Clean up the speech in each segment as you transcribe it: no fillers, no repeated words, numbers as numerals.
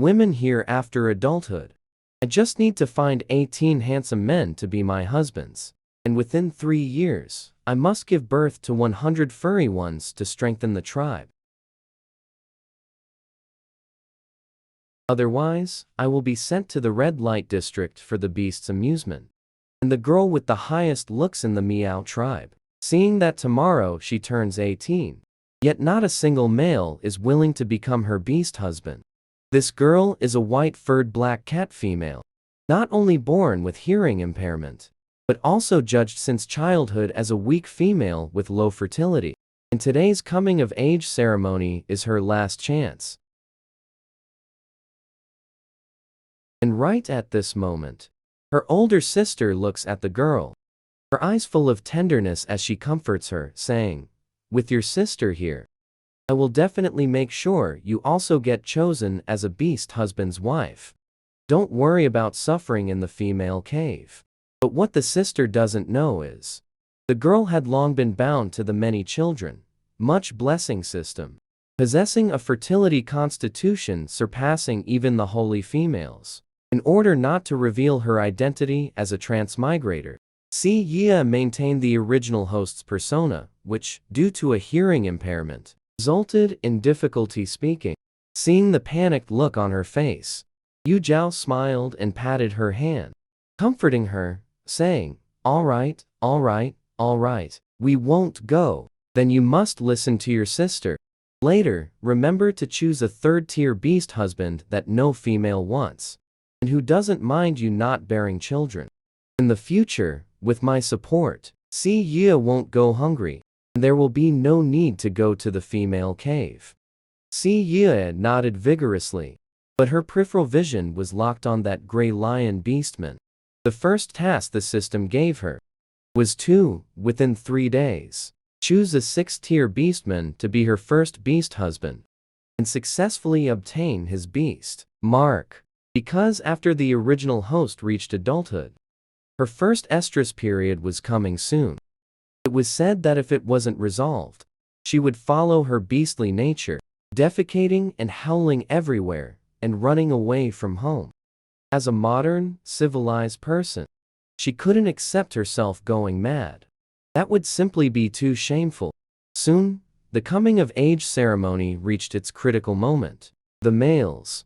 women here after adulthood. I just need to find 18 handsome men to be my husbands. And within 3 years, I must give birth to 100 furry ones to strengthen the tribe. Otherwise, I will be sent to the red light district for the beast's amusement. And the girl with the highest looks in the Meow tribe, seeing that tomorrow she turns 18, yet not a single male is willing to become her beast husband. This girl is a white-furred black cat female, not only born with hearing impairment, but also judged since childhood as a weak female with low fertility. And today's coming-of-age ceremony is her last chance. And right at this moment, her older sister looks at the girl, her eyes full of tenderness as she comforts her, saying, "With your sister here, I will definitely make sure you also get chosen as a beast husband's wife. Don't worry about suffering in the female cave." But what the sister doesn't know is, the girl had long been bound to the many children, much blessing system, possessing a fertility constitution surpassing even the holy females. In order not to reveal her identity as a transmigrator, Si Yia maintained the original host's persona, which, due to a hearing impairment, resulted in difficulty speaking. Seeing the panicked look on her face, Yu Zhao smiled and patted her hand, comforting her, saying, all right, we won't go. Then you must listen to your sister. Later, remember to choose a third-tier beast husband that no female wants, and who doesn't mind you not bearing children. In the future, with my support, Si Yia won't go hungry, and there will be no need to go to the female cave. Si Yia nodded vigorously, but her peripheral vision was locked on that gray lion beastman. The first task the system gave her was to, within 3 days, choose a 6th-tier beastman to be her first beast husband, and successfully obtain his beast mark. Because after the original host reached adulthood, her first estrus period was coming soon. It was said that if it wasn't resolved, she would follow her beastly nature, defecating and howling everywhere, and running away from home. As a modern, civilized person, she couldn't accept herself going mad. That would simply be too shameful. Soon, the coming-of-age ceremony reached its critical moment. The males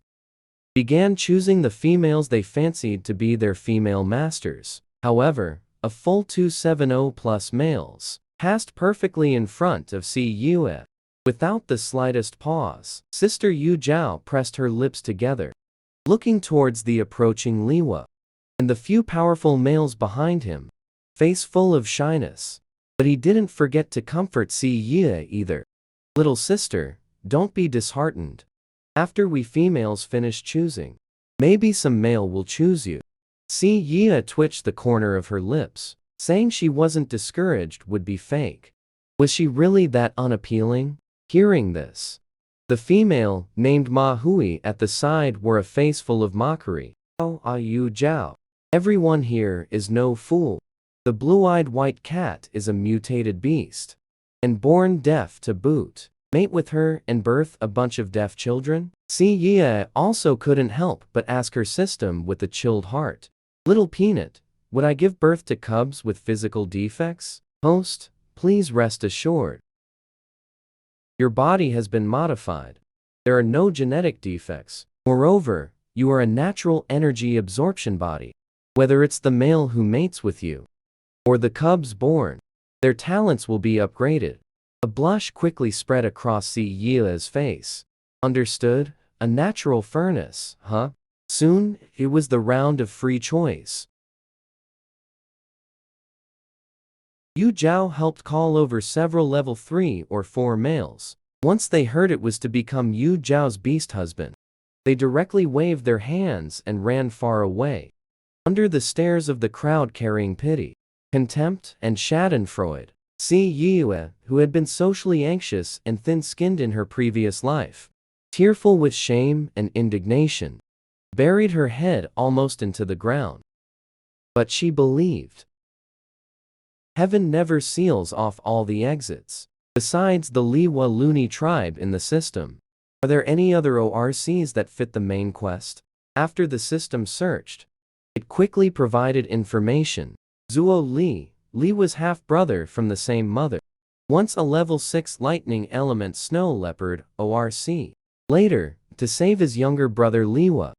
began choosing the females they fancied to be their female masters. However, a full 270+ males passed perfectly in front of Si Yue. Without the slightest pause, Sister Yu Zhao pressed her lips together, looking towards the approaching Liwa, and the few powerful males behind him, face full of shyness. But he didn't forget to comfort Si Yue either. "Little sister, don't be disheartened. After we females finish choosing, maybe some male will choose you." Si Yia twitched the corner of her lips, saying she wasn't discouraged would be fake. Was she really that unappealing? Hearing this, the female, named Ma Hui at the side, wore a face full of mockery. "Oh, Yu Zhao. Everyone here is no fool. The blue-eyed white cat is a mutated beast, and born deaf to boot. Mate with her and birth a bunch of deaf children?" Si Yia also couldn't help but ask her system with a chilled heart. "Little Peanut, would I give birth to cubs with physical defects? Host, please rest assured. Your body has been modified. There are no genetic defects. Moreover, you are a natural energy absorption body. Whether it's the male who mates with you, or the cubs born, their talents will be upgraded." A blush quickly spread across Si Yia's face. "Understood? A natural furnace, huh?" Soon, it was the round of free choice. Yu Zhao helped call over several level 3 or 4 males. Once they heard it was to become Yu Zhao's beast husband, they directly waved their hands and ran far away, under the stares of the crowd carrying pity, contempt, and schadenfreude. Si Yue, who had been socially anxious and thin-skinned in her previous life, tearful with shame and indignation, buried her head almost into the ground. But she believed. Heaven never seals off all the exits. Besides the Liwa Luni tribe in the system, Are there any other ORCs that fit the main quest? After the system searched, it quickly provided information. Zuo Li. Li was half-brother from the same mother. Once a level 6 lightning element snow leopard, ORC. Later, to save his younger brother Liwa.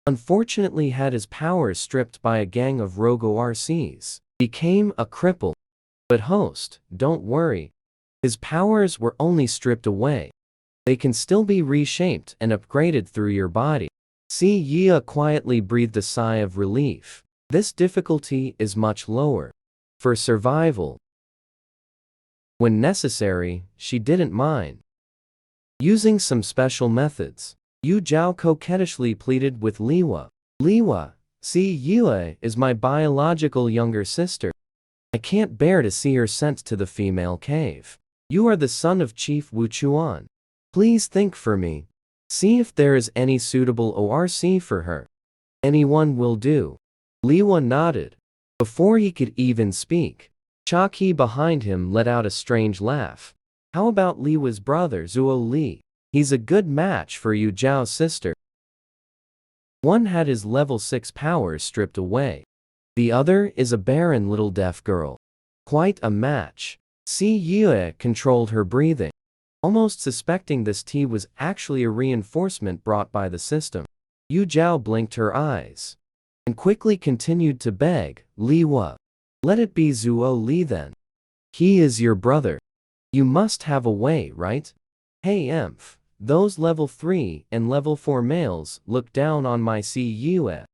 Unfortunately had his powers stripped by a gang of rogue ORCs. Became a cripple. But host, don't worry. His powers were only stripped away. They can still be reshaped and upgraded through your body. Si Yia quietly breathed a sigh of relief. This difficulty is much lower. For survival. When necessary, she didn't mind using some special methods. Yu Zhao coquettishly pleaded with Liwa. Liwa, Si Yue is my biological younger sister. I can't bear to see her sent to the female cave. You are the son of Chief Wu Chuan. Please think for me. See if there is any suitable ORC for her. Anyone will do. Liwa nodded. Before he could even speak, Chaki behind him let out a strange laugh. How about Liwa's brother Zuo Li? He's a good match for Yu Zhao's sister. One had his level 6 powers stripped away. The other is a barren little deaf girl. Quite a match. Si Yue controlled her breathing, almost suspecting this tea was actually a reinforcement brought by the system. Yu Zhao blinked her eyes and quickly continued to beg, Liwa. Let it be Zuo Li then. He is your brother. You must have a way, right? Hey Emph, those level 3 and level 4 males look down on my Si Yue.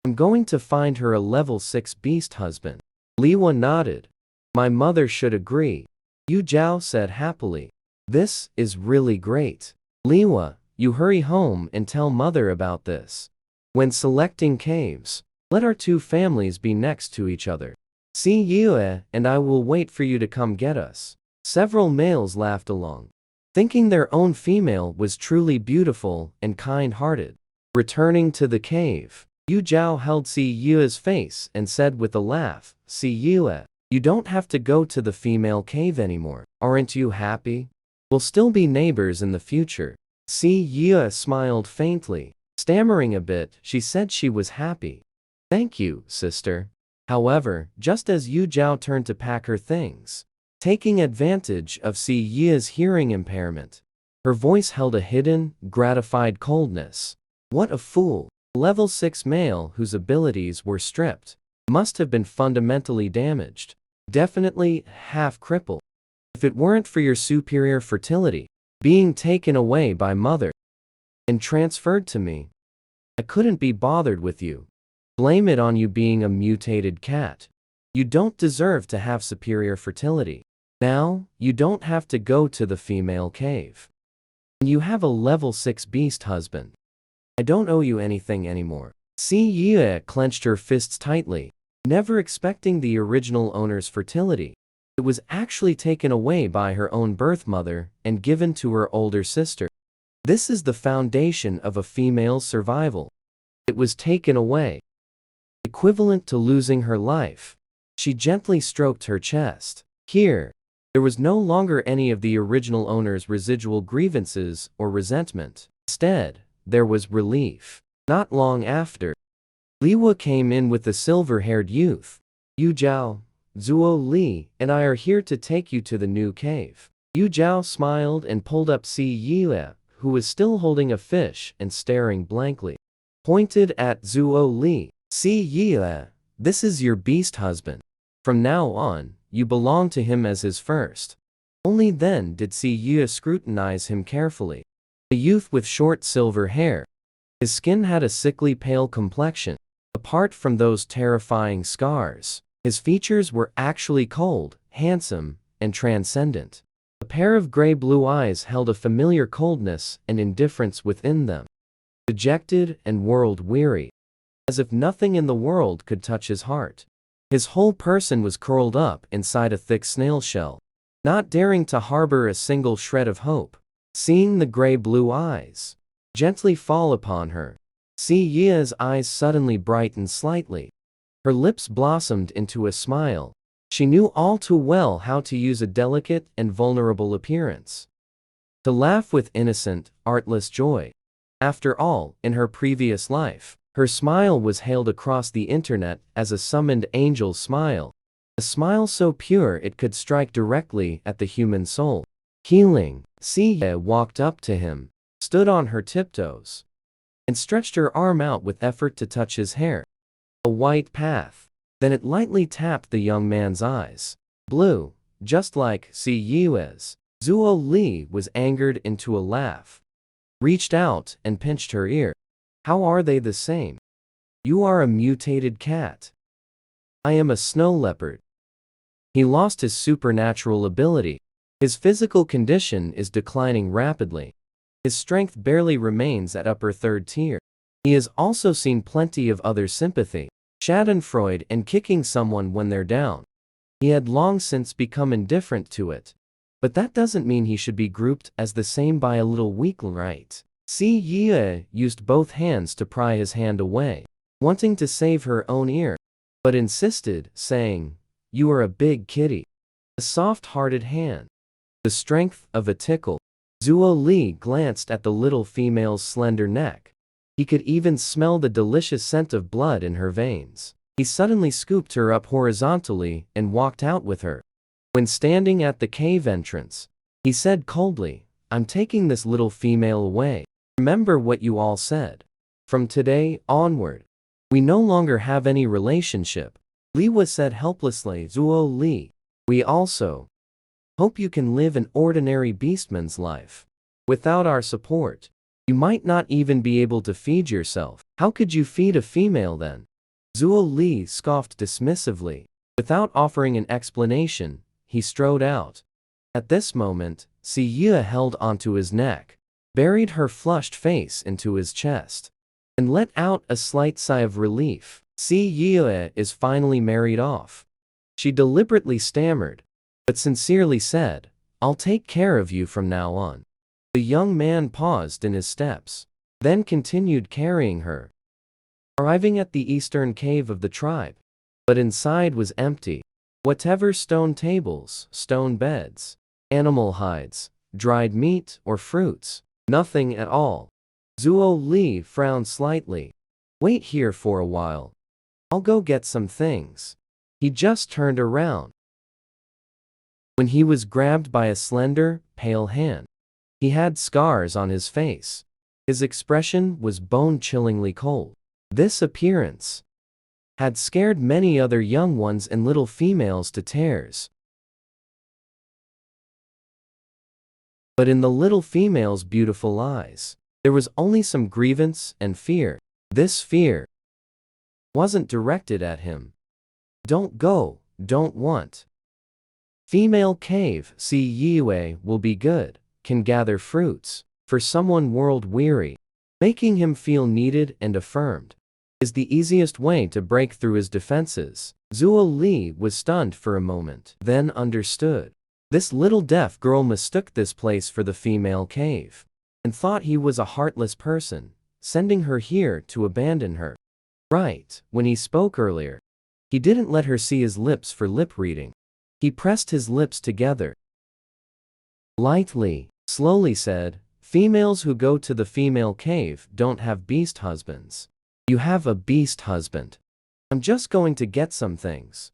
I'm going to find her a level 6 beast husband. Liwa nodded. My mother should agree. Yu Zhao said happily. This is really great. Liwa, you hurry home and tell mother about this. When selecting caves, let our two families be next to each other. Si Yue and I will wait for you to come get us. Several males laughed along, thinking their own female was truly beautiful and kind-hearted. Returning to the cave, Yu Zhao held Si Yue's face and said with a laugh, Si Yue, you don't have to go to the female cave anymore. Aren't you happy? We'll still be neighbors in the future. Si Yue smiled faintly. Stammering a bit, she said she was happy. Thank you, sister. However, just as Yu Zhao turned to pack her things, taking advantage of Si Yue's hearing impairment, her voice held a hidden, gratified coldness. What a fool. Level 6 male whose abilities were stripped must have been fundamentally damaged. Definitely half crippled. If it weren't for your superior fertility being taken away by mother and transferred to me, I couldn't be bothered with you. Blame it on you being a mutated cat. You don't deserve to have superior fertility. Now, you don't have to go to the female cave. You have a level 6 beast husband. I don't owe you anything anymore. Si Yue clenched her fists tightly, never expecting the original owner's fertility. It was actually taken away by her own birth mother and given to her older sister. This is the foundation of a female's survival. It was taken away, equivalent to losing her life. She gently stroked her chest. Here, there was no longer any of the original owner's residual grievances or resentment. Instead, there was relief. Not long after, Liwa came in with the silver-haired youth. Yu Zhao, Zuo Li, and I are here to take you to the new cave. Yu Zhao smiled and pulled up Si Yue, who was still holding a fish and staring blankly. Pointed at Zuo Li. Si Yue, this is your beast husband. From now on, you belong to him as his first. Only then did Si Yue scrutinize him carefully. A youth with short silver hair. His skin had a sickly pale complexion. Apart from those terrifying scars, his features were actually cold, handsome, and transcendent. A pair of gray-blue eyes held a familiar coldness and indifference within them. Dejected and world-weary, as if nothing in the world could touch his heart. His whole person was curled up inside a thick snail shell, not daring to harbor a single shred of hope. Seeing the gray-blue eyes gently fall upon her, Si Yue's eyes suddenly brightened slightly. Her lips blossomed into a smile. She knew all too well how to use a delicate and vulnerable appearance to laugh with innocent, artless joy. After all, in her previous life, her smile was hailed across the internet as a summoned angel's smile. A smile so pure it could strike directly at the human soul. Healing. Siye walked up to him, stood on her tiptoes, and stretched her arm out with effort to touch his hair. A white path. Then it lightly tapped the young man's eyes. Blue, just like Siyue's. Zuo Li was angered into a laugh, reached out and pinched her ear. How are they the same? You are a mutated cat. I am a snow leopard. He lost his supernatural ability. His physical condition is declining rapidly. His strength barely remains at upper third tier. He has also seen plenty of other sympathy, schadenfreude and kicking someone when they're down. He had long since become indifferent to it. But that doesn't mean he should be grouped as the same by a little weakling, right? Si Yue used both hands to pry his hand away, wanting to save her own ear, but insisted, saying, "You are a big kitty." A soft-hearted hand. The strength of a tickle. Zuo Li glanced at the little female's slender neck. He could even smell the delicious scent of blood in her veins. He suddenly scooped her up horizontally and walked out with her. When standing at the cave entrance, he said coldly, "I'm taking this little female away. Remember what you all said. From today onward, we no longer have any relationship." Liwa said helplessly, "Zuo Li, we also hope you can live an ordinary beastman's life. Without our support, you might not even be able to feed yourself." "How could you feed a female then?" Zuo Li scoffed dismissively. Without offering an explanation, he strode out. At this moment, Si Yue held onto his neck, buried her flushed face into his chest, and let out a slight sigh of relief. Si Yue is finally married off. She deliberately stammered, but sincerely said, "I'll take care of you from now on." The young man paused in his steps, then continued carrying her, arriving at the eastern cave of the tribe. But inside was empty. Whatever stone tables, stone beds, animal hides, dried meat or fruits, nothing at all. Zuo Li frowned slightly. "Wait here for a while. I'll go get some things." He just turned around when he was grabbed by a slender, pale hand. He had scars on his face. His expression was bone-chillingly cold. This appearance had scared many other young ones and little females to tears. But in the little female's beautiful eyes, there was only some grievance and fear. This fear wasn't directed at him. "Don't go, don't want." Female cave, Si Yue will be good, can gather fruits. For someone world-weary, making him feel needed and affirmed is the easiest way to break through his defenses. Zuo Li was stunned for a moment, then understood. This little deaf girl mistook this place for the female cave, and thought he was a heartless person, sending her here to abandon her. Right, when he spoke earlier, he didn't let her see his lips for lip reading. He pressed his lips together. Lightly, slowly said, "Females who go to the female cave don't have beast husbands. You have a beast husband. I'm just going to get some things.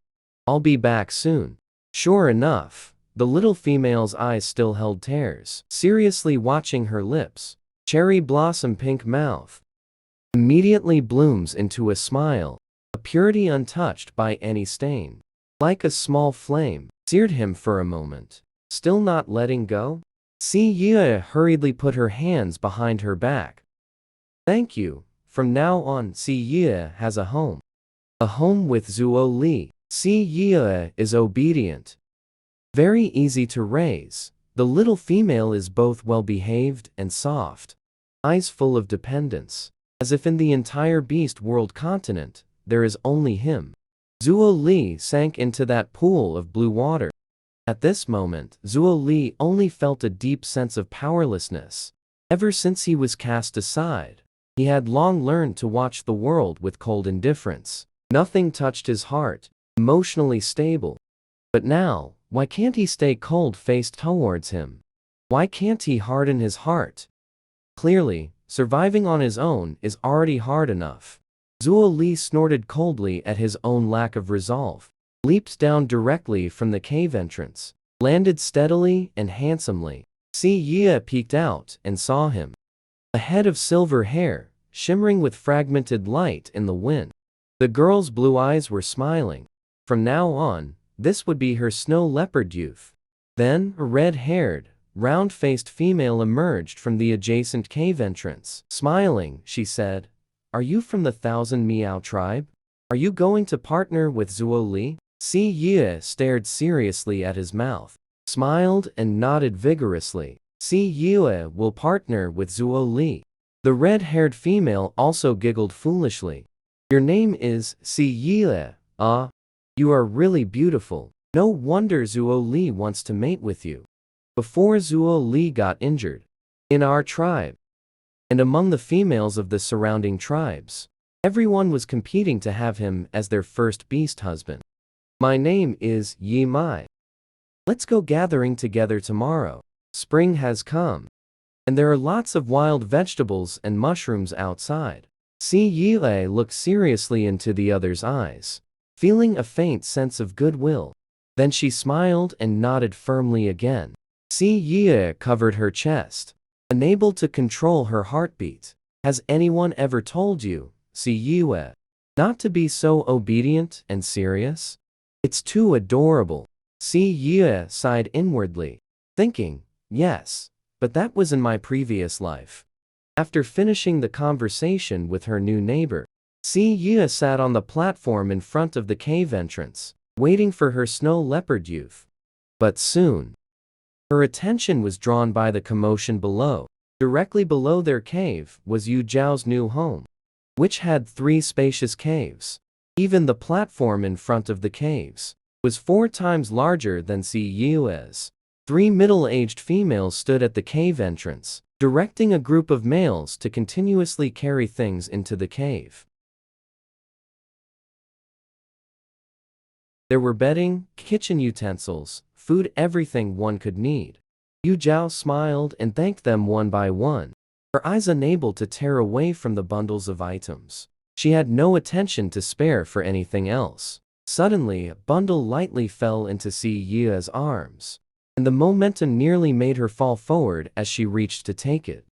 I'll be back soon." Sure enough, the little female's eyes still held tears, seriously watching her lips. Cherry blossom pink mouth immediately blooms into a smile, a purity untouched by any stain. Like a small flame, seared him for a moment. Still not letting go? Si Yue hurriedly put her hands behind her back. "Thank you. From now on, Si Yue has a home. A home with Zuo Li." Si Yue is obedient, very easy to raise. The little female is both well-behaved and soft, eyes full of dependence, as if in the entire beast world continent, there is only him. Zuo Li sank into that pool of blue water. At this moment, Zuo Li only felt a deep sense of powerlessness. Ever since he was cast aside, he had long learned to watch the world with cold indifference. Nothing touched his heart, emotionally stable. But now, why can't he stay cold-faced towards him? Why can't he harden his heart? Clearly, surviving on his own is already hard enough. Zuo Li snorted coldly at his own lack of resolve, leaped down directly from the cave entrance, landed steadily and handsomely. Si Ye peeked out and saw him. A head of silver hair, shimmering with fragmented light in the wind. The girl's blue eyes were smiling. From now on, this would be her snow leopard youth. Then, a red-haired, round-faced female emerged from the adjacent cave entrance. Smiling, she said, "Are you from the Thousand Miao tribe? Are you going to partner with Zuo Li?" Si Ye stared seriously at his mouth, smiled and nodded vigorously. Si Ye will partner with Zuo Li. The red-haired female also giggled foolishly. "Your name is Si Ye, ah? You are really beautiful. No wonder Zuo Li wants to mate with you." Before Zuo Li got injured, in our tribe, and among the females of the surrounding tribes, everyone was competing to have him as their first beast husband. "My name is Yi Mai. Let's go gathering together tomorrow. Spring has come, and there are lots of wild vegetables and mushrooms outside." Si Ye looked seriously into the other's eyes, feeling a faint sense of goodwill. Then she smiled and nodded firmly again. Si Ye covered her chest, unable to control her heartbeat. "Has anyone ever told you, Si Ye, not to be so obedient and serious? It's too adorable." Si Ye sighed inwardly, thinking, "Yes, but that was in my previous life." After finishing the conversation with her new neighbor, Si Ye sat on the platform in front of the cave entrance, waiting for her snow leopard youth. But soon, her attention was drawn by the commotion below. Directly below their cave was Yu Zhao's new home, which had 3 spacious caves. Even the platform in front of the caves was 4 times larger than Si Ye's. 3 middle-aged females stood at the cave entrance, directing a group of males to continuously carry things into the cave. There were bedding, kitchen utensils, food, everything one could need. Yu Zhao smiled and thanked them one by one, her eyes unable to tear away from the bundles of items. She had no attention to spare for anything else. Suddenly, a bundle lightly fell into Si Ye's arms, and the momentum nearly made her fall forward as she reached to take it.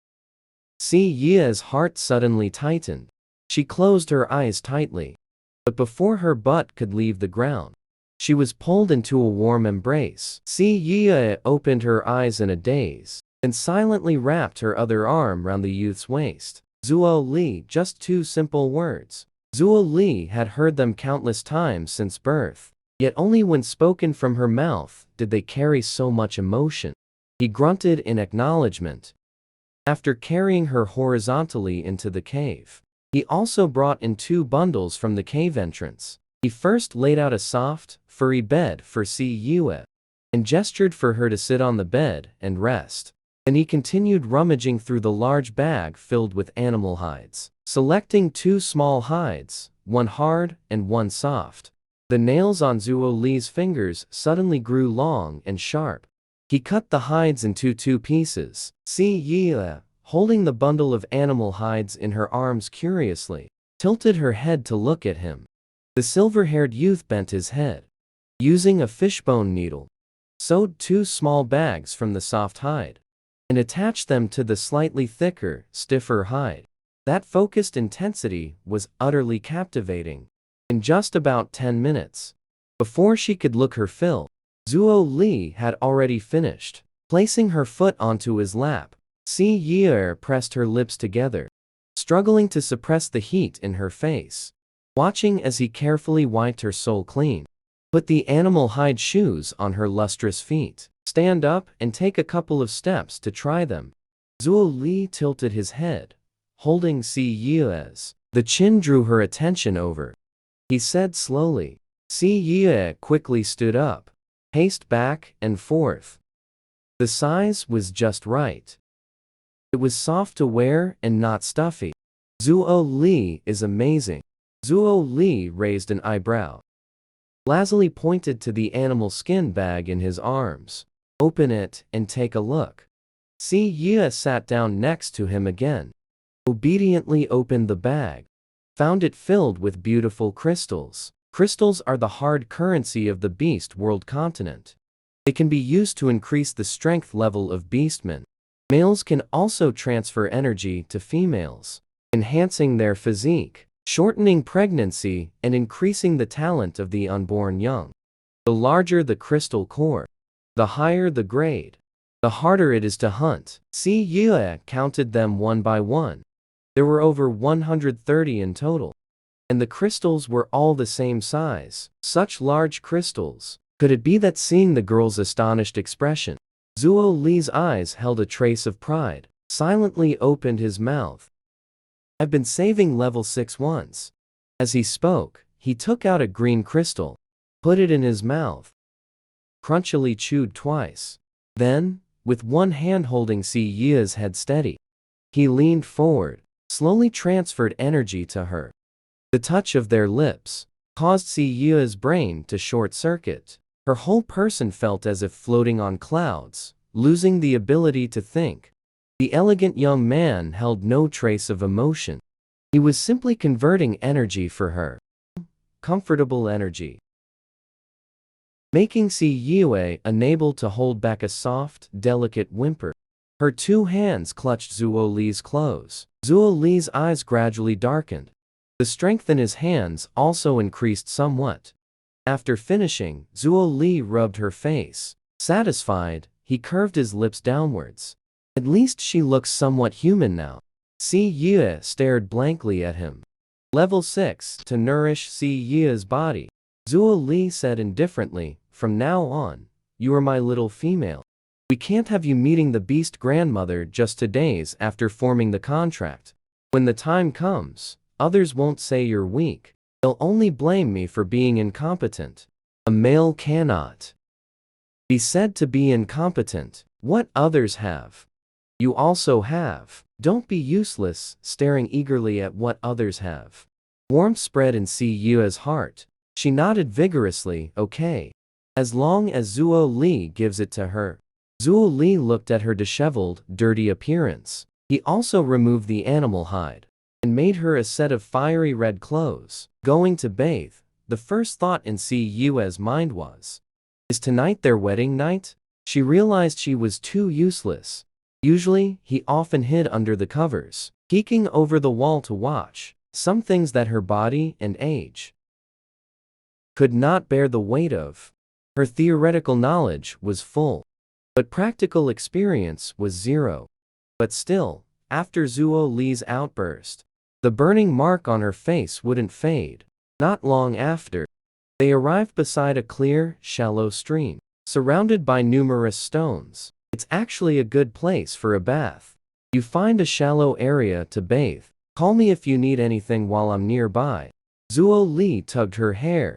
Si Ye's heart suddenly tightened. She closed her eyes tightly. But before her butt could leave the ground, she was pulled into a warm embrace. Si Ye opened her eyes in a daze, and silently wrapped her other arm round the youth's waist. Zuo Li, just 2 simple words. Zuo Li had heard them countless times since birth, yet only when spoken from her mouth did they carry so much emotion. He grunted in acknowledgement. After carrying her horizontally into the cave, he also brought in 2 bundles from the cave entrance. He first laid out a soft, furry bed for Si Ye, and gestured for her to sit on the bed and rest. Then he continued rummaging through the large bag filled with animal hides, selecting 2 small hides, one hard and one soft. The nails on Zuo Li's fingers suddenly grew long and sharp. He cut the hides into 2 pieces. Si Ye, holding the bundle of animal hides in her arms curiously, tilted her head to look at him. The silver-haired youth bent his head, using a fishbone needle, sewed 2 small bags from the soft hide, and attached them to the slightly thicker, stiffer hide. That focused intensity was utterly captivating. In just about 10 minutes, before she could look her fill, Zuo Li had already finished. Placing her foot onto his lap, Si Ye pressed her lips together, struggling to suppress the heat in her face, watching as he carefully wiped her sole clean. Put the animal hide shoes on her lustrous feet. Stand up and take a couple of steps to try them. Zuo Li tilted his head, holding Si Ye's. The chin drew her attention over. He said slowly. Si Ye quickly stood up, paced back and forth. The size was just right. It was soft to wear and not stuffy. Zuo Li is amazing. Zuo Li raised an eyebrow. Lazily pointed to the animal skin bag in his arms. Open it and take a look. Si Ye sat down next to him again, obediently opened the bag, found it filled with beautiful crystals. Crystals are the hard currency of the Beast World continent. They can be used to increase the strength level of beastmen. Males can also transfer energy to females, enhancing their physique, shortening pregnancy, and increasing the talent of the unborn young. The larger the crystal core, the higher the grade, the harder it is to hunt. Si Yue counted them one by one. There were over 130 in total, and the crystals were all the same size. Such large crystals. Could it be that seeing the girl's astonished expression, Zuo Li's eyes held a trace of pride, silently opened his mouth? I've been saving level 6 ones. As he spoke, he took out a green crystal, put it in his mouth, crunchily chewed twice. Then, with one hand holding Si Ye's head steady, he leaned forward, slowly transferred energy to her. The touch of their lips caused Si Ye's brain to short-circuit. Her whole person felt as if floating on clouds, losing the ability to think. The elegant young man held no trace of emotion. He was simply converting energy for her. Comfortable energy, making Si Yue unable to hold back a soft, delicate whimper. Her two hands clutched Zuo Li's clothes. Zuo Li's eyes gradually darkened. The strength in his hands also increased somewhat. After finishing, Zuo Li rubbed her face. Satisfied, he curved his lips downwards. At least she looks somewhat human now. Si Yue stared blankly at him. Level 6, to nourish Si Yue's body. Zuo Li said indifferently, from now on, you are my little female. We can't have you meeting the beast grandmother just 2 days after forming the contract. When the time comes, others won't say you're weak. They'll only blame me for being incompetent. A male cannot be said to be incompetent. What others have, you also have. Don't be useless, staring eagerly at what others have. Warmth spread in Si Yue's heart. She nodded vigorously, okay. As long as Zuo Li gives it to her. Zuo Li looked at her disheveled, dirty appearance. He also removed the animal hide and made her a set of fiery red clothes. Going to bathe, the first thought in Si Yue's mind was, is tonight their wedding night? She realized she was too useless. Usually, he often hid under the covers, peeking over the wall to watch. Some things that her body and age could not bear the weight of. Her theoretical knowledge was full, but practical experience was zero. But still, after Zuo Li's outburst, the burning mark on her face wouldn't fade. Not long after, they arrived beside a clear, shallow stream, surrounded by numerous stones. It's actually a good place for a bath. You find a shallow area to bathe. Call me if you need anything while I'm nearby. Zuo Li tugged her hair,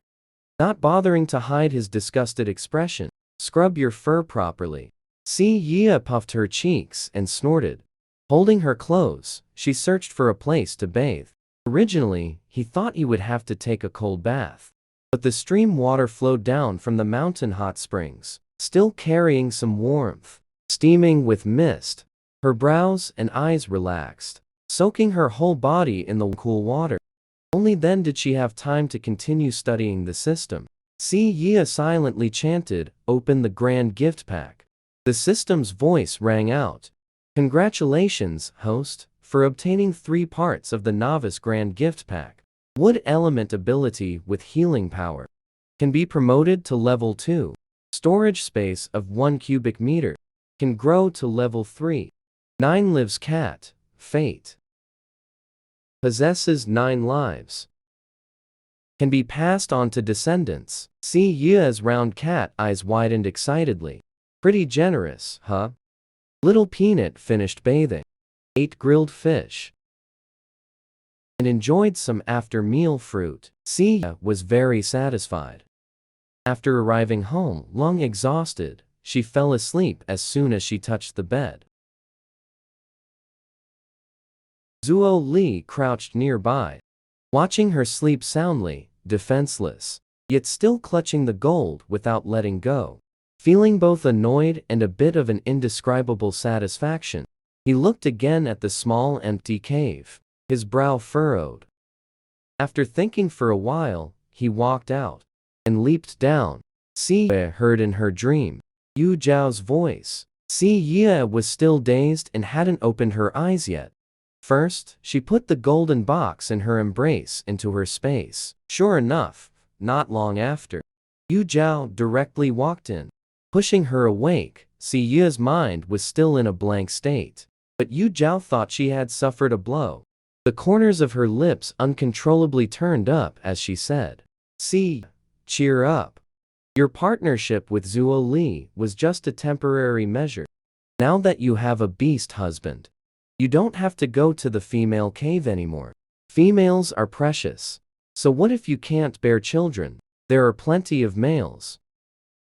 not bothering to hide his disgusted expression. Scrub your fur properly. Si Ye puffed her cheeks and snorted. Holding her clothes, she searched for a place to bathe. Originally, he thought he would have to take a cold bath. But the stream water flowed down from the mountain hot springs, still carrying some warmth. Steaming with mist, her brows and eyes relaxed, soaking her whole body in the cool water. Only then did she have time to continue studying the system. Si Ye silently chanted, "Open the grand gift pack." The system's voice rang out. Congratulations, host, for obtaining 3 parts of the Novice Grand Gift Pack. Wood element ability with healing power. Can be promoted to level 2. Storage space of 1 cubic meter. Can grow to level 3. 9 lives cat, fate. Possesses 9 lives. Can be passed on to descendants. Si Yue's round cat eyes widened excitedly. Pretty generous, huh? Little Peanut finished bathing, ate grilled fish, and enjoyed some after-meal fruit. Si Yue was very satisfied. After arriving home, long exhausted, she fell asleep as soon as she touched the bed. Zuo Li crouched nearby, watching her sleep soundly, defenseless, yet still clutching the gold without letting go. Feeling both annoyed and a bit of an indescribable satisfaction, he looked again at the small empty cave, his brow furrowed. After thinking for a while, he walked out and leaped down. Si Yue heard in her dream Yu Zhao's voice. Si Yue was still dazed and hadn't opened her eyes yet. First, she put the golden box in her embrace into her space. Sure enough, not long after, Yu Zhao directly walked in. Pushing her awake, Si Yue's mind was still in a blank state. But Yu Zhao thought she had suffered a blow. The corners of her lips uncontrollably turned up as she said, "Si, cheer up. Your partnership with Zuo Li was just a temporary measure. Now that you have a beast husband, you don't have to go to the female cave anymore. Females are precious. So what if you can't bear children? There are plenty of males.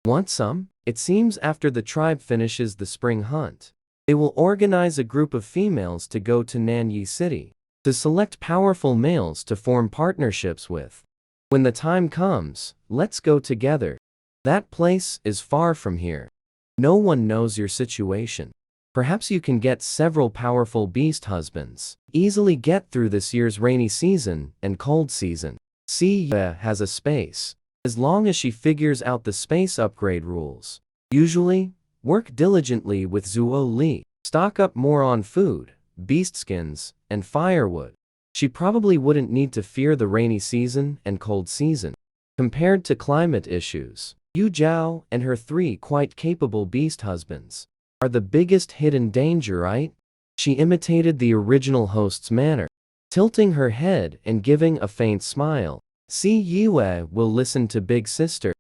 Want some?" It seems after the tribe finishes the spring hunt, they will organize a group of females to go to Nanyi City to select powerful males to form partnerships with. When the time comes, let's go together. That place is far from here. No one knows your situation. Perhaps you can get several powerful beast husbands. Easily get through this year's rainy season and cold season. Si Yue has a space. As long as she figures out the space upgrade rules. Usually, work diligently with Zuo Li. Stock up more on food, beast skins, and firewood. She probably wouldn't need to fear the rainy season and cold season. Compared to climate issues, Yu Zhao and her 3 quite capable beast husbands are the biggest hidden danger, right? She imitated the original host's manner, tilting her head and giving a faint smile. Si Yue will listen to big sister.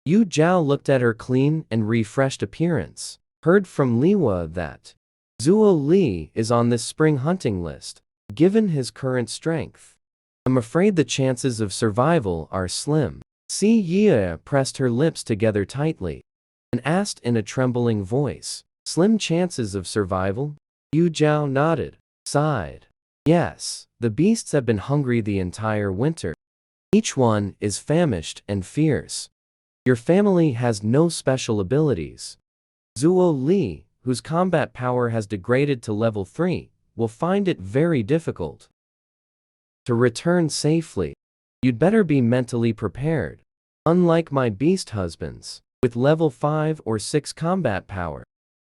Yu Zhao looked at her clean and refreshed appearance, heard from Liwa that Zuo Li is on this spring hunting list. Given his current strength, I'm afraid the chances of survival are slim. Si Yue pressed her lips together tightly and asked in a trembling voice, "Slim chances of survival?" Yu Zhao nodded, sighed. "Yes, the beasts have been hungry the entire winter. Each one is famished and fierce. Your family has no special abilities. Zuo Li, whose combat power has degraded to level 3, will find it very difficult to return safely. You'd better be mentally prepared. Unlike my beast husbands, with level 5 or 6 combat power,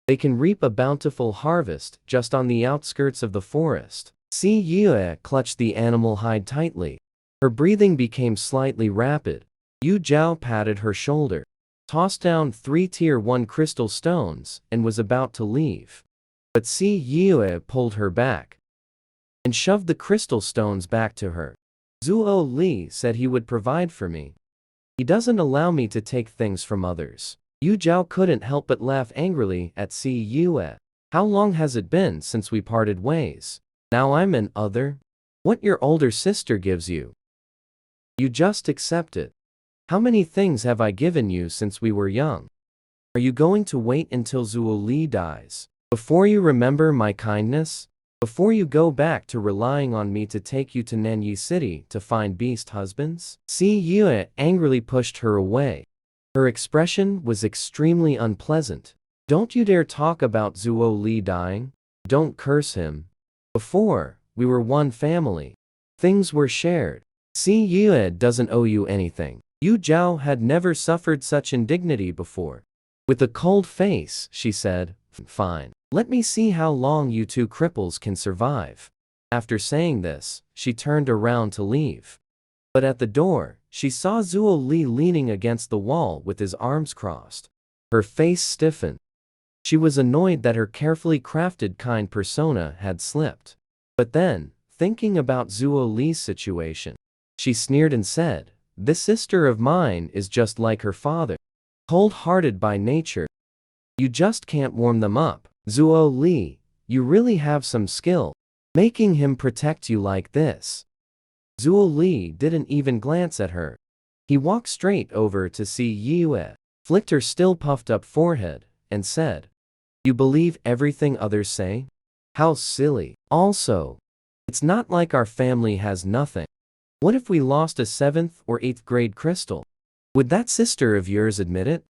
they can reap a bountiful harvest just on the outskirts of the forest." Si Yue clutched the animal hide tightly. Her breathing became slightly rapid. Yu Zhao patted her shoulder, tossed down 3 tier 1 crystal stones, and was about to leave. But Si Yue pulled her back and shoved the crystal stones back to her. "Zuo Li said he would provide for me. He doesn't allow me to take things from others." Yu Zhao couldn't help but laugh angrily at Si Yue. "How long has it been since we parted ways? Now I'm an other? What your older sister gives you, you just accept it. How many things have I given you since we were young? Are you going to wait until Zuo Li dies before you remember my kindness? Before you go back to relying on me to take you to Nanyi City to find beast husbands?" Si Yue angrily pushed her away. Her expression was extremely unpleasant. "Don't you dare talk about Zuo Li dying. Don't curse him. Before, we were one family. Things were shared. Si Yue doesn't owe you anything." Yu Zhao had never suffered such indignity before. With a cold face, she said, "Fine. Let me see how long you 2 cripples can survive." After saying this, she turned around to leave. But at the door, she saw Zuo Li leaning against the wall with his arms crossed. Her face stiffened. She was annoyed that her carefully crafted kind persona had slipped. But then, thinking about Zuo Li's situation, she sneered and said, "This sister of mine is just like her father. Cold-hearted by nature. You just can't warm them up. Zuo Li, you really have some skill, making him protect you like this." Zuo Li didn't even glance at her. He walked straight over to Si Yue, flicked her still puffed-up forehead, and said, "You believe everything others say? How silly. Also, it's not like our family has nothing. What if we lost a 7th or 8th grade crystal? Would that sister of yours admit it?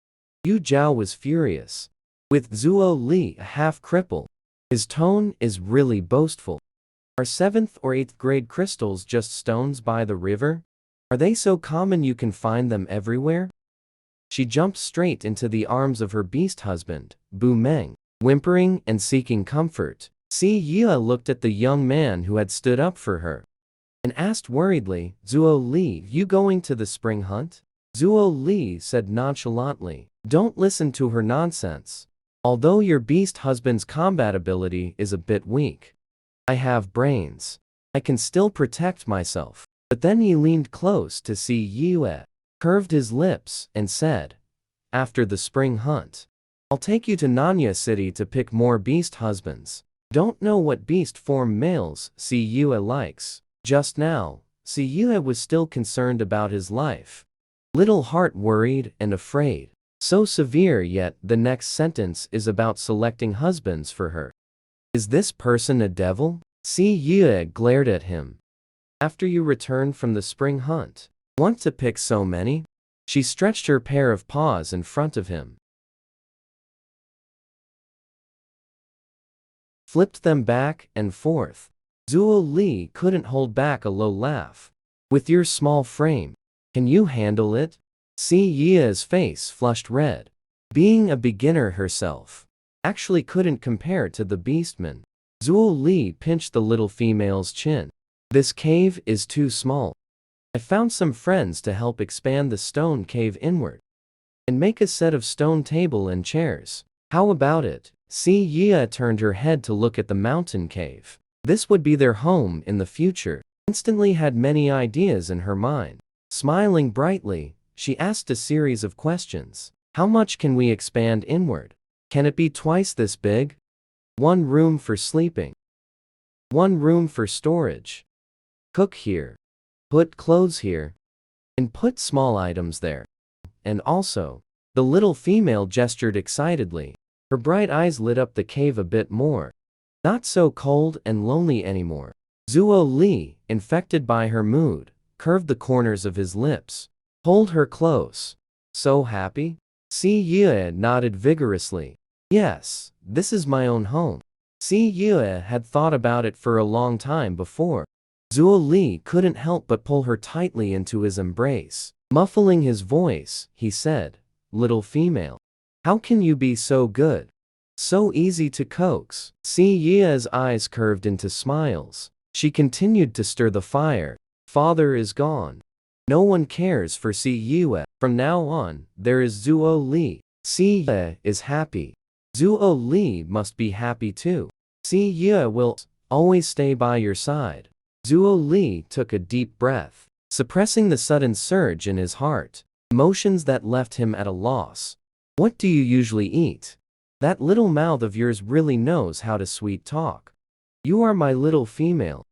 Yu Zhao was furious. With Zuo Li a half-cripple, his tone is really boastful. Are 7th or 8th grade crystals just stones by the river? Are they so common you can find them everywhere? She jumped straight into the arms of her beast husband, Bu Meng, whimpering and seeking comfort. Si Yue looked at the young man who had stood up for her and asked worriedly, Zuo Li, you going to the spring hunt? Zuo Li said nonchalantly, don't listen to her nonsense. Although your beast husband's combat ability is a bit weak, I have brains. I can still protect myself. But then he leaned close to Si Yue, curved his lips, and said, after the spring hunt, I'll take you to Nanya City to pick more beast husbands. Don't know what beast form males Si Yue likes. Just now, Si Yue was still concerned about his life. Little heart worried and afraid. So severe, yet the next sentence is about selecting husbands for her. Is this person a devil? Si Yue glared at him. After you return from the spring hunt, want to pick so many? She stretched her pair of paws in front of him, flipped them back and forth. Zuo Li couldn't hold back a low laugh. With your small frame, can you handle it? Si Yue's face flushed red. Being a beginner herself, actually couldn't compare to the beastman. Zuo Li pinched the little female's chin. This cave is too small. I found some friends to help expand the stone cave inward and make a set of stone table and chairs. How about it? Si Yue turned her head to look at the mountain cave. This would be their home in the future. Instantly had many ideas in her mind. Smiling brightly, she asked a series of questions. How much can we expand inward? Can it be twice this big? 1 room for sleeping. 1 room for storage. Cook here. Put clothes here. And put small items there. And also, the little female gestured excitedly. Her bright eyes lit up the cave a bit more. Not so cold and lonely anymore. Zuo Li, infected by her mood, curved the corners of his lips. Hold her close. So happy? Si Yue nodded vigorously. Yes, this is my own home. Si Yue had thought about it for a long time before. Zuo Li couldn't help but pull her tightly into his embrace. Muffling his voice, he said, little female, how can you be so good? So easy to coax. Si Yue's eyes curved into smiles. She continued to stir the fire. Father is gone. No one cares for Si Yue. From now on, there is Zuo Li. Si Yue is happy. Zuo Li must be happy too. Si Yue will always stay by your side. Zuo Li took a deep breath, suppressing the sudden surge in his heart, emotions that left him at a loss. What do you usually eat? That little mouth of yours really knows how to sweet talk. You are my little female.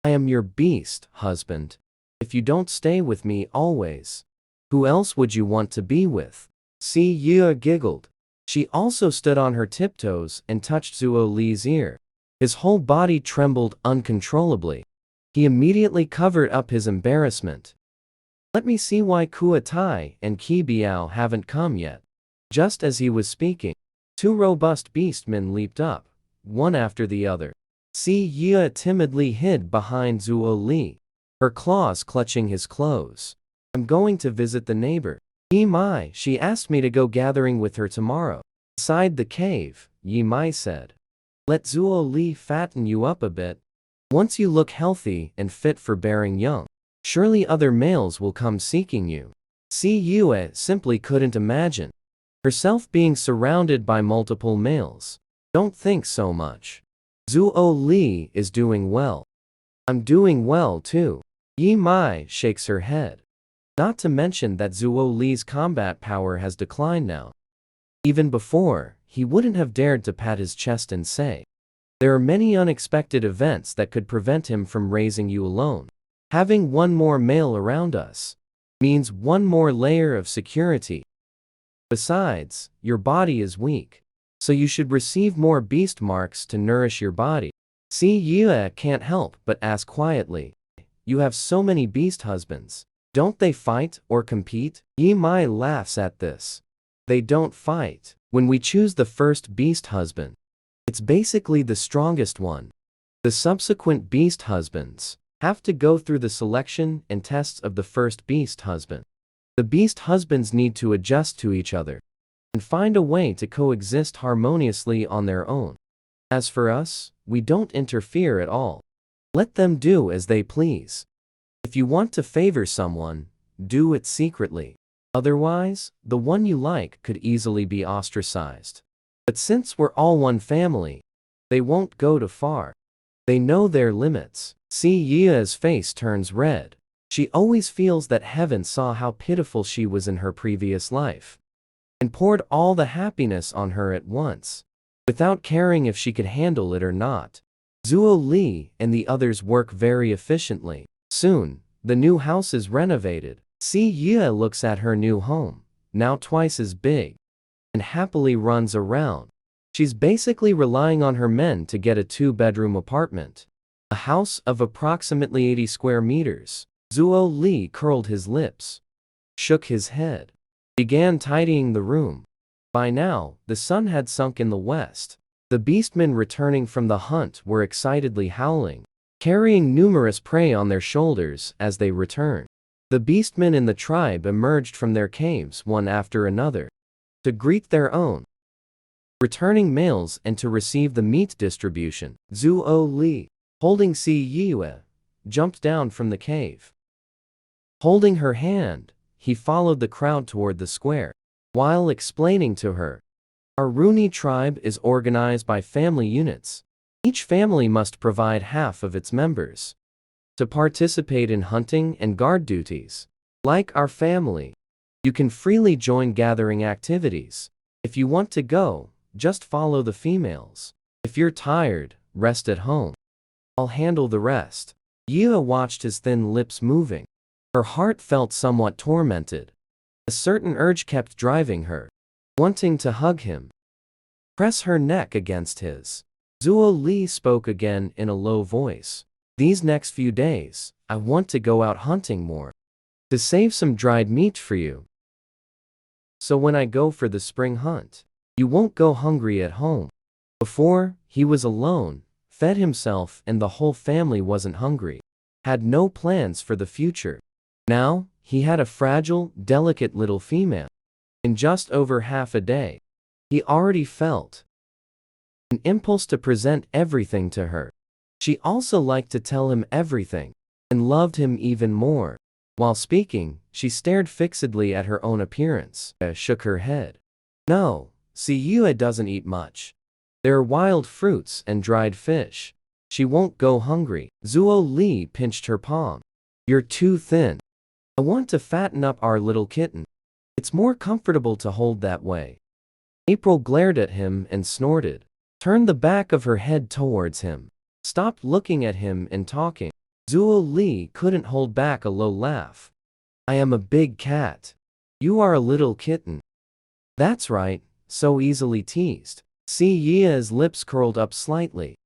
I am your beast, husband. If you don't stay with me always, who else would you want to be with? Si Yue giggled. She also stood on her tiptoes and touched Zuo Li's ear. His whole body trembled uncontrollably. He immediately covered up his embarrassment. Let me see why Kua Tai and Qi Biao haven't come yet. Just as he was speaking, 2 robust beastmen leaped up, one after the other. Si Yue timidly hid behind Zuo Li, her claws clutching his clothes. I'm going to visit the neighbor. Yi Mai, she asked me to go gathering with her tomorrow. Inside the cave, Yi Mai said. Let Zuo Li fatten you up a bit. Once you look healthy and fit for bearing young, surely other males will come seeking you. Si Yue simply couldn't imagine herself being surrounded by multiple males. Don't think so much. Zuo Li is doing well. I'm doing well too. Yi Mai shakes her head. Not to mention that Zuo Li's combat power has declined now. Even before, he wouldn't have dared to pat his chest and say, there are many unexpected events that could prevent him from raising you alone. Having one more male around us means one more layer of security. Besides, your body is weak, so you should receive more beast marks to nourish your body. Si Yue can't help but ask quietly, you have so many beast husbands. Don't they fight or compete? Yi Mai laughs at this. They don't fight. When we choose the first beast husband, it's basically the strongest one. The subsequent beast husbands have to go through the selection and tests of the first beast husband. The beast husbands need to adjust to each other and find a way to coexist harmoniously on their own. As for us, we don't interfere at all. Let them do as they please. If you want to favor someone, do it secretly. Otherwise, the one you like could easily be ostracized. But since we're all one family, they won't go too far. They know their limits. See, Yia's face turns red. She always feels that heaven saw how pitiful she was in her previous life and poured all the happiness on her at once, without caring if she could handle it or not. Zuo Li and the others work very efficiently. Soon, the new house is renovated. See, Yia looks at her new home, now twice as big, and happily runs around. She's basically relying on her men to get a 2-bedroom apartment. A house of approximately 80 square meters. Zuo Li curled his lips, shook his head, began tidying the room. By now, the sun had sunk in the west. The beastmen returning from the hunt were excitedly howling, carrying numerous prey on their shoulders as they returned. The beastmen in the tribe emerged from their caves one after another to greet their own returning males and to receive the meat distribution. Zuo Li, holding Si Yue, jumped down from the cave. Holding her hand, he followed the crowd toward the square, while explaining to her, "Our Runi tribe is organized by family units. Each family must provide half of its members to participate in hunting and guard duties. Like our family, you can freely join gathering activities. If you want to go, just follow the females. If you're tired, rest at home. I'll handle the rest." Yia watched his thin lips moving. Her heart felt somewhat tormented. A certain urge kept driving her, wanting to hug him, press her neck against his. Zuo Li spoke again in a low voice. "These next few days, I want to go out hunting more, to save some dried meat for you. So when I go for the spring hunt, you won't go hungry at home." Before, he was alone, fed himself, and the whole family wasn't hungry, had no plans for the future. Now, he had a fragile, delicate little female. In just over half a day, he already felt an impulse to present everything to her. She also liked to tell him everything, and loved him even more. While speaking, she stared fixedly at her own appearance, shook her head. "No, Si Yue doesn't eat much. There are wild fruits and dried fish. She won't go hungry." Zuo Li pinched her palm. "You're too thin. I want to fatten up our little kitten. It's more comfortable to hold that way." April glared at him and snorted, turned the back of her head towards him, stopped looking at him and talking. Zuo Li couldn't hold back a low laugh. "I am a big cat. You are a little kitten." "That's right, so easily teased." Si Yia's lips curled up slightly.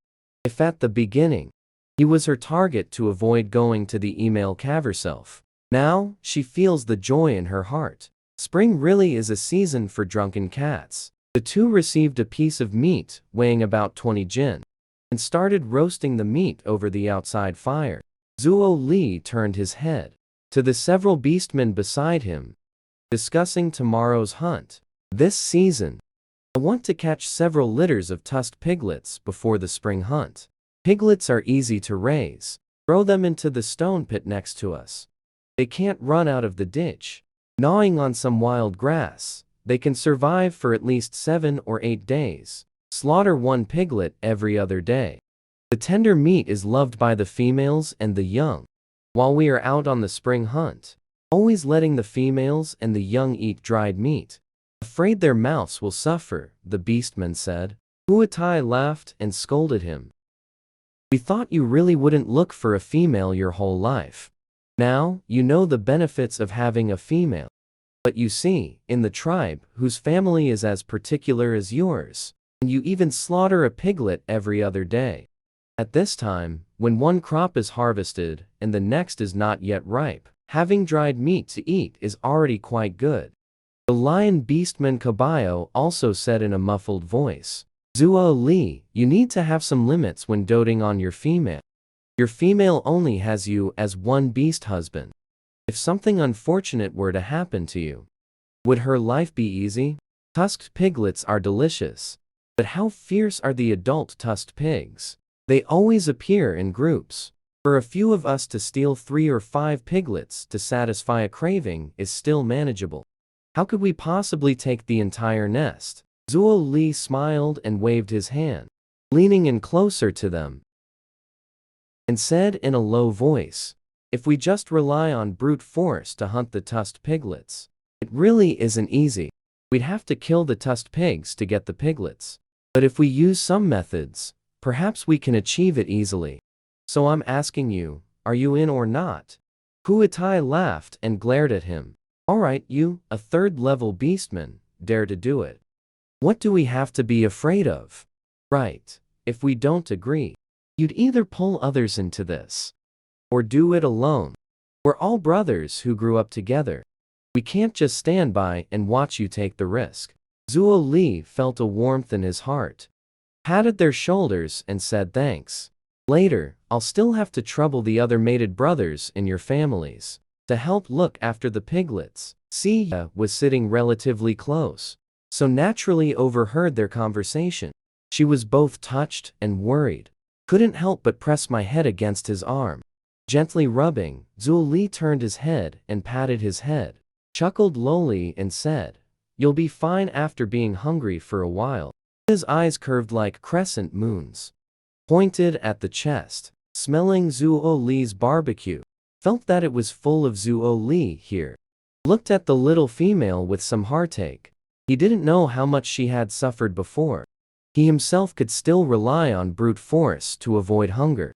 If at the beginning, he was her target to avoid going to the email cave herself, now she feels the joy in her heart. Spring really is a season for drunken cats. The two received a piece of meat weighing about 20 jin and started roasting the meat over the outside fire. Zuo Li turned his head to the several beastmen beside him, discussing tomorrow's hunt. "This season, I want to catch several litters of tusked piglets before the spring hunt. Piglets are easy to raise. Throw them into the stone pit next to us. They can't run out of the ditch. Gnawing on some wild grass, they can survive for at least 7 or 8 days. Slaughter 1 piglet every other day. The tender meat is loved by the females and the young. While we are out on the spring hunt, always letting the females and the young eat dried meat. Afraid their mouths will suffer," the beastman said. Huatai laughed and scolded him. "We thought you really wouldn't look for a female your whole life. Now, you know the benefits of having a female. But you see, in the tribe, whose family is as particular as yours, and you even slaughter a piglet every other day. At this time, when one crop is harvested and the next is not yet ripe, having dried meat to eat is already quite good. The lion beastman Caballo also said in a muffled voice. Zuo Li, you need to have some limits when doting on your female. Your female only has you as one beast husband. If something unfortunate were to happen to you, would her life be easy? Tusked piglets are delicious. But how fierce are the adult tusked pigs? They always appear in groups. For a few of us to steal 3 or 5 piglets to satisfy a craving is still manageable. How could we possibly take the entire nest? Zuo Li smiled and waved his hand, leaning in closer to them, and said in a low voice, if we just rely on brute force to hunt the tusked piglets, it really isn't easy. We'd have to kill the tusked pigs to get the piglets. But if we use some methods, perhaps we can achieve it easily. So I'm asking you, are you in or not? Huatai laughed and glared at him. Alright, you, a third-level beastman, dare to do it. What do we have to be afraid of? Right, if we don't agree, you'd either pull others into this, or do it alone. We're all brothers who grew up together. We can't just stand by and watch you take the risk. Zuo Li felt a warmth in his heart, patted their shoulders and said thanks. Later, I'll still have to trouble the other mated brothers in your families to help look after the piglets. Siya was sitting relatively close, so naturally overheard their conversation. She was both touched and worried. Couldn't help but press my head against his arm. Gently rubbing, Zuo Li turned his head and patted his head, chuckled lowly and said, you'll be fine after being hungry for a while. His eyes curved like crescent moons, pointed at the chest, smelling Zuo Li's barbecue, felt that it was full of Zuo Li here. Looked at the little female with some heartache. He didn't know how much she had suffered before. He himself could still rely on brute force to avoid hunger.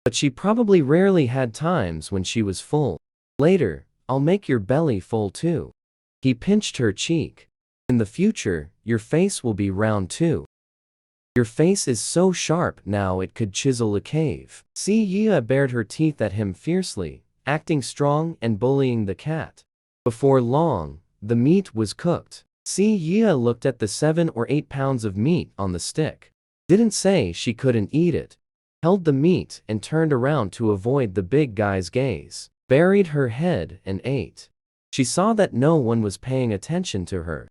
But she probably rarely had times when she was full. Later, I'll make your belly full too. He pinched her cheek. In the future, your face will be round too. Your face is so sharp now it could chisel a cave. Siya bared her teeth at him fiercely, acting strong and bullying the cat. Before long, the meat was cooked. Siya looked at the 7 or 8 pounds of meat on the stick. Didn't say she couldn't eat it. Held the meat and turned around to avoid the big guy's gaze. Buried her head and ate. She saw that no one was paying attention to her.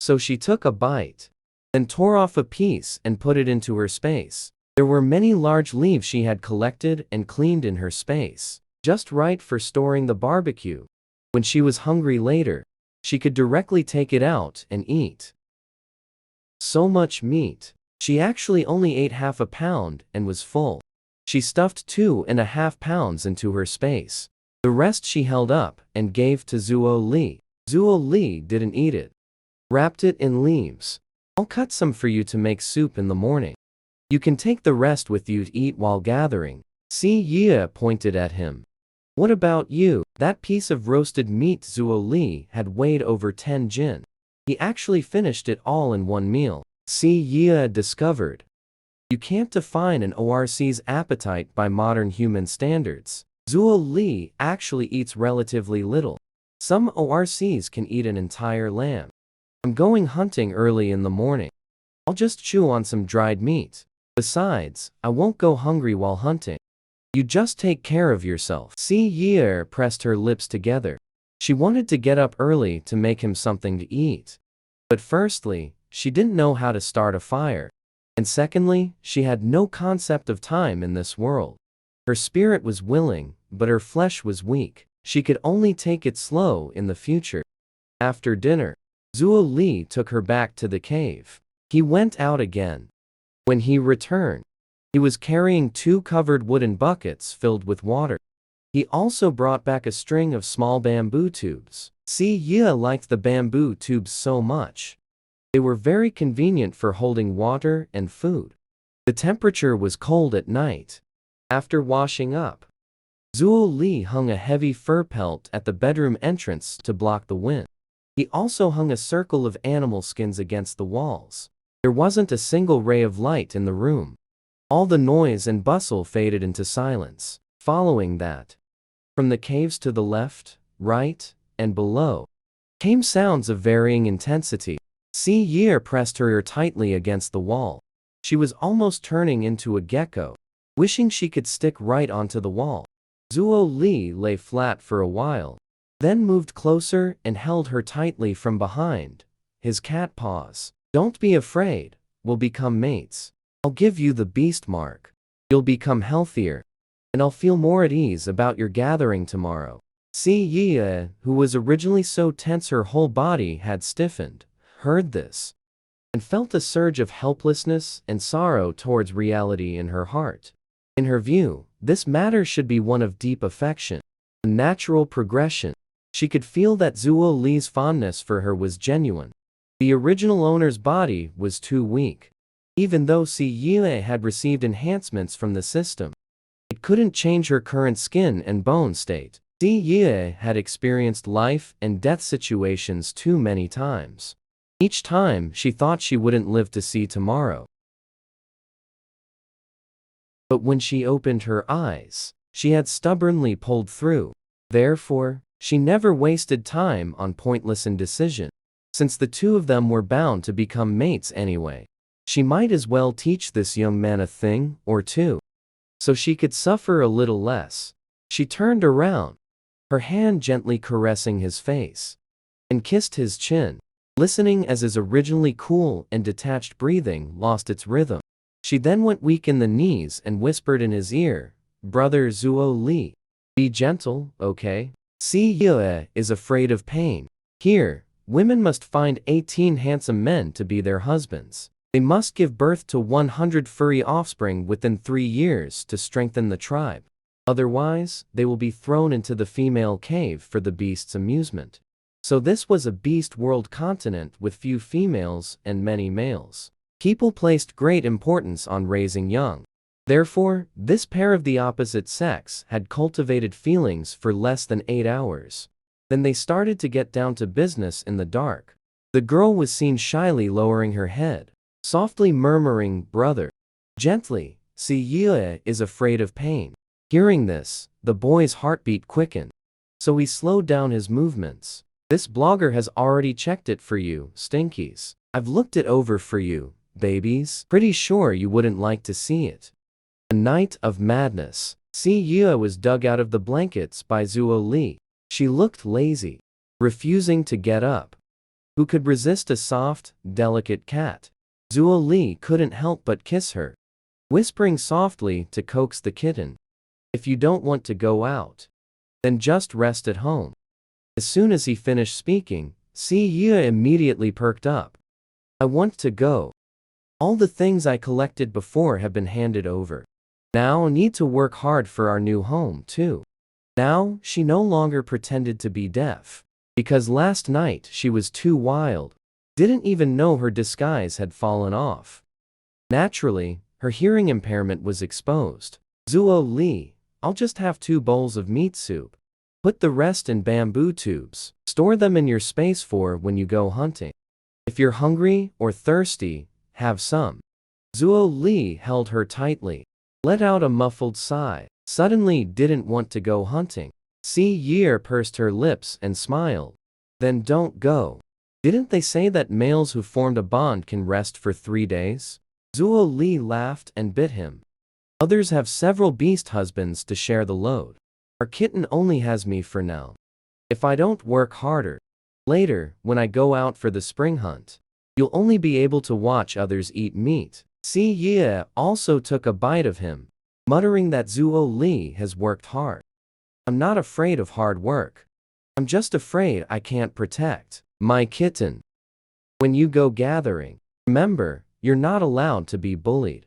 So she took a bite, then tore off a piece and put it into her space. There were many large leaves she had collected and cleaned in her space, just right for storing the barbecue. When she was hungry later, she could directly take it out and eat. So much meat. She actually only ate half a pound and was full. She stuffed 2.5 pounds into her space. The rest she held up and gave to Zuo Li. Zuo Li didn't eat it. Wrapped it in leaves. I'll cut some for you to make soup in the morning. You can take the rest with you to eat while gathering. Siya pointed at him. What about you? That piece of roasted meat Zuo Li had weighed over 10 jin. He actually finished it all in one meal. Siya discovered. You can't define an ORC's appetite by modern human standards. Zuo Li actually eats relatively little. Some ORCs can eat an entire lamb. I'm going hunting early in the morning. I'll just chew on some dried meat. Besides, I won't go hungry while hunting. You just take care of yourself. Siya pressed her lips together. She wanted to get up early to make him something to eat. But firstly, she didn't know how to start a fire. And secondly, she had no concept of time in this world. Her spirit was willing, but her flesh was weak. She could only take it slow in the future. After dinner, Zuo Li took her back to the cave. He went out again. When he returned, he was carrying 2 covered wooden buckets filled with water. He also brought back a string of small bamboo tubes. Siya liked the bamboo tubes so much. They were very convenient for holding water and food. The temperature was cold at night. After washing up, Zuo Li hung a heavy fur pelt at the bedroom entrance to block the wind. He also hung a circle of animal skins against the walls. There wasn't a single ray of light in the room. All the noise and bustle faded into silence. Following that, from the caves to the left, right, and below, came sounds of varying intensity. Si Ye pressed her ear tightly against the wall. She was almost turning into a gecko, wishing she could stick right onto the wall. Zuo Li lay flat for a while, then moved closer and held her tightly from behind, his cat paws. Don't be afraid, we'll become mates. I'll give you the beast mark. You'll become healthier, and I'll feel more at ease about your gathering tomorrow. Si Ye, who was originally so tense her whole body had stiffened, heard this, and felt a surge of helplessness and sorrow towards reality in her heart. In her view, this matter should be one of deep affection, a natural progression. She could feel that Zuo Li's fondness for her was genuine. The original owner's body was too weak. Even though Si Ye had received enhancements from the system, it couldn't change her current skin and bone state. Si Ye had experienced life and death situations too many times. Each time she thought she wouldn't live to see tomorrow. But when she opened her eyes, she had stubbornly pulled through. Therefore, she never wasted time on pointless indecision. Since the two of them were bound to become mates anyway, she might as well teach this young man a thing or two, so she could suffer a little less. She turned around, her hand gently caressing his face, and kissed his chin, listening as his originally cool and detached breathing lost its rhythm. She then went weak in the knees and whispered in his ear, "Brother Zuo Li, be gentle, okay? Si Ye is afraid of pain. Here, women must find 18 handsome men to be their husbands. They must give birth to 100 furry offspring within 3 years to strengthen the tribe. Otherwise, they will be thrown into the female cave for the beast's amusement." So this was a beast world continent with few females and many males. People placed great importance on raising young. Therefore, this pair of the opposite sex had cultivated feelings for less than 8 hours. Then they started to get down to business in the dark. The girl was seen shyly lowering her head, softly murmuring, "Brother." Gently, Si Ye is afraid of pain. Hearing this, the boy's heartbeat quickened, so he slowed down his movements. "This blogger has already checked it for you, Stinkies. I've looked it over for you, babies. Pretty sure you wouldn't like to see it." A night of madness. Si Ye was dug out of the blankets by Zuo Li. She looked lazy, refusing to get up. Who could resist a soft, delicate cat? Zuo Li couldn't help but kiss her, whispering softly to coax the kitten, "If you don't want to go out, then just rest at home." As soon as he finished speaking, Si Ye immediately perked up. "I want to go. All the things I collected before have been handed over. Now I need to work hard for our new home, too." Now, she no longer pretended to be deaf, because last night she was too wild, didn't even know her disguise had fallen off. Naturally, her hearing impairment was exposed. "Zuo Li, I'll just have 2 bowls of meat soup. Put the rest in bamboo tubes. Store them in your space for when you go hunting. If you're hungry or thirsty, have some." Zuo Li held her tightly, let out a muffled sigh, suddenly didn't want to go hunting. Si Ye pursed her lips and smiled. "Then don't go. Didn't they say that males who formed a bond can rest for 3 days?" Zuo Li laughed and bit him. "Others have several beast husbands to share the load. Our kitten only has me for now. If I don't work harder, later, when I go out for the spring hunt, you'll only be able to watch others eat meat." Si Ye also took a bite of him, muttering that Zuo Li has worked hard. "I'm not afraid of hard work. I'm just afraid I can't protect my kitten. When you go gathering, remember, you're not allowed to be bullied.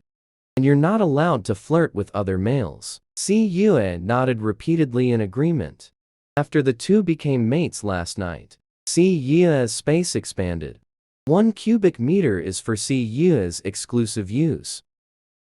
And you're not allowed to flirt with other males." Si Ye nodded repeatedly in agreement. After the two became mates last night, Si Ye's space expanded. 1 cubic meter is for Si Ye's exclusive use.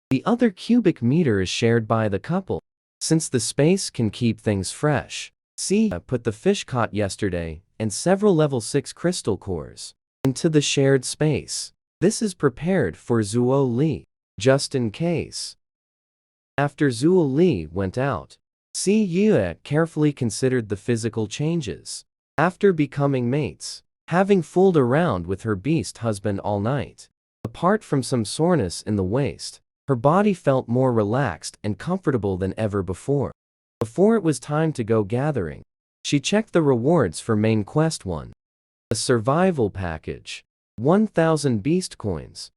The other cubic meter is shared by the couple. Since the space can keep things fresh, Si Ye put the fish caught yesterday and several level 6 crystal cores into the shared space. This is prepared for Zuo Li, just in case. After Zuo Li went out, Si Ye carefully considered the physical changes. After becoming mates, having fooled around with her beast husband all night, apart from some soreness in the waist, her body felt more relaxed and comfortable than ever before. Before it was time to go gathering, she checked the rewards for main quest 1. A survival package. 1,000 beast coins.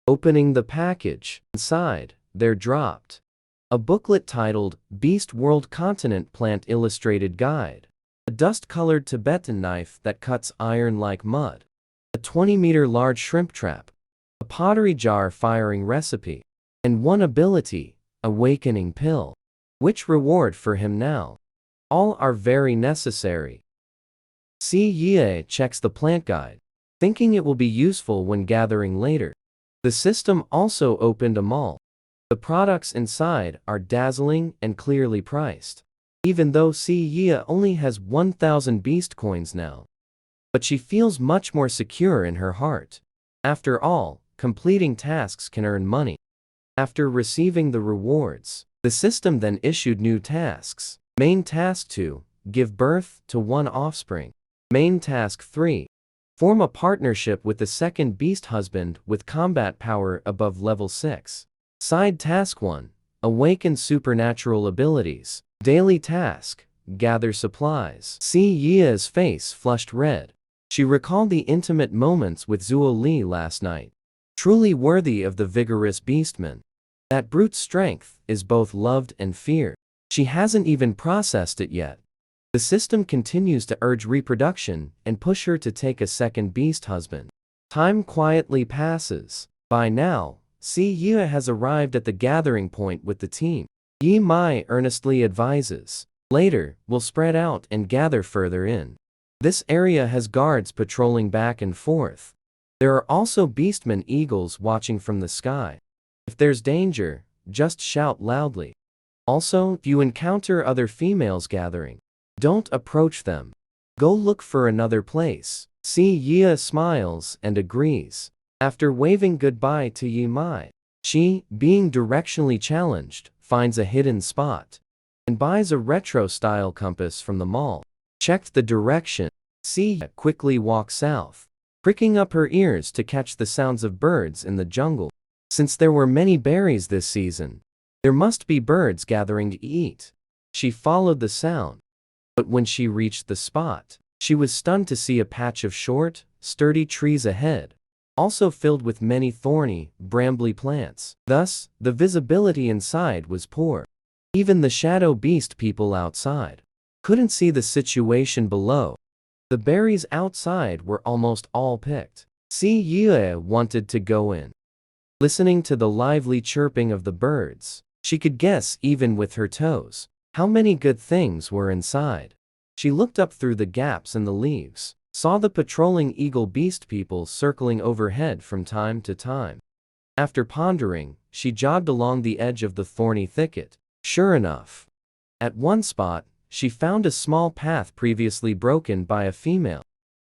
Opening the package, inside, there dropped a booklet titled Beast World Continent Plant Illustrated Guide, a dust-colored Tibetan knife that cuts iron like mud, a 20-meter large shrimp trap, a pottery jar firing recipe, and one ability, Awakening Pill. Which reward for him now? All are very necessary. Si Yie checks the plant guide, thinking it will be useful when gathering later. The system also opened a mall. The products inside are dazzling and clearly priced, even though Si Yie only has 1,000 beast coins now. But she feels much more secure in her heart. After all, completing tasks can earn money. After receiving the rewards, the system then issued new tasks. Main Task 2, give birth to 1 offspring. Main Task 3, form a partnership with the second beast husband with combat power above level 6. Side Task 1, awaken supernatural abilities. Daily Task, gather supplies. Si Yie's face flushed red. She recalled the intimate moments with Zuo Li last night. Truly worthy of the vigorous beastman. That brute strength is both loved and feared. She hasn't even processed it yet. The system continues to urge reproduction and push her to take a second beast husband. Time quietly passes. By now, Si Yie has arrived at the gathering point with the team. Yi Mai earnestly advises, later, we'll spread out and gather further in. This area has guards patrolling back and forth. There are also beastmen eagles watching from the sky. If there's danger, just shout loudly. Also, if you encounter other females gathering, don't approach them. Go look for another place. Si Yie smiles and agrees. After waving goodbye to Yi Mai, she, being directionally challenged, finds a hidden spot and buys a retro-style compass from the mall. Checked the direction. Si Yie quickly walks south, pricking up her ears to catch the sounds of birds in the jungle. Since there were many berries this season, there must be birds gathering to eat. She followed the sound, but when she reached the spot, she was stunned to see a patch of short, sturdy trees ahead, also filled with many thorny, brambly plants. Thus, the visibility inside was poor. Even the shadow beast people outside couldn't see the situation below. The berries outside were almost all picked. Si Yie wanted to go in. Listening to the lively chirping of the birds, she could guess even with her toes how many good things were inside. She looked up through the gaps in the leaves, saw the patrolling eagle beast people circling overhead from time to time. After pondering, she jogged along the edge of the thorny thicket. Sure enough, at one spot, she found a small path previously broken by a female.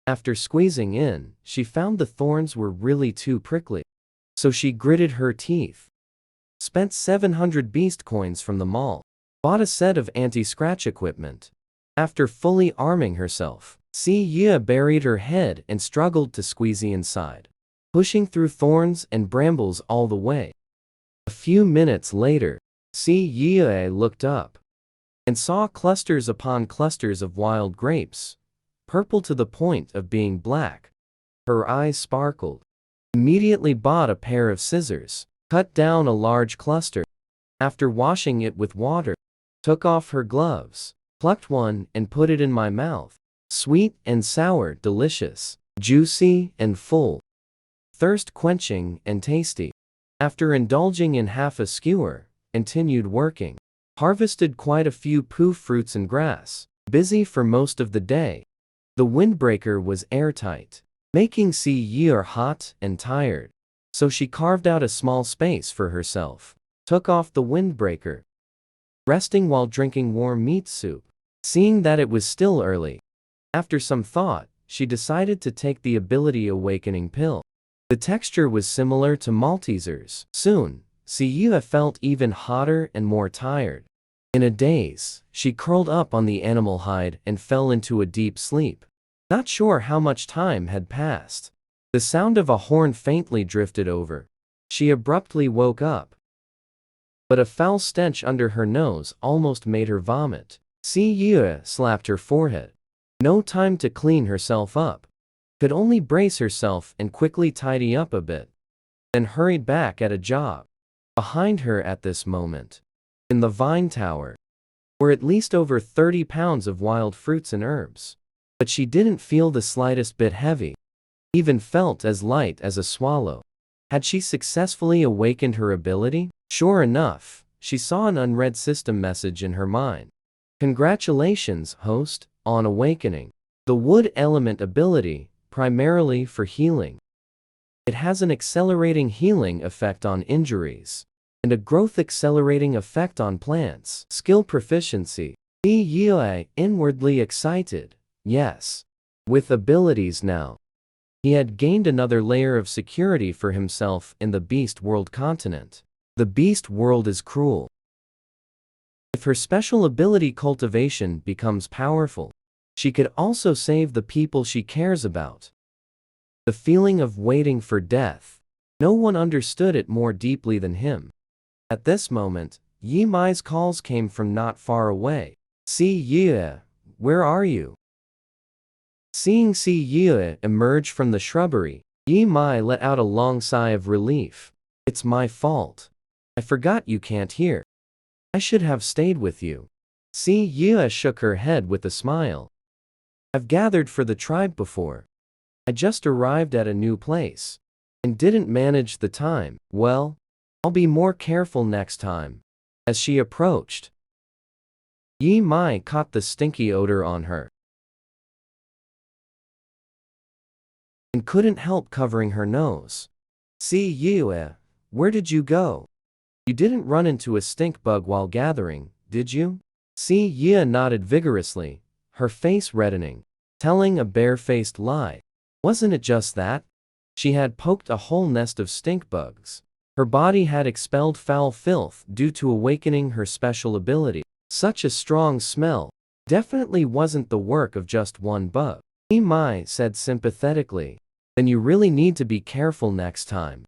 After squeezing in, she found the thorns were really too prickly. So she gritted her teeth, spent 700 beast coins from the mall, bought a set of anti-scratch equipment. After fully arming herself, Si Yie buried her head and struggled to squeeze inside, pushing through thorns and brambles all the way. A few minutes later, Si Yie looked up and saw clusters upon clusters of wild grapes, purple to the point of being black. Her eyes sparkled. Immediately bought a pair of scissors, cut down a large cluster. After washing it with water, took off her gloves, plucked one and put it in my mouth. Sweet and sour, delicious, juicy and full, thirst-quenching and tasty. After indulging in half a skewer, continued working. Harvested quite a few poo fruits and grass, busy for most of the day. The windbreaker was airtight, making Si Yie hot and tired. So she carved out a small space for herself, took off the windbreaker, resting while drinking warm meat soup. Seeing that it was still early, after some thought, she decided to take the ability Awakening Pill. The texture was similar to Maltesers. Soon, Si Yie felt even hotter and more tired. In a daze, she curled up on the animal hide and fell into a deep sleep. Not sure how much time had passed. The sound of a horn faintly drifted over. She abruptly woke up. But a foul stench under her nose almost made her vomit. Si Yue slapped her forehead. No time to clean herself up. Could only brace herself and quickly tidy up a bit. Then hurried back at a job. Behind her at this moment, in the vine tower, were at least over 30 pounds of wild fruits and herbs. But she didn't feel the slightest bit heavy. Even felt as light as a swallow. Had she successfully awakened her ability? Sure enough, she saw an unread system message in her mind. Congratulations, host, on awakening the wood element ability, primarily for healing. It has an accelerating healing effect on injuries, and a growth accelerating effect on plants. Skill proficiency. Yi Yue inwardly excited. Yes. With abilities now, he had gained another layer of security for himself in the Beast World continent. The Beast World is cruel. If her special ability cultivation becomes powerful, she could also save the people she cares about. The feeling of waiting for death. No one understood it more deeply than him. At this moment, Yi Mai's calls came from not far away. Si Yue, where are you? Seeing Si Yue emerge from the shrubbery, Yi Mai let out a long sigh of relief. It's my fault. I forgot you can't hear. I should have stayed with you. Si Yue shook her head with a smile. I've gathered for the tribe before. I just arrived at a new place and didn't manage the time. Well, I'll be more careful next time. As she approached, Yi Mai caught the stinky odor on her and couldn't help covering her nose. Si Yue, where did you go? You didn't run into a stink bug while gathering, did you? Si Yue nodded vigorously, her face reddening, telling a bare-faced lie. Wasn't it just that? She had poked a whole nest of stink bugs. Her body had expelled foul filth due to awakening her special ability. Such a strong smell definitely wasn't the work of just one bug. Yi Mai said sympathetically. Then you really need to be careful next time.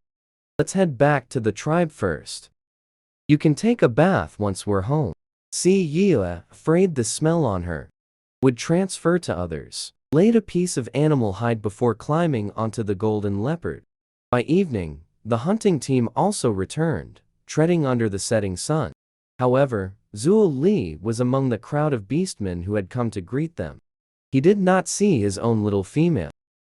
Let's head back to the tribe first. You can take a bath once we're home. Si Yue, afraid the smell on her would transfer to others, laid a piece of animal hide before climbing onto the golden leopard. By evening, the hunting team also returned, treading under the setting sun. However, Zuo Li was among the crowd of beastmen who had come to greet them. He did not see his own little female.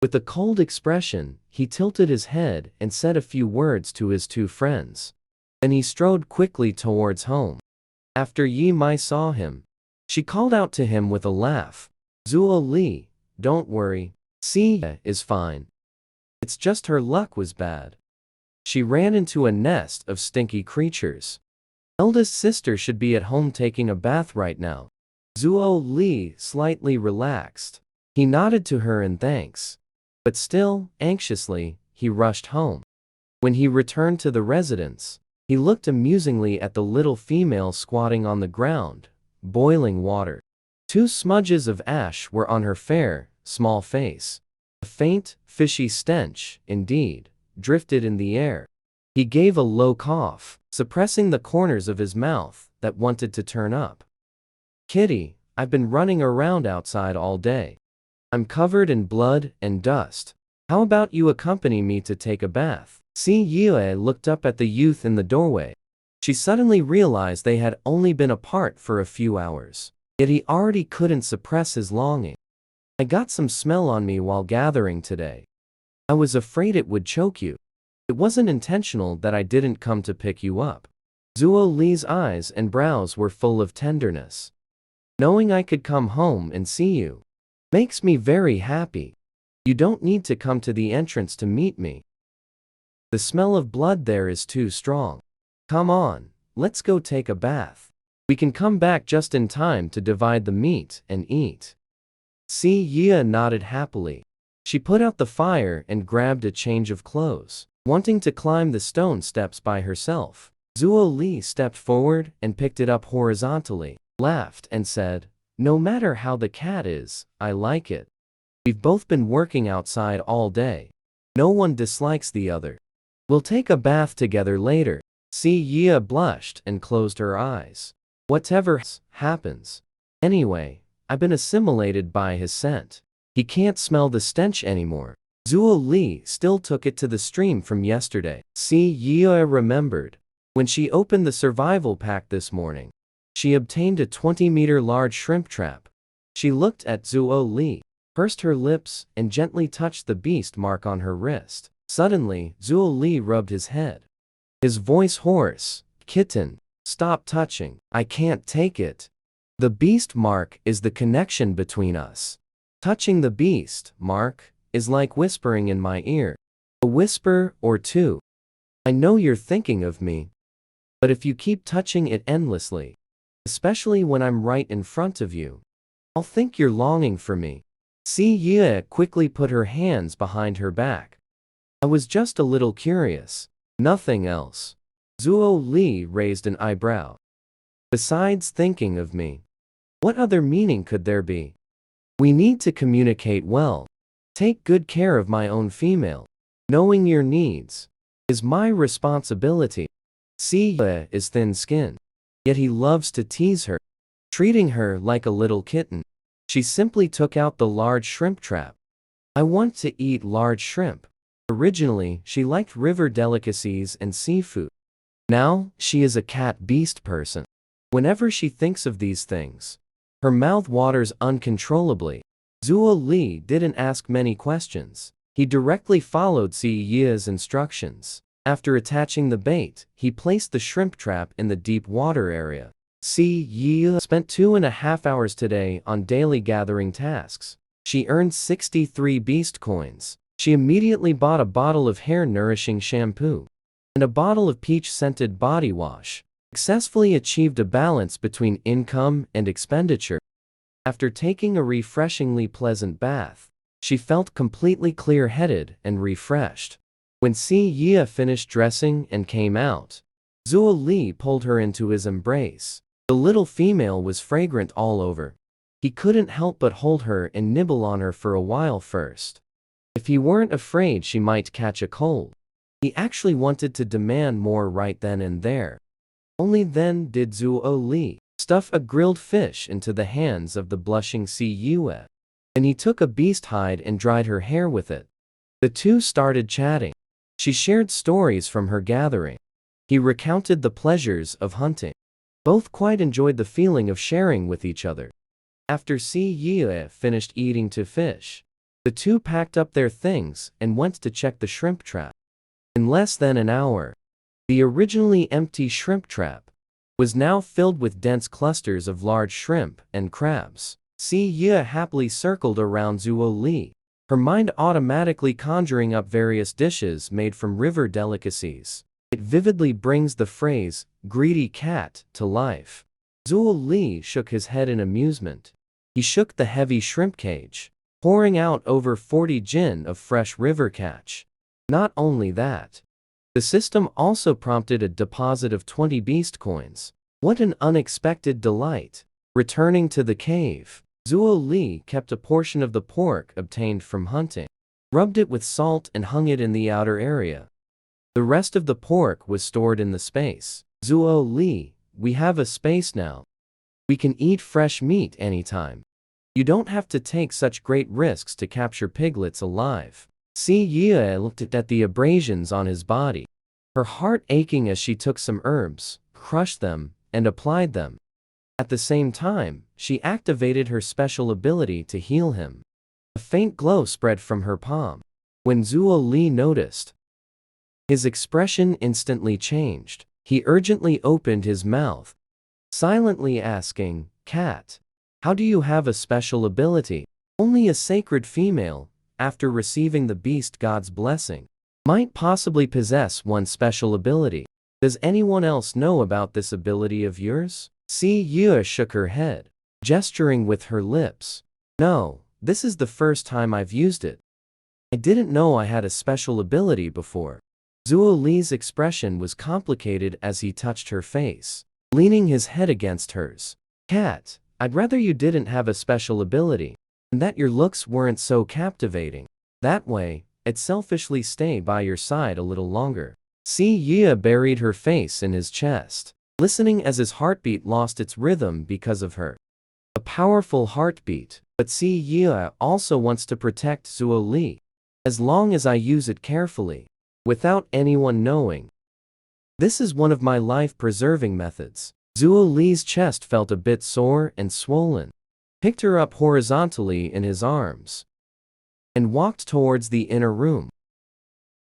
With a cold expression, he tilted his head and said a few words to his two friends. Then he strode quickly towards home. After Yi Mai saw him, she called out to him with a laugh. Zuo Li, don't worry. Si is fine. It's just her luck was bad. She ran into a nest of stinky creatures. Eldest sister should be at home taking a bath right now. Zuo Li slightly relaxed. He nodded to her in thanks. But still, anxiously, he rushed home. When he returned to the residence, he looked amusingly at the little female squatting on the ground, boiling water. 2 smudges of ash were on her fair, small face. A faint, fishy stench, indeed, drifted in the air. He gave a low cough, suppressing the corners of his mouth that wanted to turn up. Kitty, I've been running around outside all day. I'm covered in blood and dust. How about you accompany me to take a bath? Si Yue looked up at the youth in the doorway. She suddenly realized they had only been apart for a few hours. Yet he already couldn't suppress his longing. I got some smell on me while gathering today. I was afraid it would choke you. It wasn't intentional that I didn't come to pick you up. Zuo Li's eyes and brows were full of tenderness. Knowing I could come home and see you makes me very happy. You don't need to come to the entrance to meet me. The smell of blood there is too strong. Come on, let's go take a bath. We can come back just in time to divide the meat and eat. Si Yue nodded happily. She put out the fire and grabbed a change of clothes. Wanting to climb the stone steps by herself, Zuo Li stepped forward and picked it up horizontally, laughed and said, "No matter how the cat is, I like it. We've both been working outside all day. No one dislikes the other. We'll take a bath together later." Si Ye blushed and closed her eyes. Whatever happens. Anyway, I've been assimilated by his scent. He can't smell the stench anymore. Zuo Li still took it to the stream from yesterday. Si Ye remembered. When she opened the survival pack this morning, she obtained a 20-meter large shrimp trap. She looked at Zuo Li, pursed her lips, and gently touched the beast mark on her wrist. Suddenly, Zuo Li rubbed his head. His voice hoarse. "Kitten, stop touching. I can't take it. The beast mark is the connection between us. Touching the beast mark is like whispering in my ear. A whisper or two. I know you're thinking of me. But if you keep touching it endlessly, especially when I'm right in front of you, I'll think you're longing for me." Si Ye quickly put her hands behind her back. "I was just a little curious. Nothing else." Zuo Li raised an eyebrow. "Besides thinking of me, what other meaning could there be? We need to communicate well. Take good care of my own female. Knowing your needs is my responsibility." Si Ye is thin-skinned, yet he loves to tease her, treating her like a little kitten. She simply took out the large shrimp trap. "I want to eat large shrimp." Originally, she liked river delicacies and seafood. Now, she is a cat-beast person. Whenever she thinks of these things, her mouth waters uncontrollably. Zuo Li didn't ask many questions. He directly followed Si Ye's instructions. After attaching the bait, he placed the shrimp trap in the deep water area. Si Ye spent 2.5 hours today on daily gathering tasks. She earned 63 beast coins. She immediately bought a bottle of hair-nourishing shampoo and a bottle of peach-scented body wash. Successfully achieved a balance between income and expenditure. After taking a refreshingly pleasant bath, she felt completely clear-headed and refreshed. When Si Ye finished dressing and came out, Zuo Li pulled her into his embrace. The little female was fragrant all over. He couldn't help but hold her and nibble on her for a while first. If he weren't afraid she might catch a cold, he actually wanted to demand more right then and there. Only then did Zuo Li stuff a grilled fish into the hands of the blushing Si Yue. Then he took a beast hide and dried her hair with it. The two started chatting. She shared stories from her gathering. He recounted the pleasures of hunting. Both quite enjoyed the feeling of sharing with each other. After Si Ye finished eating to fish, the two packed up their things and went to check the shrimp trap. In less than an hour, the originally empty shrimp trap was now filled with dense clusters of large shrimp and crabs. Si Ye happily circled around Zuo Li, her mind automatically conjuring up various dishes made from river delicacies. It vividly brings the phrase, "greedy cat," to life. Zuo Li shook his head in amusement. He shook the heavy shrimp cage, pouring out over 40 jin of fresh river catch. Not only that, the system also prompted a deposit of 20 beast coins. What an unexpected delight! Returning to the cave, Zuo Li kept a portion of the pork obtained from hunting, rubbed it with salt and hung it in the outer area. The rest of the pork was stored in the space. "Zuo Li, we have a space now. We can eat fresh meat anytime. You don't have to take such great risks to capture piglets alive." Si Ye looked at the abrasions on his body, her heart aching as she took some herbs, crushed them, and applied them. At the same time, she activated her special ability to heal him. A faint glow spread from her palm. When Zuo Li noticed, his expression instantly changed. He urgently opened his mouth, silently asking, "Cat, how do you have a special ability?" Only a sacred female, after receiving the beast god's blessing, might possibly possess one special ability. Does anyone else know about this ability of yours? Si Ye shook her head, gesturing with her lips. "No, this is the first time I've used it. I didn't know I had a special ability before." Zuo Li's expression was complicated as he touched her face, leaning his head against hers. Cat, I'd rather you didn't have a special ability, and that your looks weren't so captivating. That way, I'd selfishly stay by your side a little longer. Si Ye buried her face in his chest, listening as his heartbeat lost its rhythm because of her. A powerful heartbeat, but Si Ye also wants to protect Zuo Li. As long as I use it carefully, without anyone knowing. This is one of my life-preserving methods. Zuo Li's chest felt a bit sore and swollen. Picked her up horizontally in his arms and walked towards the inner room.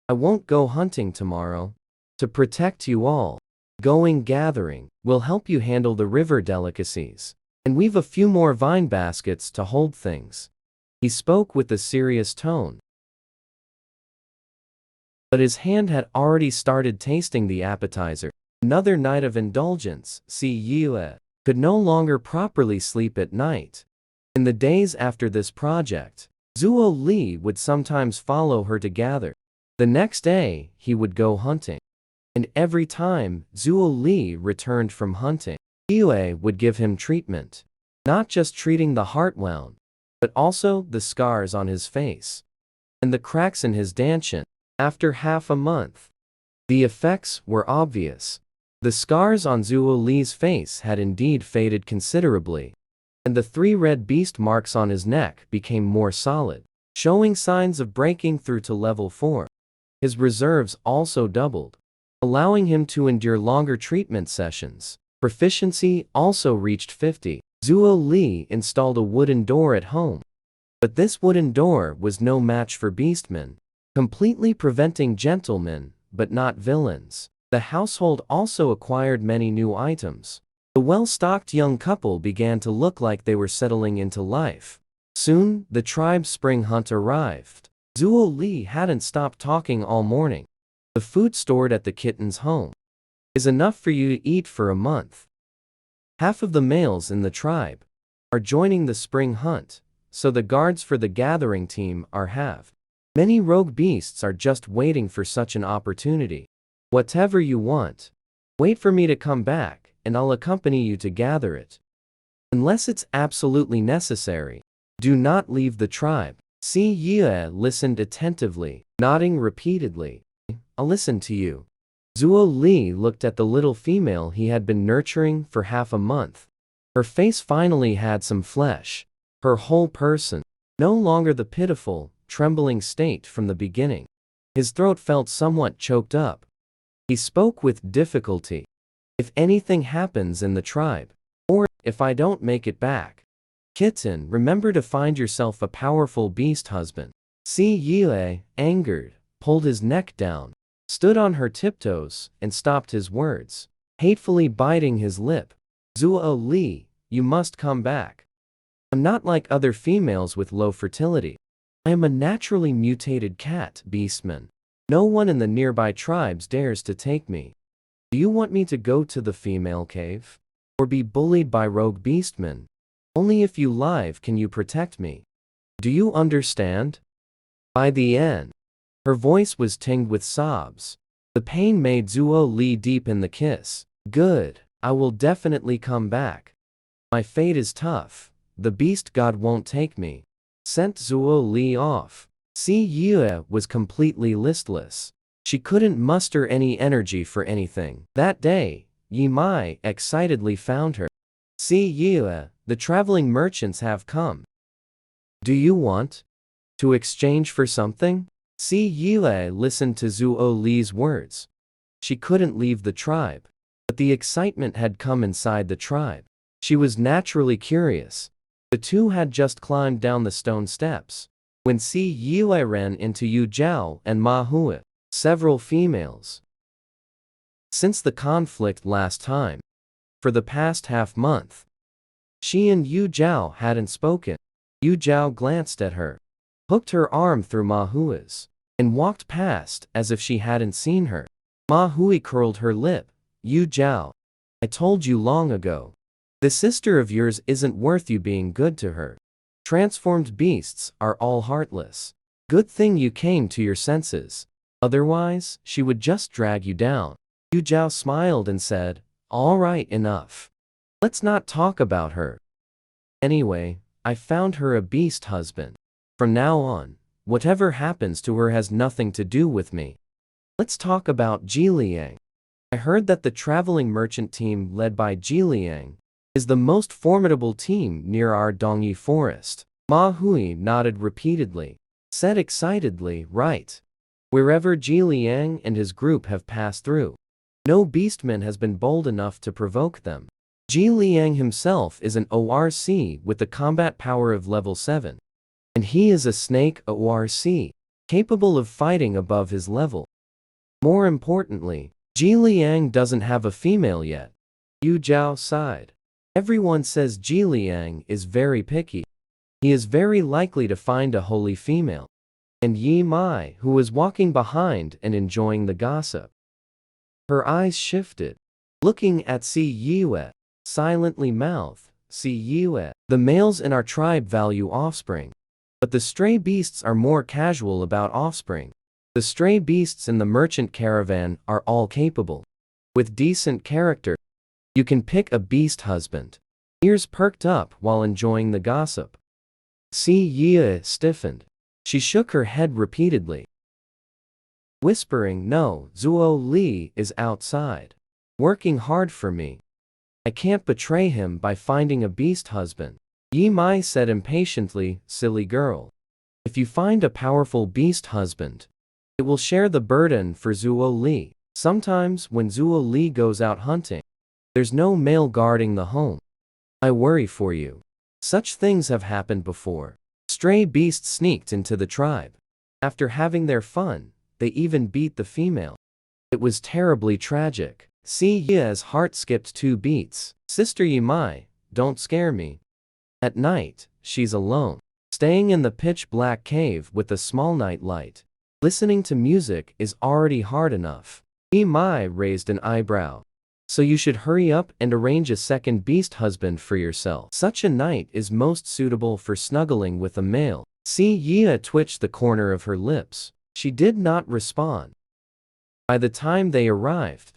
I won't go hunting tomorrow. To protect you all, going gathering will help you handle the river delicacies and weave a few more vine baskets to hold things. He spoke with a serious tone, but his hand had already started tasting the appetizer. Another night of indulgence. Si Yue could no longer properly sleep at night. In the days after this project, Zuo Li would sometimes follow her to gather. The next day, he would go hunting. And every time Zuo Li returned from hunting, Yue would give him treatment. Not just treating the heart wound, but also the scars on his face and the cracks in his dantian. After half a month, the effects were obvious. The scars on Zuo Li's face had indeed faded considerably, and the 3 red beast marks on his neck became more solid, showing signs of breaking through to level 4. His reserves also doubled, allowing him to endure longer treatment sessions. Proficiency also reached 50. Zuo Li installed a wooden door at home, but this wooden door was no match for beastmen, completely preventing gentlemen, but not villains. The household also acquired many new items. The well-stocked young couple began to look like they were settling into life. Soon, the tribe's spring hunt arrived. Zuo Li hadn't stopped talking all morning. The food stored at the kitten's home is enough for you to eat for a month. Half of the males in the tribe are joining the spring hunt, so the guards for the gathering team are halved. Many rogue beasts are just waiting for such an opportunity. Whatever you want, wait for me to come back, and I'll accompany you to gather it. Unless it's absolutely necessary, do not leave the tribe. Si Yue listened attentively, nodding repeatedly. I'll listen to you. Zuo Li looked at the little female he had been nurturing for half a month. Her face finally had some flesh. Her whole person, no longer the pitiful, trembling state from the beginning. His throat felt somewhat choked up. He spoke with difficulty. If anything happens in the tribe, or if I don't make it back, kitten, remember to find yourself a powerful beast husband. Si Yue, angered, pulled his neck down, stood on her tiptoes, and stopped his words, hatefully biting his lip. Zuo Li, you must come back. I'm not like other females with low fertility. I am a naturally mutated cat beastman. No one in the nearby tribes dares to take me. Do you want me to go to the female cave? Or be bullied by rogue beastmen? Only if you live can you protect me. Do you understand? By the end, her voice was tinged with sobs. The pain made Zuo Li deepen the kiss. Good, I will definitely come back. My fate is tough. The beast god won't take me. Sent Zuo Li off. Si Yue was completely listless. She couldn't muster any energy for anything. That day, Yi Mai excitedly found her. Si Yue, the traveling merchants have come. Do you want to exchange for something? Si Yue listened to Zuo Li's words. She couldn't leave the tribe, but the excitement had come inside the tribe. She was naturally curious. The two had just climbed down the stone steps when Si Yue ran into Yu Zhao and Ma Hui, several females. Since the conflict last time, for the past half-month, she and Yu Zhao hadn't spoken. Yu Zhao glanced at her, hooked her arm through Ma Hui's, and walked past as if she hadn't seen her. Ma Hui curled her lip. Yu Zhao, I told you long ago. The sister of yours isn't worth you being good to her. Transformed beasts are all heartless. Good thing you came to your senses. Otherwise, she would just drag you down. Yu Zhao smiled and said, "All right, enough. Let's not talk about her. Anyway, I found her a beast husband. From now on, whatever happens to her has nothing to do with me. Let's talk about Ji Liang. I heard that the traveling merchant team led by Ji Liang is the most formidable team near our Dongyi forest." Ma Hui nodded repeatedly, said excitedly, "Right. Wherever Ji Liang and his group have passed through, no beastman has been bold enough to provoke them. Ji Liang himself is an ORC with the combat power of level 7. And he is a snake ORC, capable of fighting above his level. More importantly, Ji Liang doesn't have a female yet." Yu Zhao sighed. "Everyone says Ji Liang is very picky. He is very likely to find a holy female." And Yi Mai, who was walking behind and enjoying the gossip, her eyes shifted, looking at Si Yue, silently mouthed, "Si Yue, the males in our tribe value offspring. But the stray beasts are more casual about offspring. The stray beasts in the merchant caravan are all capable. With decent character, you can pick a beast husband." Ears perked up while enjoying the gossip. Si Yue stiffened. She shook her head repeatedly, whispering, "No, Zuo Li is outside, working hard for me. I can't betray him by finding a beast husband." Yi Mai said impatiently, "Silly girl. If you find a powerful beast husband, it will share the burden for Zuo Li. Sometimes when Zuo Li goes out hunting, there's no male guarding the home. I worry for you. Such things have happened before. Stray beasts sneaked into the tribe. After having their fun, they even beat the female. It was terribly tragic." Si Ye's heart skipped 2 beats. "Sister Yi Mai, don't scare me. At night, she's alone, staying in the pitch-black cave with a small night light. Listening to music is already hard enough." Yi Mai raised an eyebrow. "So you should hurry up and arrange a second beast husband for yourself. Such a night is most suitable for snuggling with a male." Si Ye twitched the corner of her lips. She did not respond. By the time they arrived,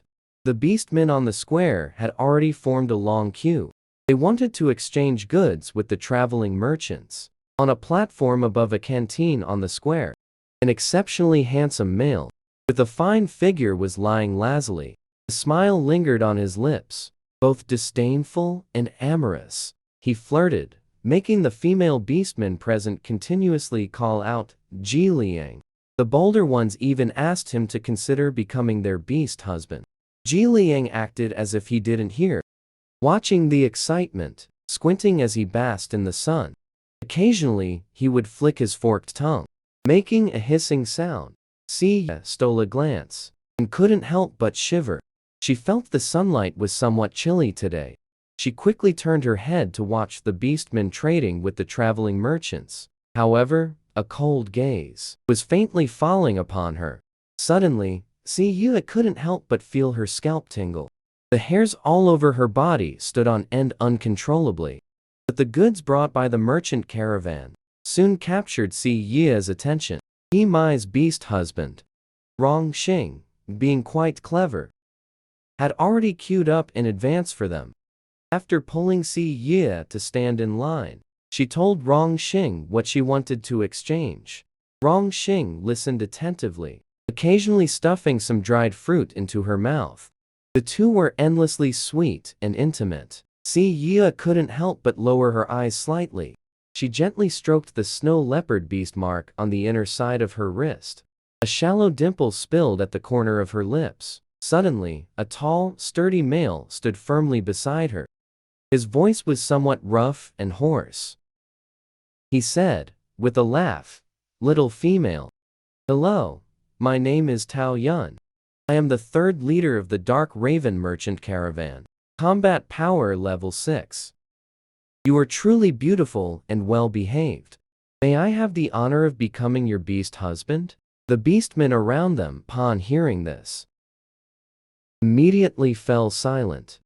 the beastmen on the square had already formed a long queue. They wanted to exchange goods with the traveling merchants. On a platform above a canteen on the square, an exceptionally handsome male with a fine figure was lying lazily. A smile lingered on his lips, both disdainful and amorous. He flirted, making the female beastmen present continuously call out, "Ji Liang." The bolder ones even asked him to consider becoming their beast husband. Ji Liang acted as if he didn't hear, watching the excitement, squinting as he basked in the sun. Occasionally, he would flick his forked tongue, making a hissing sound. Si stole a glance, and couldn't help but shiver. She felt the sunlight was somewhat chilly today. She quickly turned her head to watch the beastmen trading with the traveling merchants. However, a cold gaze was faintly falling upon her. Suddenly, Si Yue couldn't help but feel her scalp tingle. The hairs all over her body stood on end uncontrollably. But the goods brought by the merchant caravan soon captured Si Ye's attention. Yi Mai's beast husband, Rong Xing, being quite clever, had already queued up in advance for them. After pulling Si Ye to stand in line, she told Rong Xing what she wanted to exchange. Rong Xing listened attentively, occasionally stuffing some dried fruit into her mouth. The two were endlessly sweet and intimate. Si Ye couldn't help but lower her eyes slightly. She gently stroked the snow leopard beast mark on the inner side of her wrist. A shallow dimple spilled at the corner of her lips. Suddenly, a tall, sturdy male stood firmly beside her. His voice was somewhat rough and hoarse. He said, with a laugh, "Little female. Hello, my name is Tao Yun. I am the 3rd leader of the Dark Raven Merchant Caravan. Combat power level 6. You are truly beautiful and well behaved. May I have the honor of becoming your beast husband?" The beastmen around them, upon hearing this, immediately fell silent.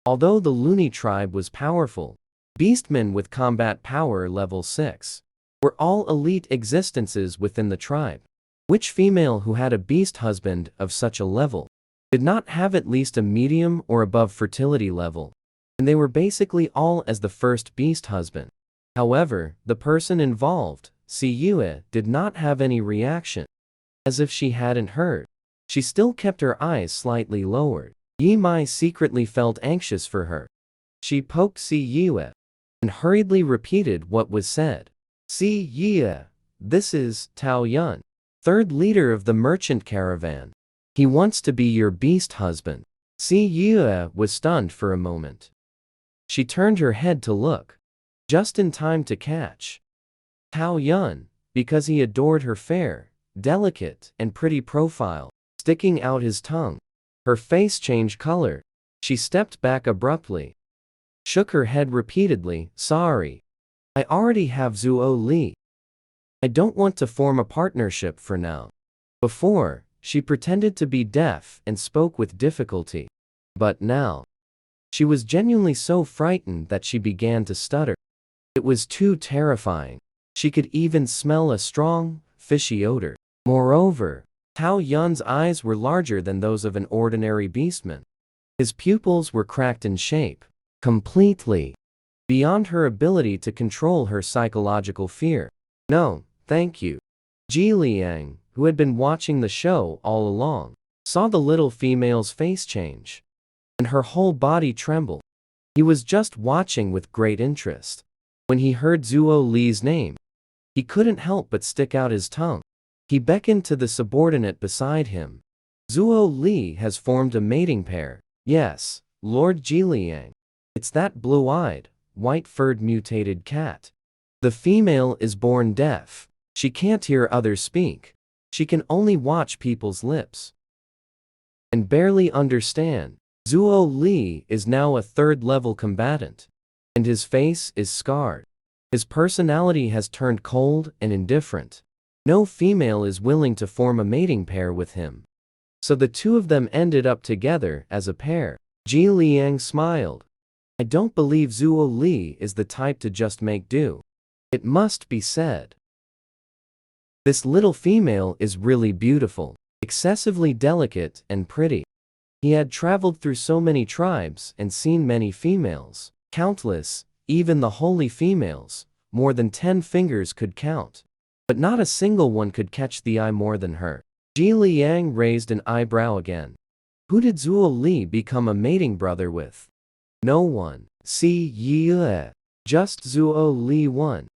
Although the Luni tribe was powerful, beastmen with combat power level 6 were all elite existences within the tribe. Which female who had a beast husband of such a level did not have at least a medium or above fertility level? And they were basically all as the first beast husband. However, the person involved, Siyue, did not have any reaction. As if she hadn't heard. She still kept her eyes slightly lowered. Yi Mai secretly felt anxious for her. She poked Siyue and hurriedly repeated what was said. Siyue, this is Tao Yun, third leader of the merchant caravan. He wants to be your beast husband. Siyue was stunned for a moment. She turned her head to look, just in time to catch Tao Yun, because he adored her fair, delicate, and pretty profile, sticking out his tongue. Her face changed color. She stepped back abruptly, shook her head repeatedly. Sorry. I already have Zuo Li. I don't want to form a partnership for now. Before, she pretended to be deaf and spoke with difficulty. But now, she was genuinely so frightened that she began to stutter. It was too terrifying. She could even smell a strong, fishy odor. Moreover, Tao Yun's eyes were larger than those of an ordinary beastman. His pupils were cracked in shape, completely beyond her ability to control her psychological fear. No, thank you. Ji Liang, who had been watching the show all along, saw the little female's face change, and her whole body tremble. He was just watching with great interest. When he heard Zuo Li's name, he couldn't help but stick out his tongue. He beckoned to the subordinate beside him. Zuo Li has formed a mating pair. Yes, Lord Jiliang. It's that blue-eyed, white-furred mutated cat. The female is born deaf. She can't hear others speak. She can only watch people's lips and barely understand. Zuo Li is now a third-level combatant, and his face is scarred. His personality has turned cold and indifferent. No female is willing to form a mating pair with him. So the two of them ended up together as a pair. Ji Liang smiled. I don't believe Zuo Li is the type to just make do. It must be said. This little female is really beautiful, excessively delicate and pretty. He had traveled through so many tribes and seen many females, countless, even the holy females, more than 10 fingers could count. But not a single one could catch the eye more than her. Ji Liang raised an eyebrow again. Who did Zuo Li become a mating brother with? No one. Siyue. Just Zuo Li won.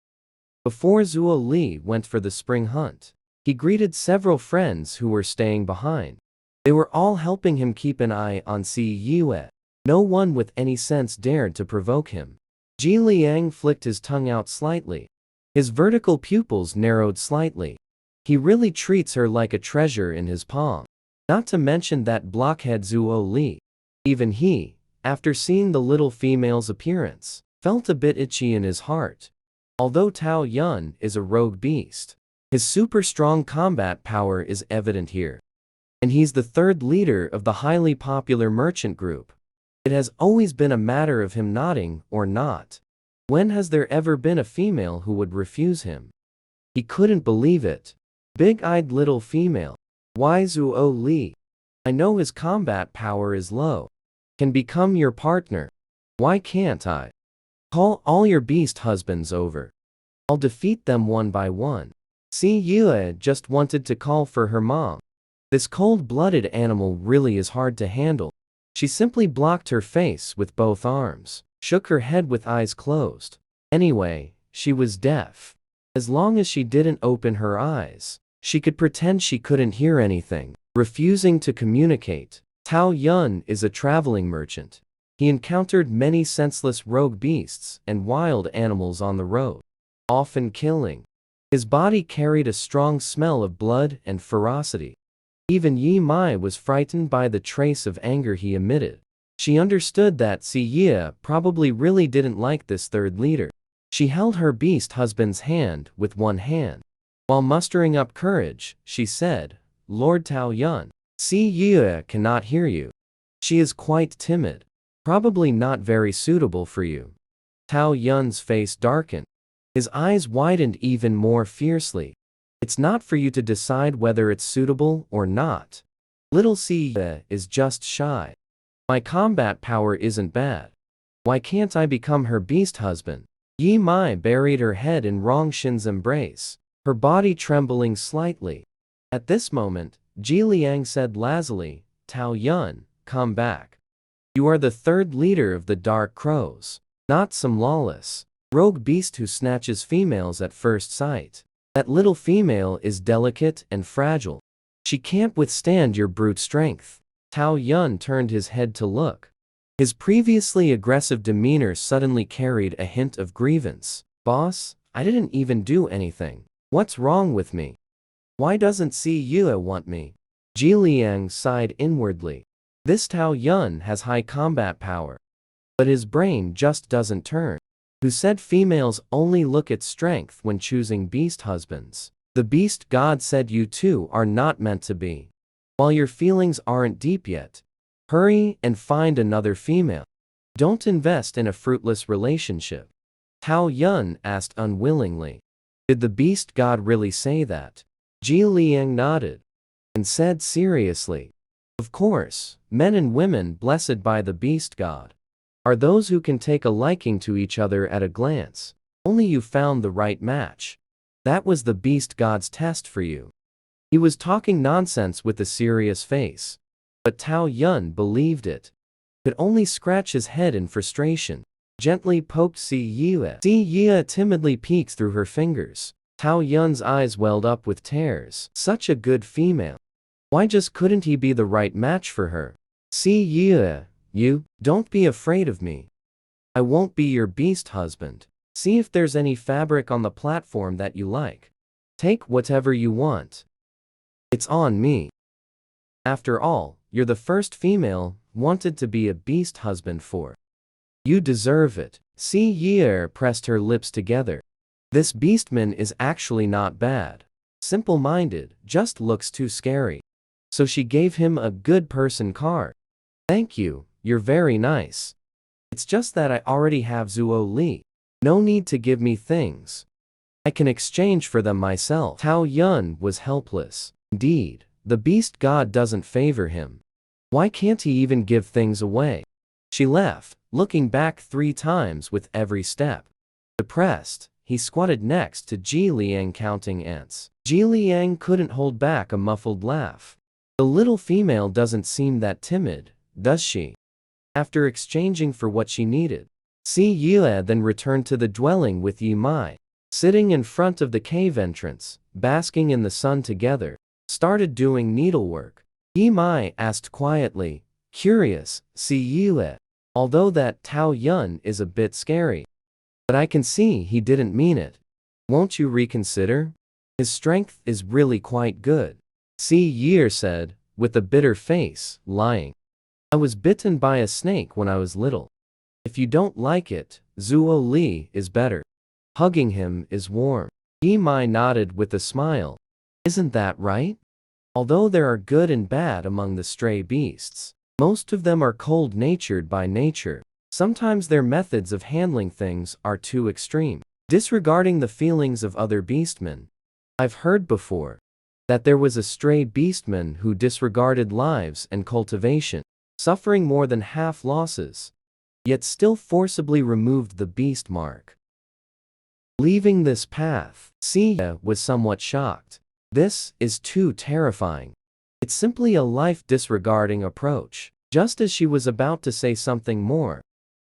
Before Zuo Li went for the spring hunt, he greeted several friends who were staying behind. They were all helping him keep an eye on Siyue. No one with any sense dared to provoke him. Ji Liang flicked his tongue out slightly. His vertical pupils narrowed slightly. He really treats her like a treasure in his palm. Not to mention that blockhead Zuo Li. Even he, after seeing the little female's appearance, felt a bit itchy in his heart. Although Tao Yun is a rogue beast, his super strong combat power is evident here. And he's the third leader of the highly popular merchant group. It has always been a matter of him nodding or not. When has there ever been a female who would refuse him? He couldn't believe it. Big-eyed little female. Why Zuo Li? I know his combat power is low. Can become your partner. Why can't I? Call all your beast husbands over. I'll defeat them one by one. Siyue just wanted to call for her mom. This cold-blooded animal really is hard to handle. She simply blocked her face with both arms, shook her head with eyes closed. Anyway, she was deaf. As long as she didn't open her eyes, she could pretend she couldn't hear anything. Refusing to communicate. Tao Yun is a traveling merchant. He encountered many senseless rogue beasts and wild animals on the road, often killing. His body carried a strong smell of blood and ferocity. Even Yi Mai was frightened by the trace of anger he emitted. She understood that Siyue probably really didn't like this third leader. She held her beast husband's hand with one hand. While mustering up courage, she said, Lord Tao Yun, Siyue cannot hear you. She is quite timid. Probably not very suitable for you. Tao Yun's face darkened. His eyes widened even more fiercely. It's not for you to decide whether it's suitable or not. Little Siye is just shy. My combat power isn't bad. Why can't I become her beast husband? Yi Mai buried her head in Rongshin's embrace, her body trembling slightly. At this moment, Ji Liang said lazily, Tao Yun, come back. You are the third leader of the Dark Crows, not some lawless, rogue beast who snatches females at first sight. That little female is delicate and fragile. She can't withstand your brute strength. Tao Yun turned his head to look. His previously aggressive demeanor suddenly carried a hint of grievance. Boss, I didn't even do anything. What's wrong with me? Why doesn't Siyue want me? Ji Liang sighed inwardly. This Tao Yun has high combat power, but his brain just doesn't turn. Who said females only look at strength when choosing beast husbands? The beast god said you two are not meant to be. While your feelings aren't deep yet, hurry and find another female. Don't invest in a fruitless relationship. Tao Yun asked unwillingly. Did the beast god really say that? Ji Liang nodded and said seriously, of course, men and women blessed by the beast god are those who can take a liking to each other at a glance. Only you found the right match. That was the beast god's test for you. He was talking nonsense with a serious face, but Tao Yun believed it. Could only scratch his head in frustration. Gently poked Siyue. Siyue timidly peeked through her fingers. Tao Yun's eyes welled up with tears. Such a good female. Why just couldn't he be the right match for her? Siyue, you, don't be afraid of me. I won't be your beast husband. See if there's any fabric on the platform that you like. Take whatever you want. It's on me. After all, you're the first female wanted to be a beast husband for. You deserve it. Siyue pressed her lips together. This beastman is actually not bad. Simple-minded, just looks too scary. So she gave him a good person card. Thank you, you're very nice. It's just that I already have Zuo Li. No need to give me things. I can exchange for them myself. Tao Yun was helpless. Indeed, the beast god doesn't favor him. Why can't he even give things away? She left, looking back 3 times with every step. Depressed, he squatted next to Ji Liang counting ants. Ji Liang couldn't hold back a muffled laugh. The little female doesn't seem that timid, does she? After exchanging for what she needed, Siyue then returned to the dwelling with Yi Mai. Sitting in front of the cave entrance, basking in the sun together, started doing needlework. Yi Mai asked quietly, curious, Siyue, although that Tao Yun is a bit scary. But I can see he didn't mean it. Won't you reconsider? His strength is really quite good. Siyue said, with a bitter face, lying. I was bitten by a snake when I was little. If you don't like it, Zuo Li is better. Hugging him is warm. Yi Mai nodded with a smile. Isn't that right? Although there are good and bad among the stray beasts, most of them are cold-natured by nature. Sometimes their methods of handling things are too extreme, disregarding the feelings of other beastmen. I've heard before that there was a stray beastman who disregarded lives and cultivation, suffering more than half losses, yet still forcibly removed the beast mark. Leaving this path, Siyue was somewhat shocked. This is too terrifying. It's simply a life-disregarding approach. Just as she was about to say something more,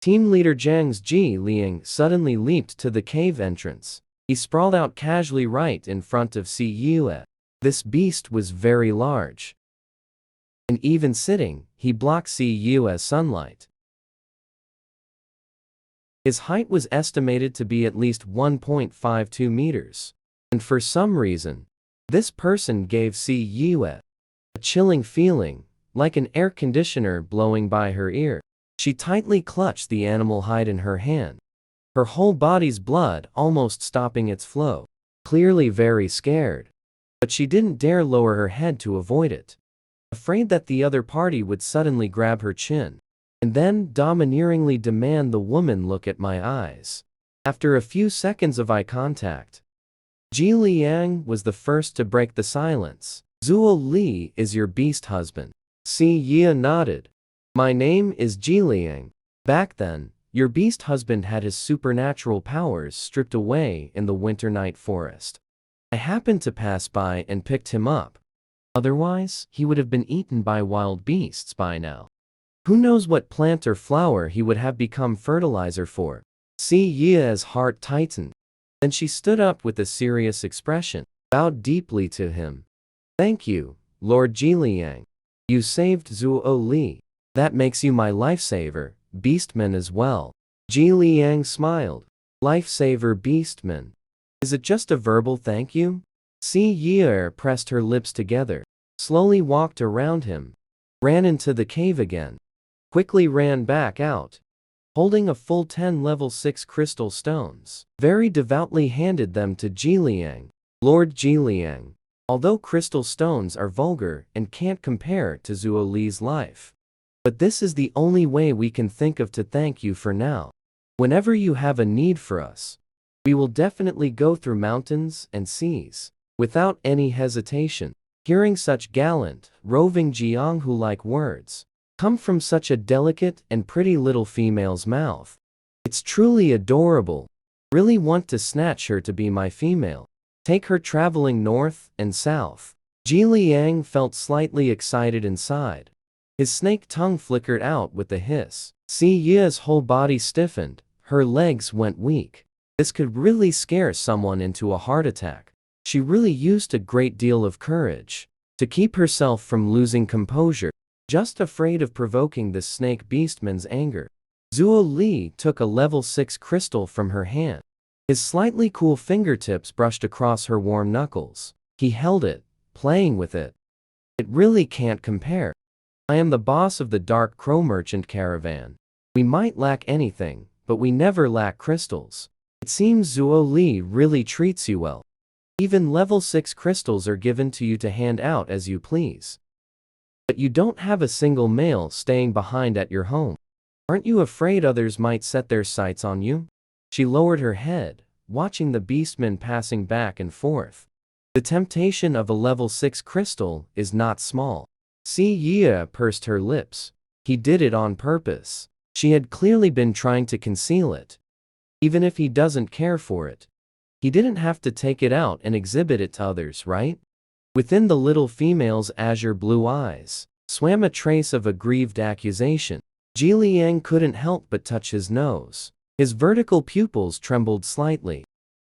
team leader Zhang's Ji Liang suddenly leaped to the cave entrance. He sprawled out casually right in front of Siyue. This beast was very large. And even sitting, he blocked Siyue's sunlight. His height was estimated to be at least 1.52 meters. And for some reason, this person gave Siyue a chilling feeling, like an air conditioner blowing by her ear. She tightly clutched the animal hide in her hand, her whole body's blood almost stopping its flow. Clearly very scared. But she didn't dare lower her head to avoid it, afraid that the other party would suddenly grab her chin, and then domineeringly demand the woman look at my eyes. After a few seconds of eye contact, Ji Liang was the first to break the silence. Zuo Li is your beast husband. Si Ye nodded. My name is Ji Liang. Back then, your beast husband had his supernatural powers stripped away in the winter night forest. I happened to pass by and picked him up. Otherwise, he would have been eaten by wild beasts by now. Who knows what plant or flower he would have become fertilizer for. Si Ye's heart tightened. Then she stood up with a serious expression, bowed deeply to him. Thank you, Lord Ji Liang. You saved Zuo Li. That makes you my lifesaver, beastman as well. Ji Liang smiled. Lifesaver beastman. Is it just a verbal thank you? Si Ye pressed her lips together, slowly walked around him, ran into the cave again, quickly ran back out, holding a full 10 level 6 crystal stones, very devoutly handed them to Ji Liang. Lord Ji Liang, although crystal stones are vulgar and can't compare to Zuo Li's life, but this is the only way we can think of to thank you for now. Whenever you have a need for us, we will definitely go through mountains and seas, without any hesitation. Hearing such gallant, roving Jianghu-like words come from such a delicate and pretty little female's mouth, it's truly adorable. Really want to snatch her to be my female. Take her traveling north and south. Ji Liang felt slightly excited inside. His snake tongue flickered out with a hiss. Si Ye's whole body stiffened, her legs went weak. This could really scare someone into a heart attack. She really used a great deal of courage to keep herself from losing composure, just afraid of provoking the snake beastman's anger. Zuo Li took a level 6 crystal from her hand. His slightly cool fingertips brushed across her warm knuckles. He held it, playing with it. It really can't compare. I am the boss of the Dark Crow Merchant Caravan. We might lack anything, but we never lack crystals. It seems Zuo Li really treats you well. Even level 6 crystals are given to you to hand out as you please. But you don't have a single male staying behind at your home. Aren't you afraid others might set their sights on you? She lowered her head, watching the beastman passing back and forth. The temptation of a level 6 crystal is not small. Si Ye pursed her lips. He did it on purpose. She had clearly been trying to conceal it. Even if he doesn't care for it, he didn't have to take it out and exhibit it to others, right? Within the little female's azure blue eyes swam a trace of aggrieved accusation. Ji Liang couldn't help but touch his nose. His vertical pupils trembled slightly.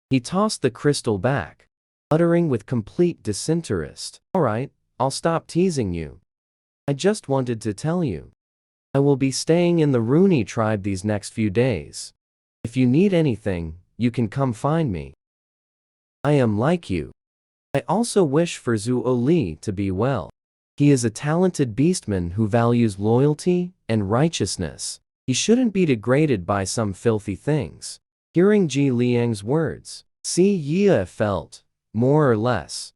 He tossed the crystal back, uttering with complete disinterest, "All right, I'll stop teasing you. I just wanted to tell you. I will be staying in the Rooney tribe these next few days. If you need anything, you can come find me. I am like you. I also wish for Zuo Li to be well. He is a talented beastman who values loyalty and righteousness. He shouldn't be degraded by some filthy things." Hearing Ji Liang's words, Si Ye felt, more or less,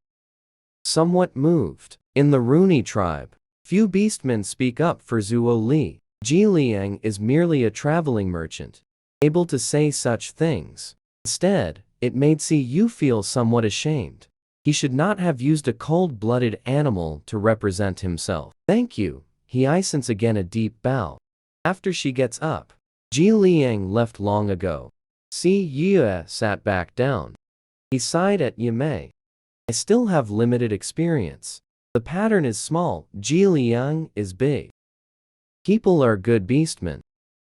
somewhat moved. In the Rooney tribe, few beastmen speak up for Zuo Li. Ji Liang is merely a traveling merchant, able to say such things. Instead, it made Si Ye feel somewhat ashamed. He should not have used a cold-blooded animal to represent himself. "Thank you." He sends again a deep bow. After she gets up, Ji Liang left long ago. Si Ye sat back down. He sighed at Yimei. I still have limited experience. The pattern is small, Ji Liang is big. People are good beastmen.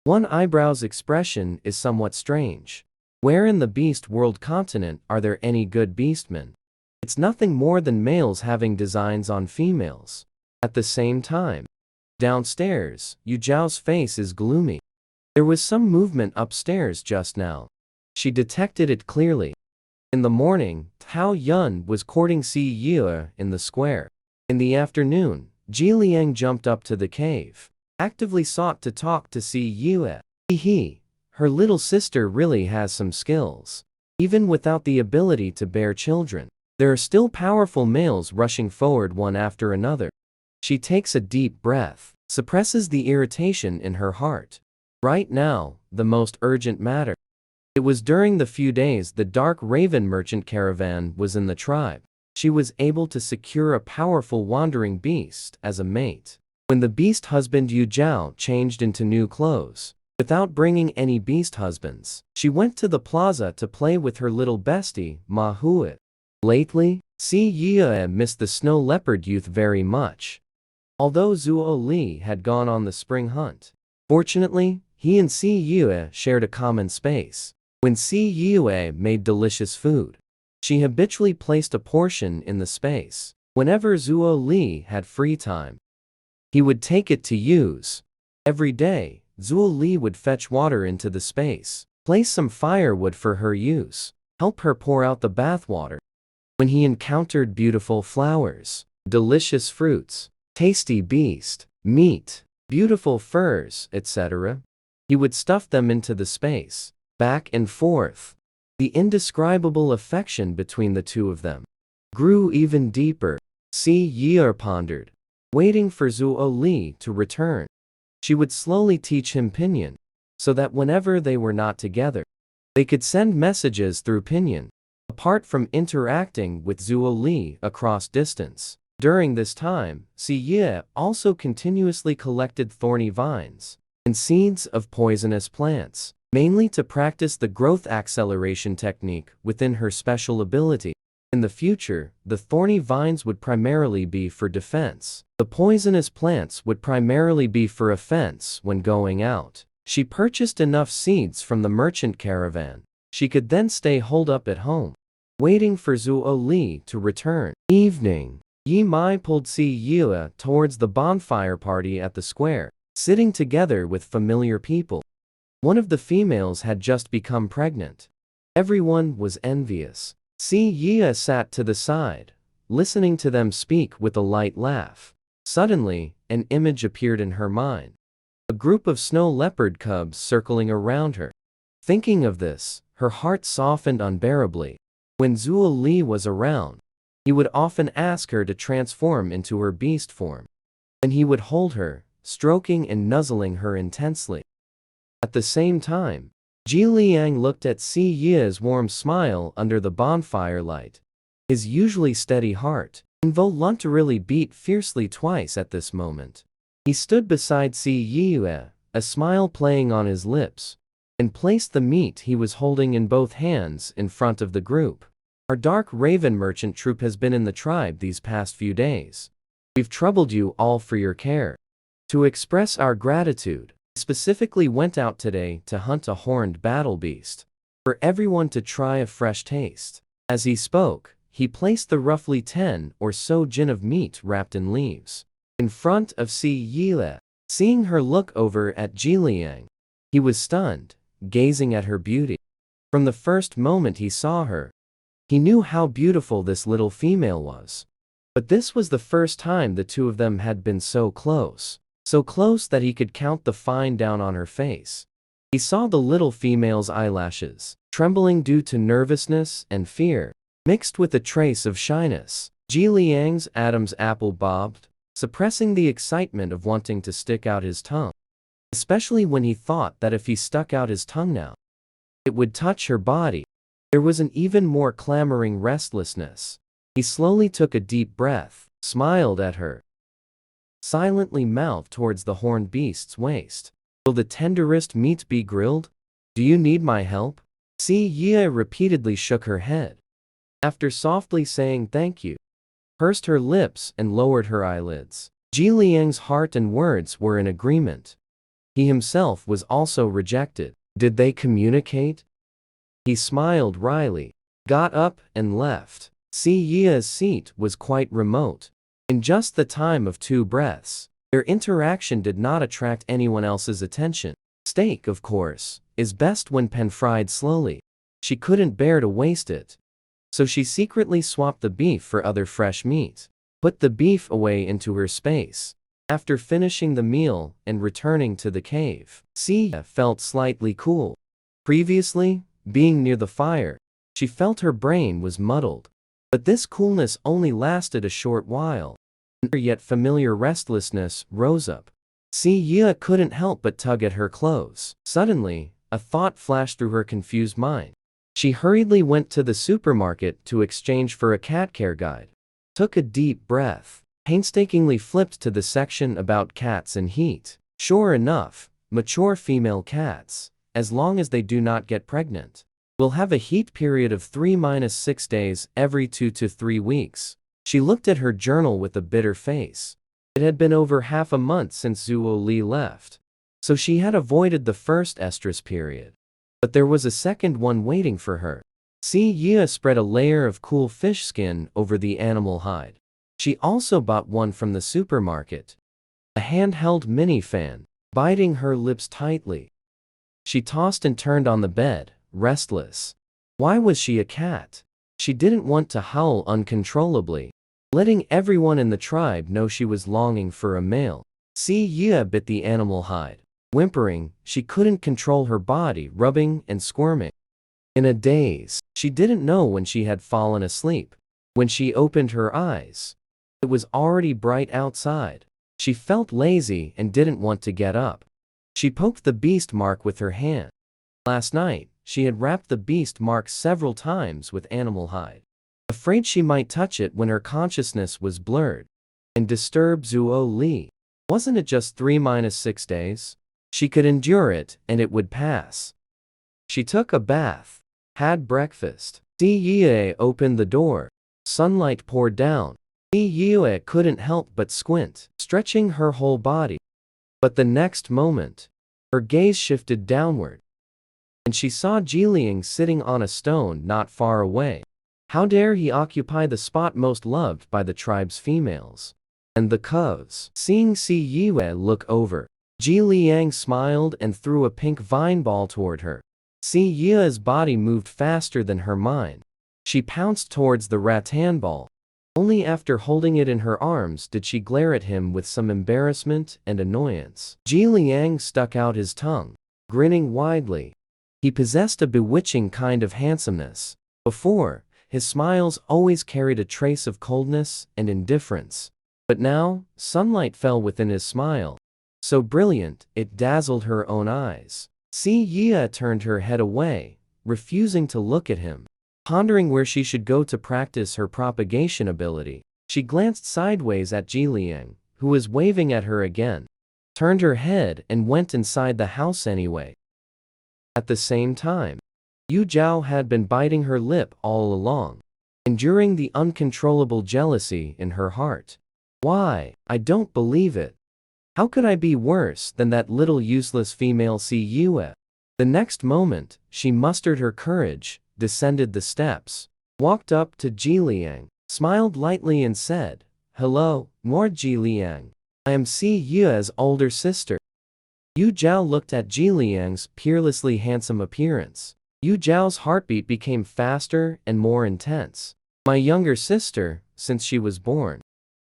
One eyebrow's expression is somewhat strange. Where in the beast world continent are there any good beastmen? It's nothing more than males having designs on females. At the same time, downstairs, Yu Zhao's face is gloomy. There was some movement upstairs just now. She detected it clearly. In the morning, Tao Yun was courting Si Ye in the square. In the afternoon, Ji Liang jumped up to the cave, actively sought to talk to Si Ye. Hee, her little sister really has some skills. Even without the ability to bear children, there are still powerful males rushing forward one after another. She takes a deep breath, suppresses the irritation in her heart. Right now, the most urgent matter It was during the few days the Dark Raven merchant caravan was in the tribe. She was able to secure a powerful wandering beast as a mate. When the beast husband Yu Zhao changed into new clothes, without bringing any beast husbands, she went to the plaza to play with her little bestie, Ma Huat. Lately, Si Yue missed the snow leopard youth very much. Although Zuo Li had gone on the spring hunt, fortunately, he and Si Yue shared a common space. When Si Yue made delicious food, she habitually placed a portion in the space. Whenever Zuo Li had free time, he would take it to use. Every day, Zuo Li would fetch water into the space, place some firewood for her use, help her pour out the bathwater. When he encountered beautiful flowers, delicious fruits, tasty beast, meat, beautiful furs, etc., he would stuff them into the space, back and forth. The indescribable affection between the two of them grew even deeper. Si Yue pondered, waiting for Zuo Li to return. She would slowly teach him Pinyin, so that whenever they were not together, they could send messages through Pinyin, apart from interacting with Zuo Li across distance. During this time, Si Yue also continuously collected thorny vines and seeds of poisonous plants, mainly to practice the growth acceleration technique within her special ability. In the future, the thorny vines would primarily be for defense. The poisonous plants would primarily be for offense when going out. She purchased enough seeds from the merchant caravan. She could then stay holed up at home, waiting for Zuo Li to return. Evening. Yi Mai pulled Si Yue towards the bonfire party at the square, sitting together with familiar people. One of the females had just become pregnant. Everyone was envious. Si Yue sat to the side, listening to them speak with a light laugh. Suddenly, an image appeared in her mind. A group of snow leopard cubs circling around her. Thinking of this, her heart softened unbearably. When Zuo Li was around, he would often ask her to transform into her beast form. Then he would hold her, stroking and nuzzling her intensely. At the same time, Ji Liang looked at Si Yue's warm smile under the bonfire light. His usually steady heart involuntarily beat fiercely twice at this moment. He stood beside Si Yue, a smile playing on his lips, and placed the meat he was holding in both hands in front of the group. Our Dark Raven merchant troop has been in the tribe these past few days. We've troubled you all for your care. To express our gratitude, we specifically went out today to hunt a horned battle beast, for everyone to try a fresh taste. As he spoke, he placed the roughly 10 or so jin of meat wrapped in leaves in front of Si Yue. Seeing her look over at Ji Liang, he was stunned, gazing at her beauty. From the first moment he saw her, he knew how beautiful this little female was. But this was the first time the two of them had been so close that he could count the fine down on her face. He saw the little female's eyelashes, trembling due to nervousness and fear, mixed with a trace of shyness. Ji Liang's Adam's apple bobbed, suppressing the excitement of wanting to stick out his tongue, especially when he thought that if he stuck out his tongue now, it would touch her body. There was an even more clamoring restlessness. He slowly took a deep breath, smiled at her, silently mouthed towards the horned beast's waist. Will the tenderest meat be grilled? Do you need my help? Si Yue repeatedly shook her head. After softly saying thank you, pursed her lips and lowered her eyelids. Ji Liang's heart and words were in agreement. He himself was also rejected. Did they communicate? He smiled wryly, got up and left. Si Yue's seat was quite remote. In just the time of 2 breaths, their interaction did not attract anyone else's attention. Steak, of course, is best when pan-fried slowly. She couldn't bear to waste it, so she secretly swapped the beef for other fresh meat, put the beef away into her space. After finishing the meal and returning to the cave, Si Yue felt slightly cool. Previously, being near the fire, she felt her brain was muddled. But this coolness only lasted a short while. Her yet familiar restlessness rose up. Si Yue couldn't help but tug at her clothes. Suddenly, a thought flashed through her confused mind. She hurriedly went to the supermarket to exchange for a cat care guide. Took a deep breath, painstakingly flipped to the section about cats in heat. Sure enough, mature female cats, as long as they do not get pregnant, will have a heat period of 3-6 days every 2 to 3 weeks. She looked at her journal with a bitter face. It had been over half a month since Zhuo Li left, so she had avoided the first estrus period. But there was a second one waiting for her. Si Ye spread a layer of cool fish skin over the animal hide. She also bought one from the supermarket, a handheld mini fan, biting her lips tightly. She tossed and turned on the bed, restless. Why was she a cat? She didn't want to howl uncontrollably, letting everyone in the tribe know she was longing for a male. Si Ye bit the animal hide. Whimpering, she couldn't control her body, rubbing and squirming. In a daze, she didn't know when she had fallen asleep. When she opened her eyes, it was already bright outside. She felt lazy and didn't want to get up. She poked the beast mark with her hand. Last night, she had wrapped the beast mark several times with animal hide, afraid she might touch it when her consciousness was blurred and disturb Zhuo Li. Wasn't it just 3-6 days? She could endure it, and it would pass. She took a bath, had breakfast. Si Ye opened the door. Sunlight poured down. Si Ye couldn't help but squint, stretching her whole body. But the next moment, her gaze shifted downward, and she saw Jiliang sitting on a stone not far away. How dare he occupy the spot most loved by the tribe's females and the cubs? Seeing Si Ye look over, Jiliang smiled and threw a pink vine ball toward her. Si Ye's body moved faster than her mind. She pounced towards the rattan ball. Only after holding it in her arms did she glare at him with some embarrassment and annoyance. Jiliang stuck out his tongue, grinning widely. He possessed a bewitching kind of handsomeness. Before, his smiles always carried a trace of coldness and indifference. But now, sunlight fell within his smile, so brilliant, it dazzled her own eyes. Si Ye turned her head away, refusing to look at him. Pondering where she should go to practice her propagation ability, she glanced sideways at Jiliang, who was waving at her again, turned her head and went inside the house anyway. At the same time, Yu Zhao had been biting her lip all along, enduring the uncontrollable jealousy in her heart. Why, I don't believe it. How could I be worse than that little useless female Si Yue? The next moment, she mustered her courage, descended the steps, walked up to Jiliang, smiled lightly and said, "Hello, more Jiliang. I am Si Yue's older sister." Yu Zhao looked at Jiliang's peerlessly handsome appearance. Yu Zhao's heartbeat became faster and more intense. My younger sister, since she was born,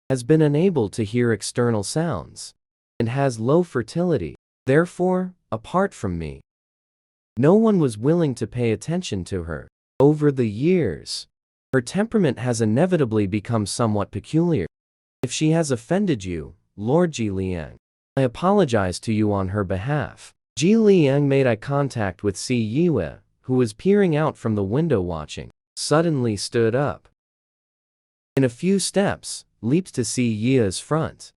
has been unable to hear external sounds and has low fertility. Therefore, apart from me, no one was willing to pay attention to her. Over the years, her temperament has inevitably become somewhat peculiar. If she has offended you, Lord Jiliang, I apologize to you on her behalf. Jiliang made eye contact with Si Yue, who was peering out from the window watching, suddenly stood up. In a few steps, leaped to Si Yue's front.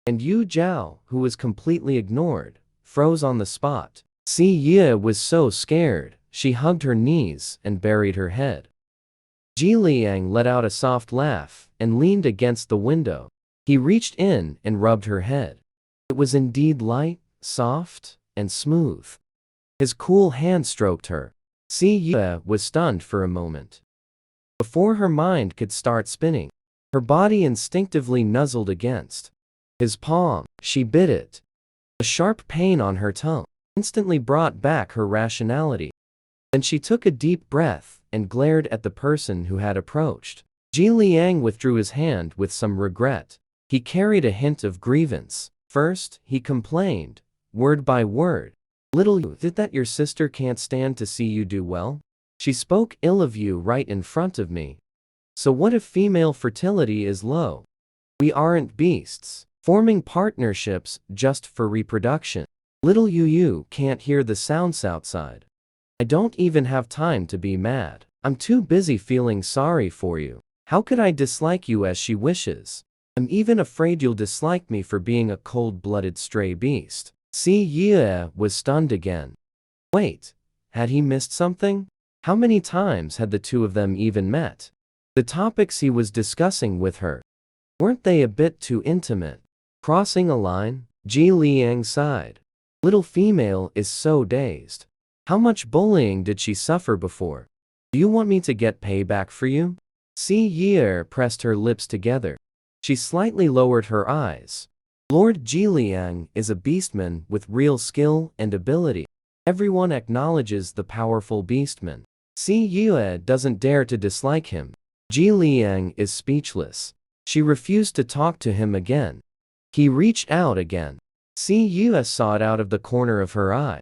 And Yu Zhao, who was completely ignored, froze on the spot. Si Yue was so scared, she hugged her knees and buried her head. Jiliang let out a soft laugh and leaned against the window. He reached in and rubbed her head. It was indeed light, soft, and smooth. His cool hand stroked her. Si Yue was stunned for a moment. Before her mind could start spinning, her body instinctively nuzzled against his palm. She bit it. A sharp pain on her tongue instantly brought back her rationality. Then she took a deep breath and glared at the person who had approached. Jiliang withdrew his hand with some regret. He carried a hint of grievance. First, he complained, word by word, "Little you, did that your sister can't stand to see you do well? She spoke ill of you right in front of me. So what if female fertility is low? We aren't beasts, forming partnerships just for reproduction." Little Yu can't hear the sounds outside. I don't even have time to be mad. I'm too busy feeling sorry for you. How could I dislike you as she wishes? I'm even afraid you'll dislike me for being a cold-blooded stray beast. Si Yue was stunned again. Wait, had he missed something? How many times had the two of them even met? The topics he was discussing with her, weren't they a bit too intimate? Crossing a line? Ji Liang sighed. Little female is so dazed. How much bullying did she suffer before? Do you want me to get payback for you? Si Ye pressed her lips together. She slightly lowered her eyes. Lord Jiliang is a beastman with real skill and ability. Everyone acknowledges the powerful beastman. Si Yue doesn't dare to dislike him. Jiliang is speechless. She refused to talk to him again. He reached out again. Si Yue saw it out of the corner of her eye.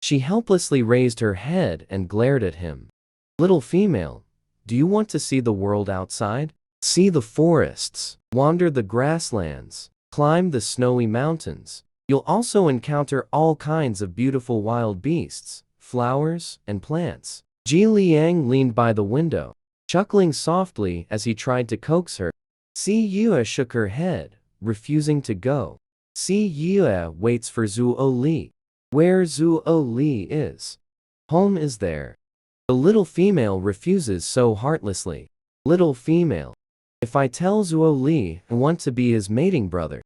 She helplessly raised her head and glared at him. Little female, do you want to see the world outside? See the forests, wander the grasslands, climb the snowy mountains. You'll also encounter all kinds of beautiful wild beasts, flowers, and plants. Ji Liang leaned by the window, chuckling softly as he tried to coax her. Si Yue shook her head, refusing to go. Si Yue waits for Zuo Li. Where Zuo Li is. Home is there. The little female refuses so heartlessly. Little female. If I tell Zuo Li I want to be his mating brother,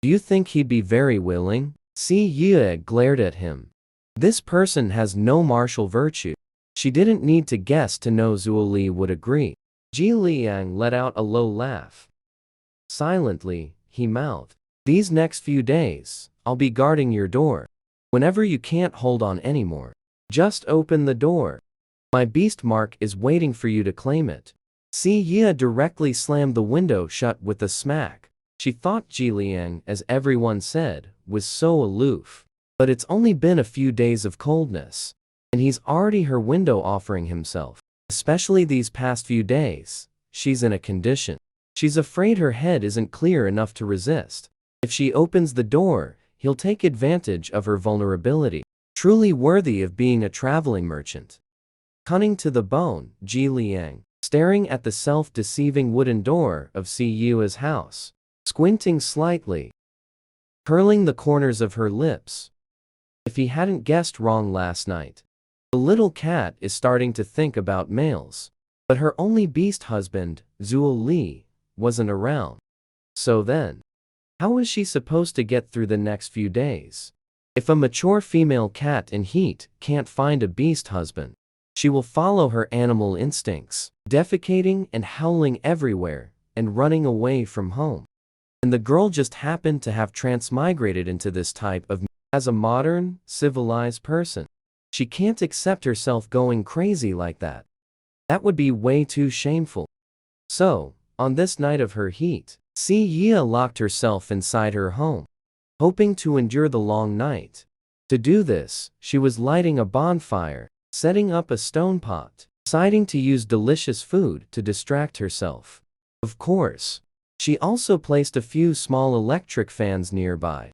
do you think he'd be very willing? Si Yue glared at him. This person has no martial virtue. She didn't need to guess to know Zuo Li would agree. Ji Liang let out a low laugh. Silently, he mouthed, these next few days, I'll be guarding your door. Whenever you can't hold on anymore, just open the door. My beast mark is waiting for you to claim it. Si Ye directly slammed the window shut with a smack. She thought Ji Liang, as everyone said, was so aloof. But it's only been a few days of coldness, and he's already her window offering himself. Especially these past few days, she's in a condition. She's afraid her head isn't clear enough to resist. If she opens the door, he'll take advantage of her vulnerability. Truly worthy of being a traveling merchant. Cunning to the bone, Ji Liang, staring at the self-deceiving wooden door of Si Yue's house, squinting slightly, curling the corners of her lips. If he hadn't guessed wrong last night, the little cat is starting to think about males. But her only beast husband, Zuo Li, wasn't around. So then, how was she supposed to get through the next few days? If a mature female cat in heat can't find a beast husband, she will follow her animal instincts, defecating and howling everywhere, and running away from home. And the girl just happened to have transmigrated into this type of as a modern, civilized person. She can't accept herself going crazy like that. That would be way too shameful. So, on this night of her heat, Si Ye locked herself inside her home, hoping to endure the long night. To do this, she was lighting a bonfire, setting up a stone pot, deciding to use delicious food to distract herself. Of course, she also placed a few small electric fans nearby.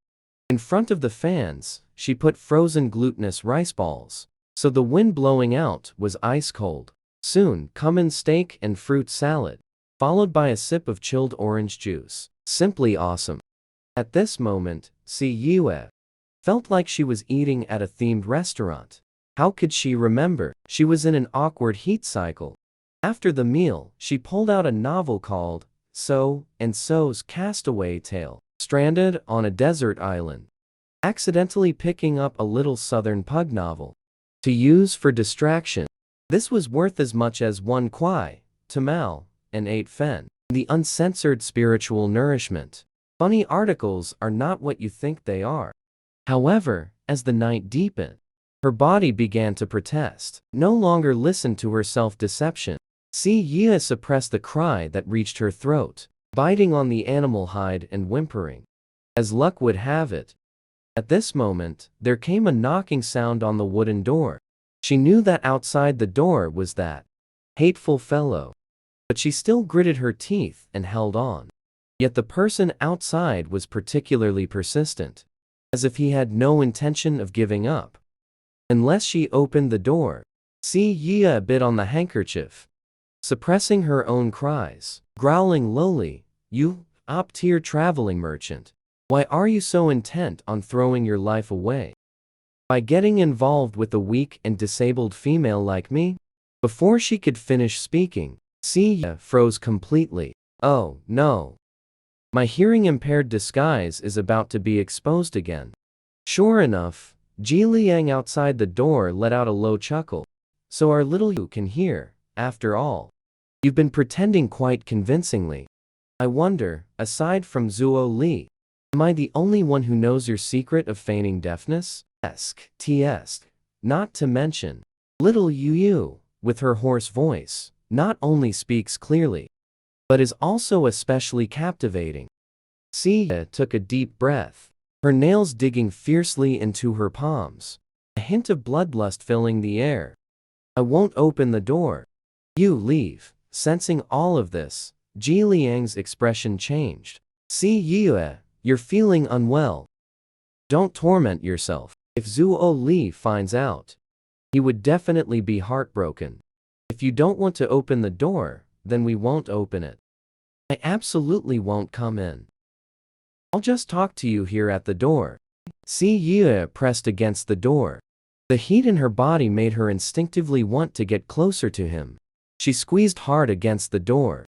In front of the fans, she put frozen glutinous rice balls, so the wind blowing out was ice cold. Soon, cumin steak and fruit salad, followed by a sip of chilled orange juice. Simply awesome. At this moment, Si Yue felt like she was eating at a themed restaurant. How could she remember? She was in an awkward heat cycle. After the meal, she pulled out a novel called So and So's Castaway Tale, stranded on a desert island, accidentally picking up a little southern pug novel to use for distraction. This was worth as much as 1 kwai, tamale, and 8 fen. The uncensored spiritual nourishment. Funny articles are not what you think they are. However, as the night deepened, her body began to protest. No longer listen to her self-deception. Si Ye suppressed the cry that reached her throat, biting on the animal hide and whimpering. As luck would have it, at this moment, there came a knocking sound on the wooden door. She knew that outside the door was that hateful fellow. But she still gritted her teeth and held on. Yet the person outside was particularly persistent. as if he had no intention of giving up. Unless she opened the door. Yue bit on the handkerchief, suppressing her own cries, growling lowly, "You, up-tier traveling merchant. Why are you so intent on throwing your life away by getting involved with a weak and disabled female like me?" Before she could finish speaking, Yue froze completely. Oh, no. My hearing-impaired disguise is about to be exposed again. Sure enough, Ji Liang outside the door let out a low chuckle. So our little Yu can hear, after all. You've been pretending quite convincingly. I wonder, aside from Zuo Li, am I the only one who knows your secret of feigning deafness? TS. Not to mention, little Yu, with her hoarse voice, not only speaks clearly, but is also especially captivating. Yue took a deep breath, her nails digging fiercely into her palms, a hint of bloodlust filling the air. I won't open the door. You leave. Sensing all of this, Ji Liang's expression changed. Yue, you're feeling unwell. Don't torment yourself. If Zuo Li finds out, he would definitely be heartbroken. If you don't want to open the door, then we won't open it. I absolutely won't come in. I'll just talk to you here at the door. Yue pressed against the door. The heat in her body made her instinctively want to get closer to him. She squeezed hard against the door.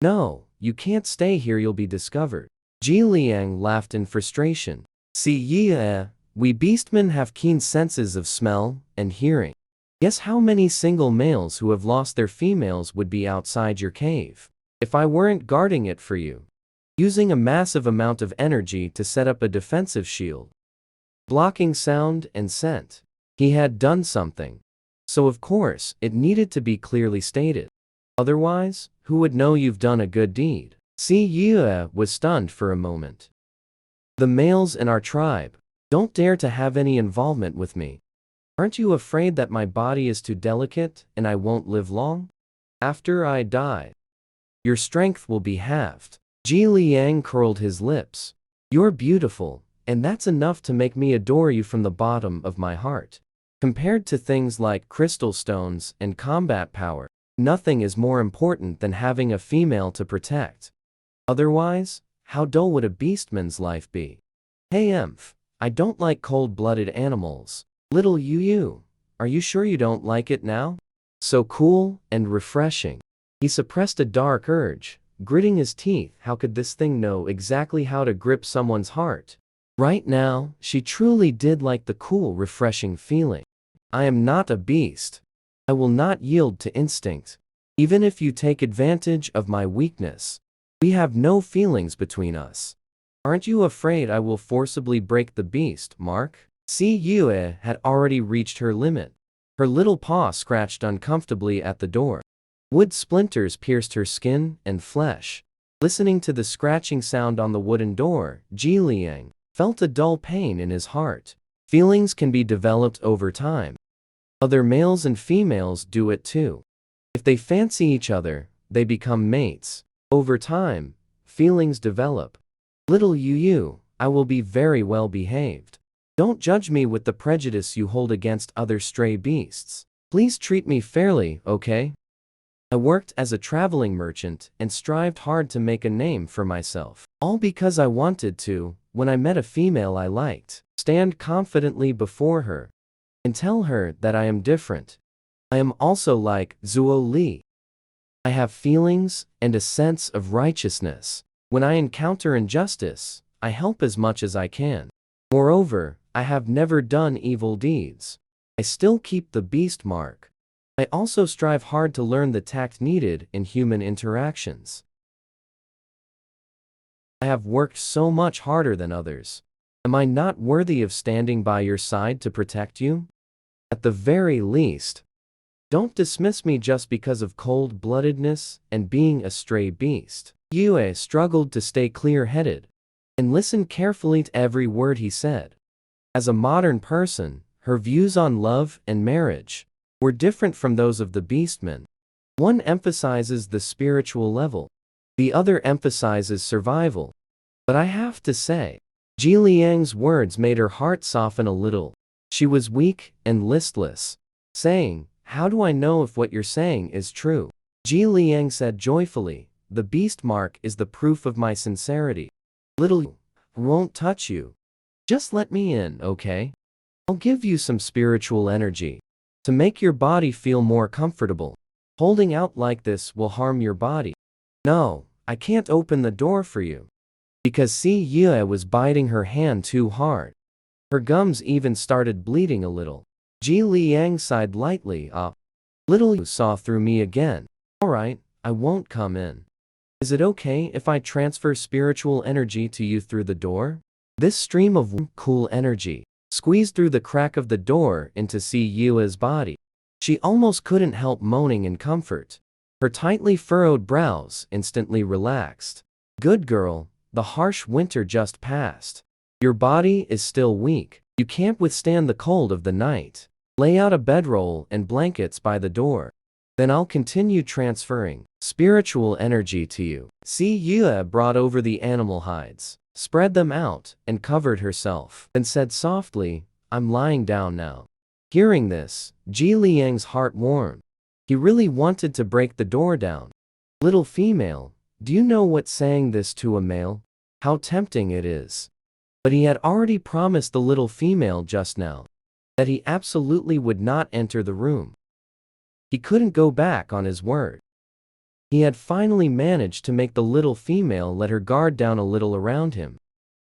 No, you can't stay here, you'll be discovered. Ji Liang laughed in frustration. Yue, we beastmen have keen senses of smell and hearing. Guess how many single males who have lost their females would be outside your cave if I weren't guarding it for you, using a massive amount of energy to set up a defensive shield, blocking sound and scent. He had done something. So of course, it needed to be clearly stated. Otherwise, who would know you've done a good deed? Yue was stunned for a moment. The males in our tribe don't dare to have any involvement with me. Aren't you afraid that my body is too delicate and I won't live long? After I die, your strength will be halved. Ji Liang curled his lips. You're beautiful, and that's enough to make me adore you from the bottom of my heart. Compared to things like crystal stones and combat power, nothing is more important than having a female to protect. Otherwise, how dull would a beastman's life be? Hey I don't like cold-blooded animals. Little Yu, are you sure you don't like it now? So cool and refreshing. He suppressed a dark urge, gritting his teeth. How could this thing know exactly how to grip someone's heart? Right now, she truly did like the cool, refreshing feeling. I am not a beast. I will not yield to instinct. Even if you take advantage of my weakness, we have no feelings between us. Aren't you afraid I will forcibly break the beast, Mark? Yue had already reached her limit. Her little paw scratched uncomfortably at the door. Wood splinters pierced her skin and flesh. Listening to the scratching sound on the wooden door, Ji Liang felt a dull pain in his heart. Feelings can be developed over time. Other males and females do it too. If they fancy each other, they become mates. Over time, feelings develop. Little Yu, I will be very well behaved. Don't judge me with the prejudice you hold against other stray beasts. Please treat me fairly, okay? I worked as a traveling merchant and strived hard to make a name for myself. All because I wanted to, when I met a female I liked, stand confidently before her and tell her that I am different. I am also like Zuo Li. I have feelings and a sense of righteousness. When I encounter injustice, I help as much as I can. Moreover, I have never done evil deeds. I still keep the beast mark. I also strive hard to learn the tact needed in human interactions. I have worked so much harder than others. Am I not worthy of standing by your side to protect you? At the very least, don't dismiss me just because of cold-bloodedness and being a stray beast. Yue struggled to stay clear-headed and listened carefully to every word he said. As a modern person, her views on love and marriage were different from those of the beastmen. One emphasizes the spiritual level, the other emphasizes survival. But I have to say, Ji Liang's words made her heart soften a little. She was weak and listless, saying, "How do I know if what you're saying is true?" Ji Liang said joyfully, "The beast mark is the proof of my sincerity. Little won't touch you. Just let me in, okay? I'll give you some spiritual energy to make your body feel more comfortable. Holding out like this will harm your body. No, I can't open the door for you." Because Si Yue was biting her hand too hard. Her gums even started bleeding a little. Ji Liang sighed lightly. Little you saw through me again. Alright, I won't come in. Is it okay if I transfer spiritual energy to you through the door?" This stream of cool energy squeezed through the crack of the door into Si Yue's body. She almost couldn't help moaning in comfort. Her tightly furrowed brows instantly relaxed. "Good girl, the harsh winter just passed. Your body is still weak. You can't withstand the cold of the night. Lay out a bedroll and blankets by the door. Then I'll continue transferring spiritual energy to you." Si Yue brought over the animal hides, spread them out, and covered herself, and said softly, "I'm lying down now." Hearing this, Ji Liang's heart warmed. He really wanted to break the door down. "Little female, do you know what saying this to a male? How tempting it is." But he had already promised the little female just now that he absolutely would not enter the room. He couldn't go back on his word. He had finally managed to make the little female let her guard down a little around him.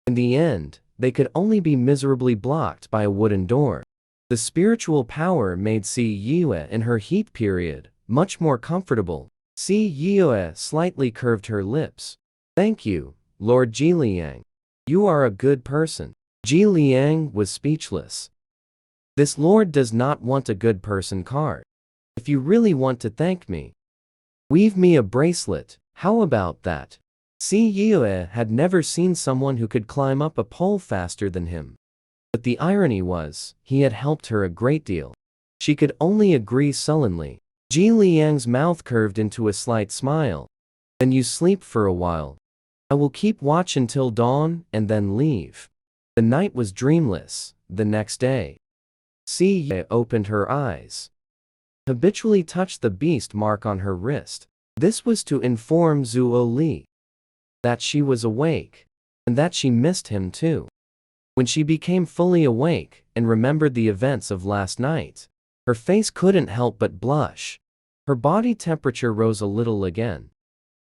In the end, they could only be miserably blocked by a wooden door. The spiritual power made Si Yue in her heat period much more comfortable. Si Yue slightly curved her lips. "Thank you, Lord Ji Liang. You are a good person." Ji Liang was speechless. This lord does not want a good person card. If you really want to thank me, weave me a bracelet, how about that? Si Yue had never seen someone who could climb up a pole faster than him. But the irony was, he had helped her a great deal. She could only agree sullenly. Ji Liang's mouth curved into a slight smile. "Then you sleep for a while. I will keep watch until dawn and then leave." The night was dreamless. The next day, Si Yue opened her eyes, habitually touched the beast mark on her wrist. This was to inform Zhuo Li that she was awake, and that she missed him too. When she became fully awake and remembered the events of last night, her face couldn't help but blush. Her body temperature rose a little again.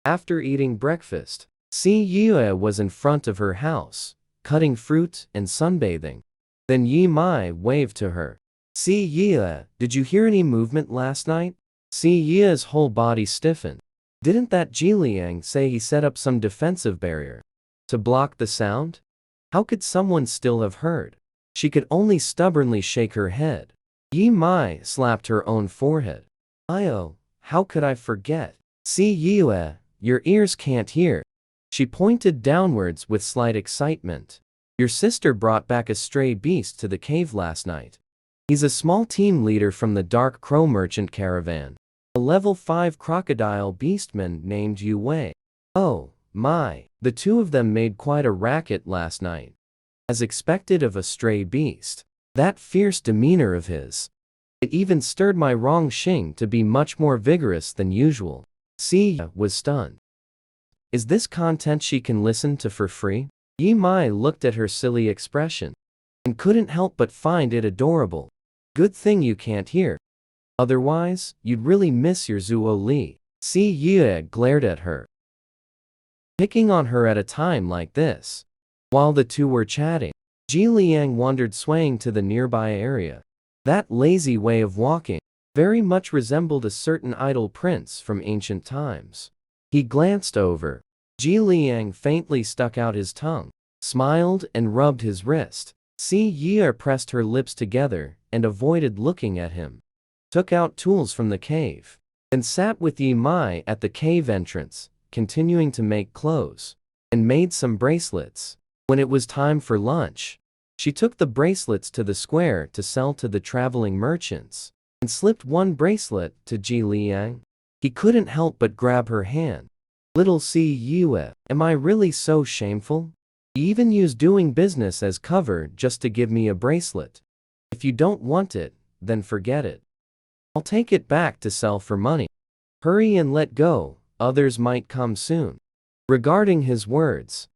After eating breakfast, Si Yue was in front of her house, cutting fruit and sunbathing. Then Yi Mai waved to her. "Si Yue, did you hear any movement last night?" Si Yue's whole body stiffened. Didn't that Ji Liang say he set up some defensive barrier to block the sound? How could someone still have heard? She could only stubbornly shake her head. Yi Mai slapped her own forehead. "Oh, how could I forget? Si Yue, your ears can't hear." She pointed downwards with slight excitement. "Your sister brought back a stray beast to the cave last night. He's a small team leader from the Dark Crow Merchant Caravan. A level 5 crocodile beastman named Yu Wei. Oh, my. The two of them made quite a racket last night. As expected of a stray beast. That fierce demeanor of his. It even stirred my Rong Xing to be much more vigorous than usual." Si was stunned. Is this content she can listen to for free? Yi Mai looked at her silly expression and couldn't help but find it adorable. "Good thing you can't hear. Otherwise, you'd really miss your Zhuo Li." Si Yue glared at her, picking on her at a time like this. While the two were chatting, Ji Liang wandered swaying to the nearby area. That lazy way of walking very much resembled a certain idol prince from ancient times. He glanced over. Ji Liang faintly stuck out his tongue, smiled and rubbed his wrist. Si Yue pressed her lips together and avoided looking at him. Took out tools from the cave, and sat with Yi Mai at the cave entrance, continuing to make clothes, and made some bracelets. When it was time for lunch, she took the bracelets to the square to sell to the traveling merchants, and slipped one bracelet to Ji Liang. He couldn't help but grab her hand. "Little Si Yue, am I really so shameful? He even used doing business as cover just to give me a bracelet. If you don't want it, then forget it. I'll take it back to sell for money. Hurry and let go, others might come soon. Regarding his words,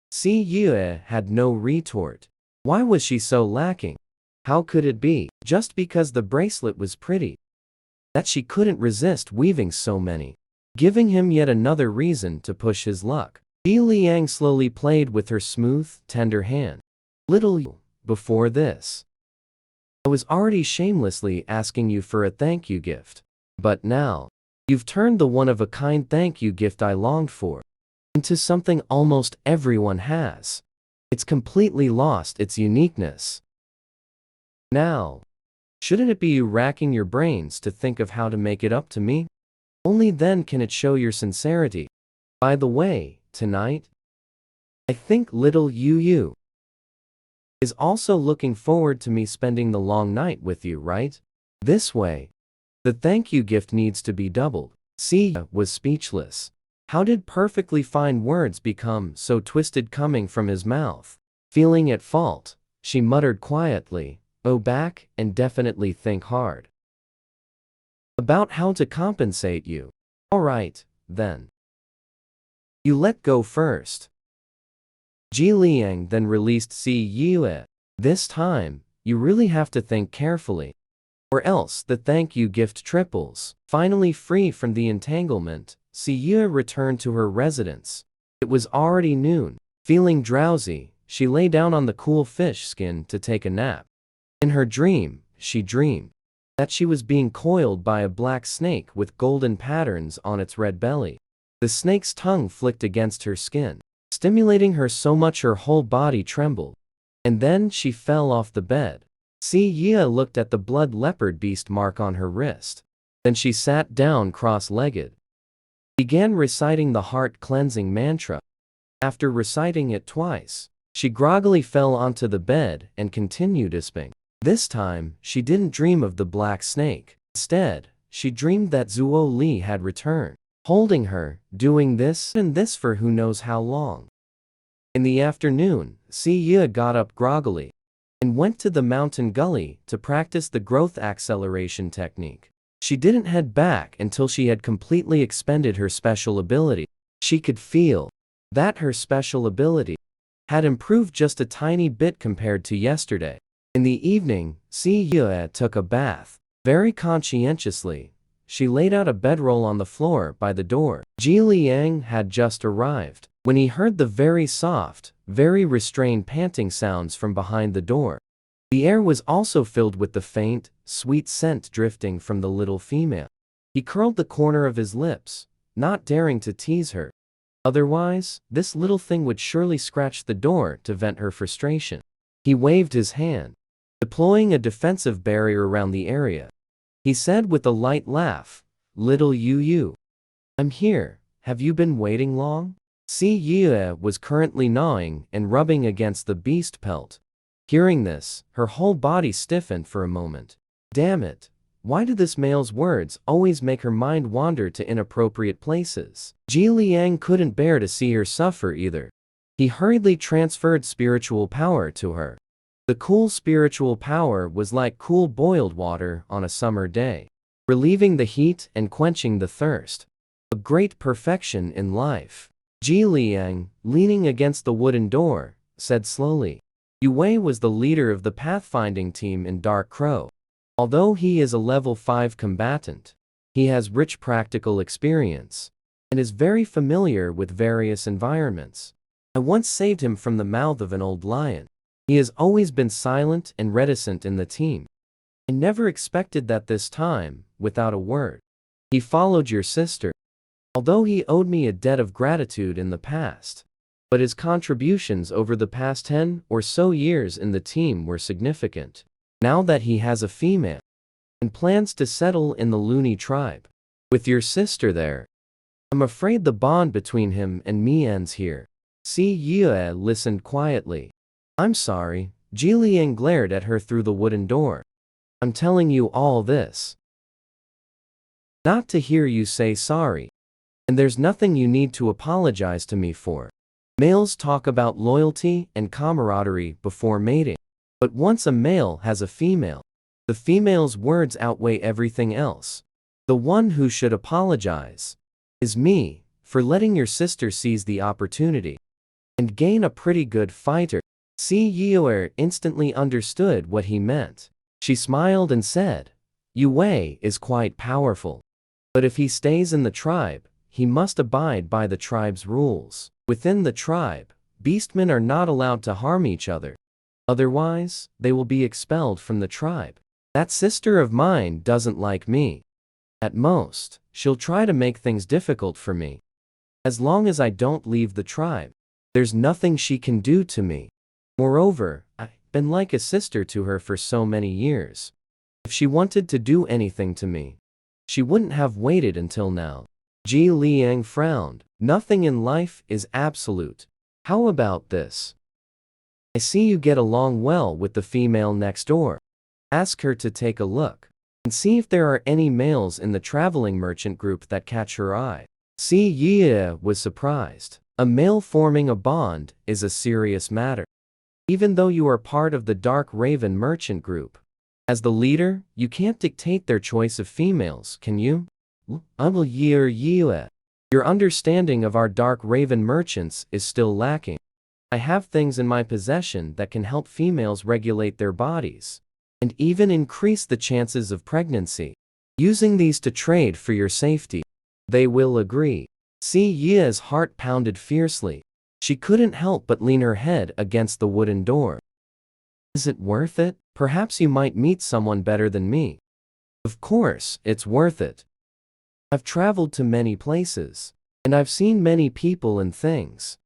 Si Yue had no retort. Why was she so lacking? How could it be, just because the bracelet was pretty, that she couldn't resist weaving so many, giving him yet another reason to push his luck? Ji Liang slowly played with her smooth, tender hand. Little you, before this, I was already shamelessly asking you for a thank you gift. But now, you've turned the one-of-a-kind thank you gift I longed for into something almost everyone has. It's completely lost its uniqueness. Now, shouldn't it be you racking your brains to think of how to make it up to me? Only then can it show your sincerity. By the way, tonight, I think little Yu is also looking forward to me spending the long night with you, right? This way, the thank you gift needs to be doubled. Sia was speechless. How did perfectly fine words become so twisted coming from his mouth? Feeling at fault, she muttered quietly, "Go back and definitely think hard about how to compensate you." All right, then. You let go first. Ji Liang then released Si Yue. This time, you really have to think carefully, or else the thank you gift triples. Finally free from the entanglement, Si Yue returned to her residence. It was already noon. Feeling drowsy, she lay down on the cool fish skin to take a nap. In her dream, she dreamed that she was being coiled by a black snake with golden patterns on its red belly. The snake's tongue flicked against her skin, stimulating her so much her whole body trembled. And then she fell off the bed. Si Yue looked at the blood leopard beast mark on her wrist. Then she sat down cross-legged, began reciting the heart-cleansing mantra. After reciting it twice, she groggily fell onto the bed and continued isping. This time, she didn't dream of the black snake. Instead, she dreamed that Zuo Li had returned, holding her, doing this and this for who knows how long. In the afternoon, Si Yue got up groggily and went to the mountain gully to practice the growth acceleration technique. She didn't head back until she had completely expended her special ability. She could feel that her special ability had improved just a tiny bit compared to yesterday. In the evening, Si Yue took a bath. Very conscientiously, she laid out a bedroll on the floor by the door. Ji Liang had just arrived when he heard the very soft, very restrained panting sounds from behind the door. The air was also filled with the faint, sweet scent drifting from the little female. He curled the corner of his lips, not daring to tease her. Otherwise, this little thing would surely scratch the door to vent her frustration. He waved his hand, deploying a defensive barrier around the area. He said with a light laugh, "Little Yu, I'm here. Have you been waiting long?" Si Yue was currently gnawing and rubbing against the beast pelt. Hearing this, her whole body stiffened for a moment. Damn it, why do this male's words always make her mind wander to inappropriate places? Ji Liang couldn't bear to see her suffer either. He hurriedly transferred spiritual power to her. The cool spiritual power was like cool boiled water on a summer day, relieving the heat and quenching the thirst. A great perfection in life. Ji Liang, leaning against the wooden door, said slowly. Yue was the leader of the pathfinding team in Dark Crow. Although he is a level 5 combatant, he has rich practical experience and is very familiar with various environments. I once saved him from the mouth of an old lion. He has always been silent and reticent in the team. I never expected that this time, without a word, he followed your sister. Although he owed me a debt of gratitude in the past, but his contributions over the past 10 or so years in the team were significant. Now that he has a female and plans to settle in the Luni tribe with your sister there, I'm afraid the bond between him and me ends here. Si Yue listened quietly. I'm sorry, Ji Liang glared at her through the wooden door. I'm telling you all this not to hear you say sorry. And there's nothing you need to apologize to me for. Males talk about loyalty and camaraderie before mating. But once a male has a female, the female's words outweigh everything else. The one who should apologize is me for letting your sister seize the opportunity and gain a pretty good fighter. Si Yuer instantly understood what he meant. She smiled and said, Yue Wei is quite powerful. But if he stays in the tribe, he must abide by the tribe's rules. Within the tribe, beastmen are not allowed to harm each other. Otherwise, they will be expelled from the tribe. That sister of mine doesn't like me. At most, she'll try to make things difficult for me. As long as I don't leave the tribe, there's nothing she can do to me. Moreover, I've been like a sister to her for so many years. If she wanted to do anything to me, she wouldn't have waited until now. Ji Liang frowned. Nothing in life is absolute. How about this? I see you get along well with the female next door. Ask her to take a look and see if there are any males in the traveling merchant group that catch her eye. Si Ye was surprised. A male forming a bond is a serious matter. Even though you are part of the Dark Raven merchant group, as the leader, you can't dictate their choice of females, can you? Your understanding of our Dark Raven merchants is still lacking. I have things in my possession that can help females regulate their bodies and even increase the chances of pregnancy. Using these to trade for your safety, they will agree. Si Ye's heart pounded fiercely. She couldn't help but lean her head against the wooden door. Is it worth it? Perhaps you might meet someone better than me. Of course, it's worth it. I've traveled to many places, and I've seen many people and things.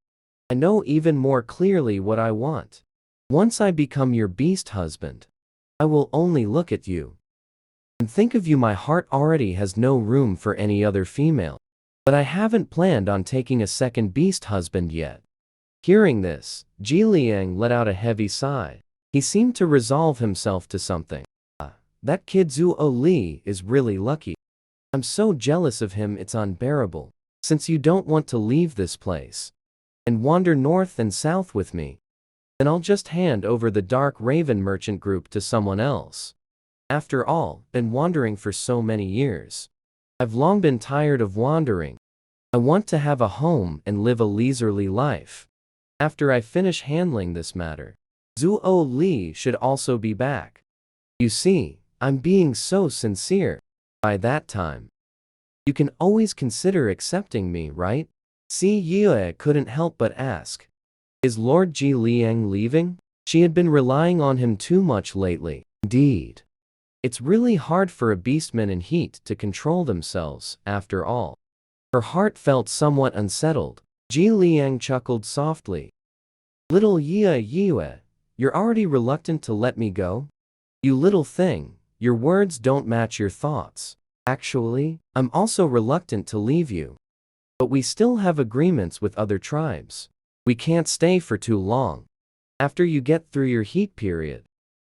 I know even more clearly what I want. Once I become your beast husband, I will only look at you and think of you. My heart already has no room for any other female. But I haven't planned on taking a second beast husband yet. Hearing this, Ji Liang let out a heavy sigh. He seemed to resolve himself to something. That kid Zuo Li is really lucky. I'm so jealous of him it's unbearable. Since you don't want to leave this place and wander north and south with me, then I'll just hand over the Dark Raven merchant group to someone else. After all, been wandering for so many years. I've long been tired of wandering. I want to have a home and live a leisurely life. After I finish handling this matter, Zuo Li should also be back. You see, I'm being so sincere. By that time, you can always consider accepting me, right? Si Yue couldn't help but ask. Is Lord Ji Liang leaving? She had been relying on him too much lately. Indeed. It's really hard for a beastman in heat to control themselves, after all. Her heart felt somewhat unsettled. Ji Liang chuckled softly. Little Yue, you're already reluctant to let me go? You little thing, your words don't match your thoughts. Actually, I'm also reluctant to leave you. But we still have agreements with other tribes. We can't stay for too long. After you get through your heat period,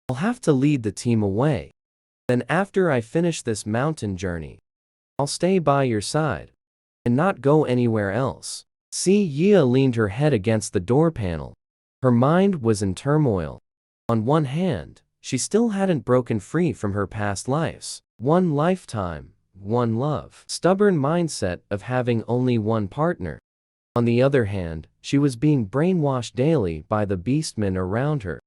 I'll have to lead the team away. Then after I finish this mountain journey, I'll stay by your side and not go anywhere else. Si Ye leaned her head against the door panel. Her mind was in turmoil. On one hand, she still hadn't broken free from her past lives. One lifetime, one love. Stubborn mindset of having only one partner. On the other hand, she was being brainwashed daily by the beastmen around her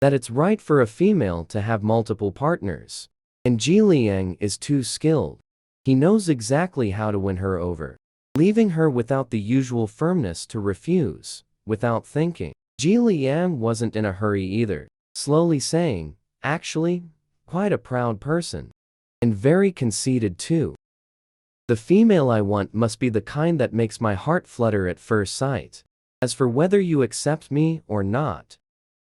that it's right for a female to have multiple partners. And Ji Liang is too skilled. He knows exactly how to win her over, leaving her without the usual firmness to refuse, without thinking. Ji Liang wasn't in a hurry either, slowly saying, actually, quite a proud person. And very conceited too. The female I want must be the kind that makes my heart flutter at first sight. As for whether you accept me or not,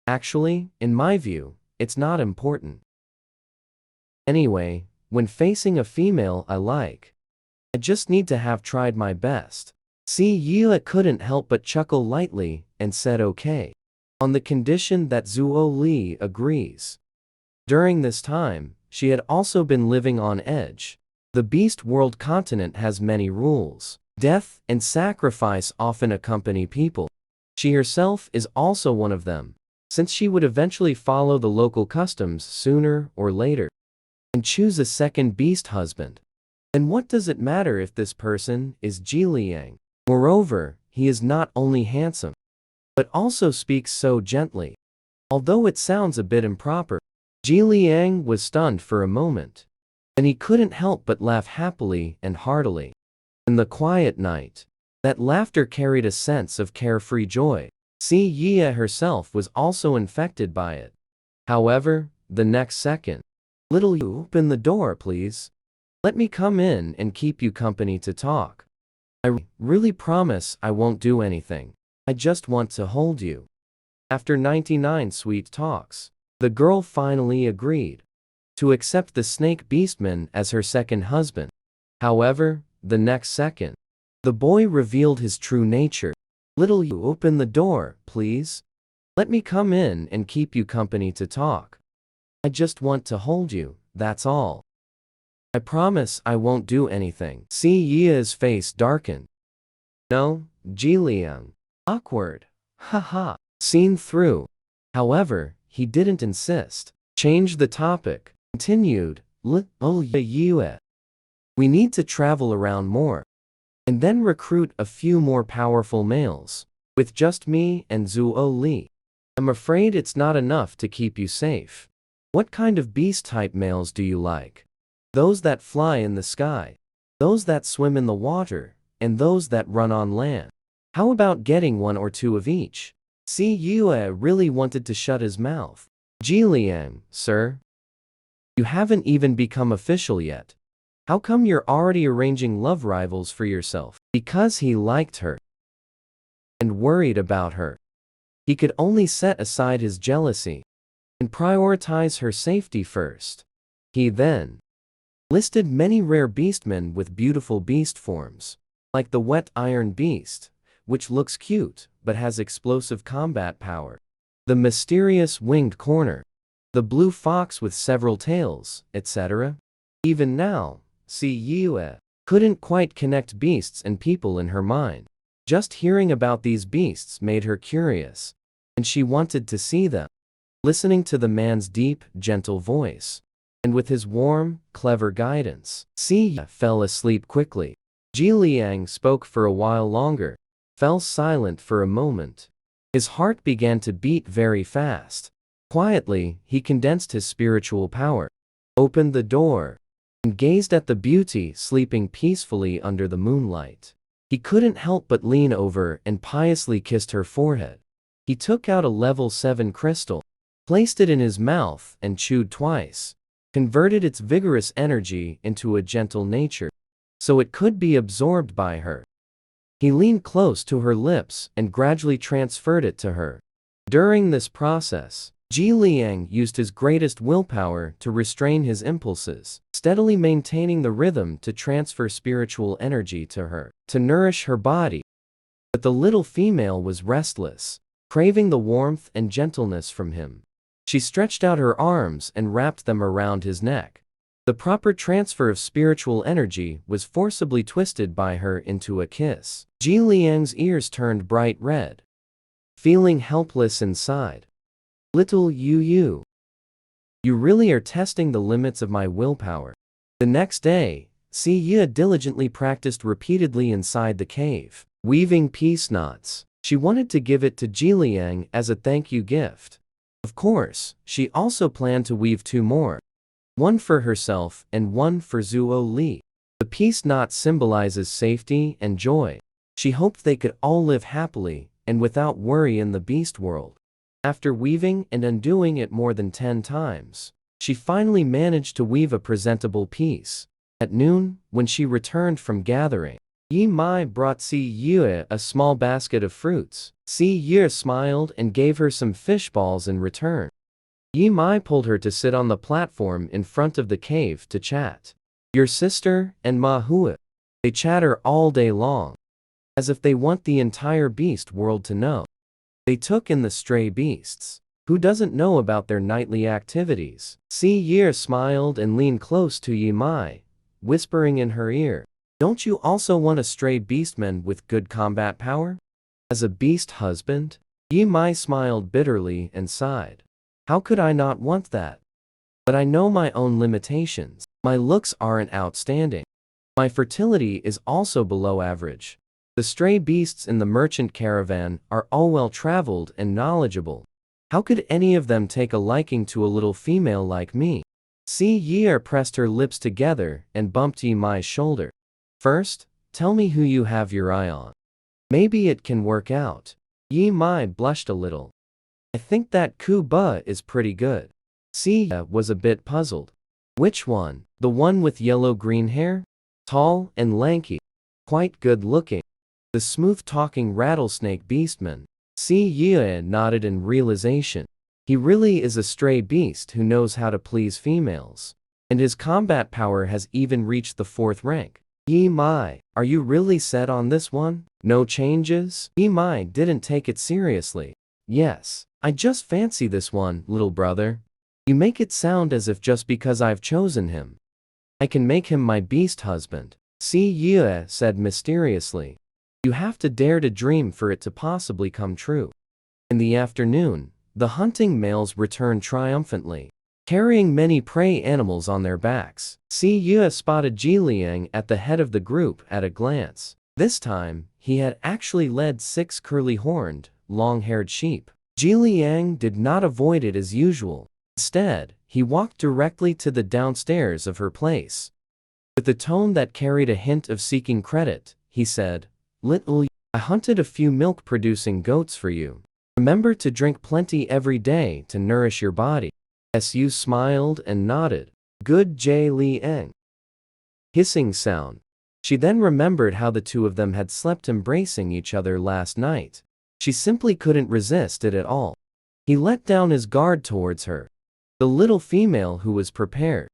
actually, in my view, it's not important. Anyway, when facing a female I like, I just need to have tried my best. Si Yue couldn't help but chuckle lightly and said okay, on the condition that Zuo Li agrees. During this time, she had also been living on edge. The Beast World continent has many rules. Death and sacrifice often accompany people. She herself is also one of them, since she would eventually follow the local customs sooner or later and choose a second beast husband. And what does it matter if this person is Ji Liang? Moreover, he is not only handsome, but also speaks so gently. Although it sounds a bit improper, Ji Liang was stunned for a moment. Then he couldn't help but laugh happily and heartily. In the quiet night, that laughter carried a sense of carefree joy. Si Ye herself was also infected by it. However, the next second, "Little you, open the door, please. Let me come in and keep you company to talk. I really promise I won't do anything. I just want to hold you." After 99 sweet talks, the girl finally agreed to accept the snake beastman as her second husband. However, the next second, the boy revealed his true nature. "Little you, open the door, please. Let me come in and keep you company to talk. I just want to hold you, that's all. I promise I won't do anything." Si Ye's face darkened. "No, Ji Liang. Awkward. Haha." Seen through. However, he didn't insist. Changed the topic. Continued, "Little Yue. We need to travel around more, and then recruit a few more powerful males. With just me and Zuo Li, I'm afraid it's not enough to keep you safe. What kind of beast-type males do you like? Those that fly in the sky, those that swim in the water, and those that run on land. How about getting one or two of each?" Si Yue really wanted to shut his mouth. "Ji Liang, sir, you haven't even become official yet. How come you're already arranging love rivals for yourself?" Because he liked her and worried about her, he could only set aside his jealousy and prioritize her safety first. He then listed many rare beastmen with beautiful beast forms, like the wet iron beast, which looks cute but has explosive combat power, the mysterious winged corner, the blue fox with several tails, etc. Even now, Si Yue couldn't quite connect beasts and people in her mind. Just hearing about these beasts made her curious, and she wanted to see them. Listening to the man's deep, gentle voice, and with his warm, clever guidance, Si Yue fell asleep quickly. Ji Liang spoke for a while longer, fell silent for a moment. His heart began to beat very fast. Quietly, he condensed his spiritual power, opened the door, and gazed at the beauty sleeping peacefully under the moonlight. He couldn't help but lean over and piously kissed her forehead. He took out a level 7 crystal, placed it in his mouth and chewed twice, converted its vigorous energy into a gentle nature, so it could be absorbed by her. He leaned close to her lips and gradually transferred it to her. During this process, Ji Liang used his greatest willpower to restrain his impulses, steadily maintaining the rhythm to transfer spiritual energy to her, to nourish her body. But the little female was restless, craving the warmth and gentleness from him. She stretched out her arms and wrapped them around his neck. The proper transfer of spiritual energy was forcibly twisted by her into a kiss. Ji Liang's ears turned bright red, feeling helpless inside. "Little you really are testing the limits of my willpower." The next day, Si Ye diligently practiced repeatedly inside the cave, weaving peace knots. She wanted to give it to Ji Liang as a thank you gift. Of course, she also planned to weave 2 more. One for herself and one for Zuo Li. The peace knot symbolizes safety and joy. She hoped they could all live happily and without worry in the beast world. After weaving and undoing it more than 10 times, she finally managed to weave a presentable piece. At noon, when she returned from gathering, Yi Mai brought Si Yue a small basket of fruits. Si Yue smiled and gave her some fish balls in return. Yi Mai pulled her to sit on the platform in front of the cave to chat. Your sister and Ma Hua, they chatter all day long, as if they want the entire beast world to know. They took in the stray beasts. Who doesn't know about their nightly activities? Si Ye smiled and leaned close to Yi Mai, whispering in her ear, "Don't you also want a stray beastman with good combat power?" As a beast husband? Yi Mai smiled bitterly and sighed. How could I not want that? But I know my own limitations. My looks aren't outstanding. My fertility is also below average. The stray beasts in the merchant caravan are all well-traveled and knowledgeable. How could any of them take a liking to a little female like me? Si Ye pressed her lips together and bumped Yi Mai's shoulder. First, tell me who you have your eye on. Maybe it can work out. Yi Mai blushed a little. I think that Ku Bu is pretty good. Si Ye was a bit puzzled. Which one? The one with yellow-green hair? Tall and lanky. Quite good-looking. The smooth-talking rattlesnake beastman. Si Ye nodded in realization. He really is a stray beast who knows how to please females. And his combat power has even reached the 4th rank. Yi Mai, are you really set on this one? No changes? Yi Mai didn't take it seriously. Yes, I just fancy this one, little brother. You make it sound as if just because I've chosen him, I can make him my beast husband. Si Ye said mysteriously. You have to dare to dream for it to possibly come true. In the afternoon, the hunting males returned triumphantly, carrying many prey animals on their backs. Si Ye spotted Ji Liang at the head of the group at a glance. This time, he had actually led 6 curly-horned, long-haired sheep. Ji Liang did not avoid it as usual. Instead, he walked directly to the downstairs of her place. With a tone that carried a hint of seeking credit, he said, Little, I hunted a few milk-producing goats for you. Remember to drink plenty every day to nourish your body. Su smiled and nodded. Good Ji Liang. Hissing sound. She then remembered how the two of them had slept embracing each other last night. She simply couldn't resist it at all. He let down his guard towards her. The little female who was prepared.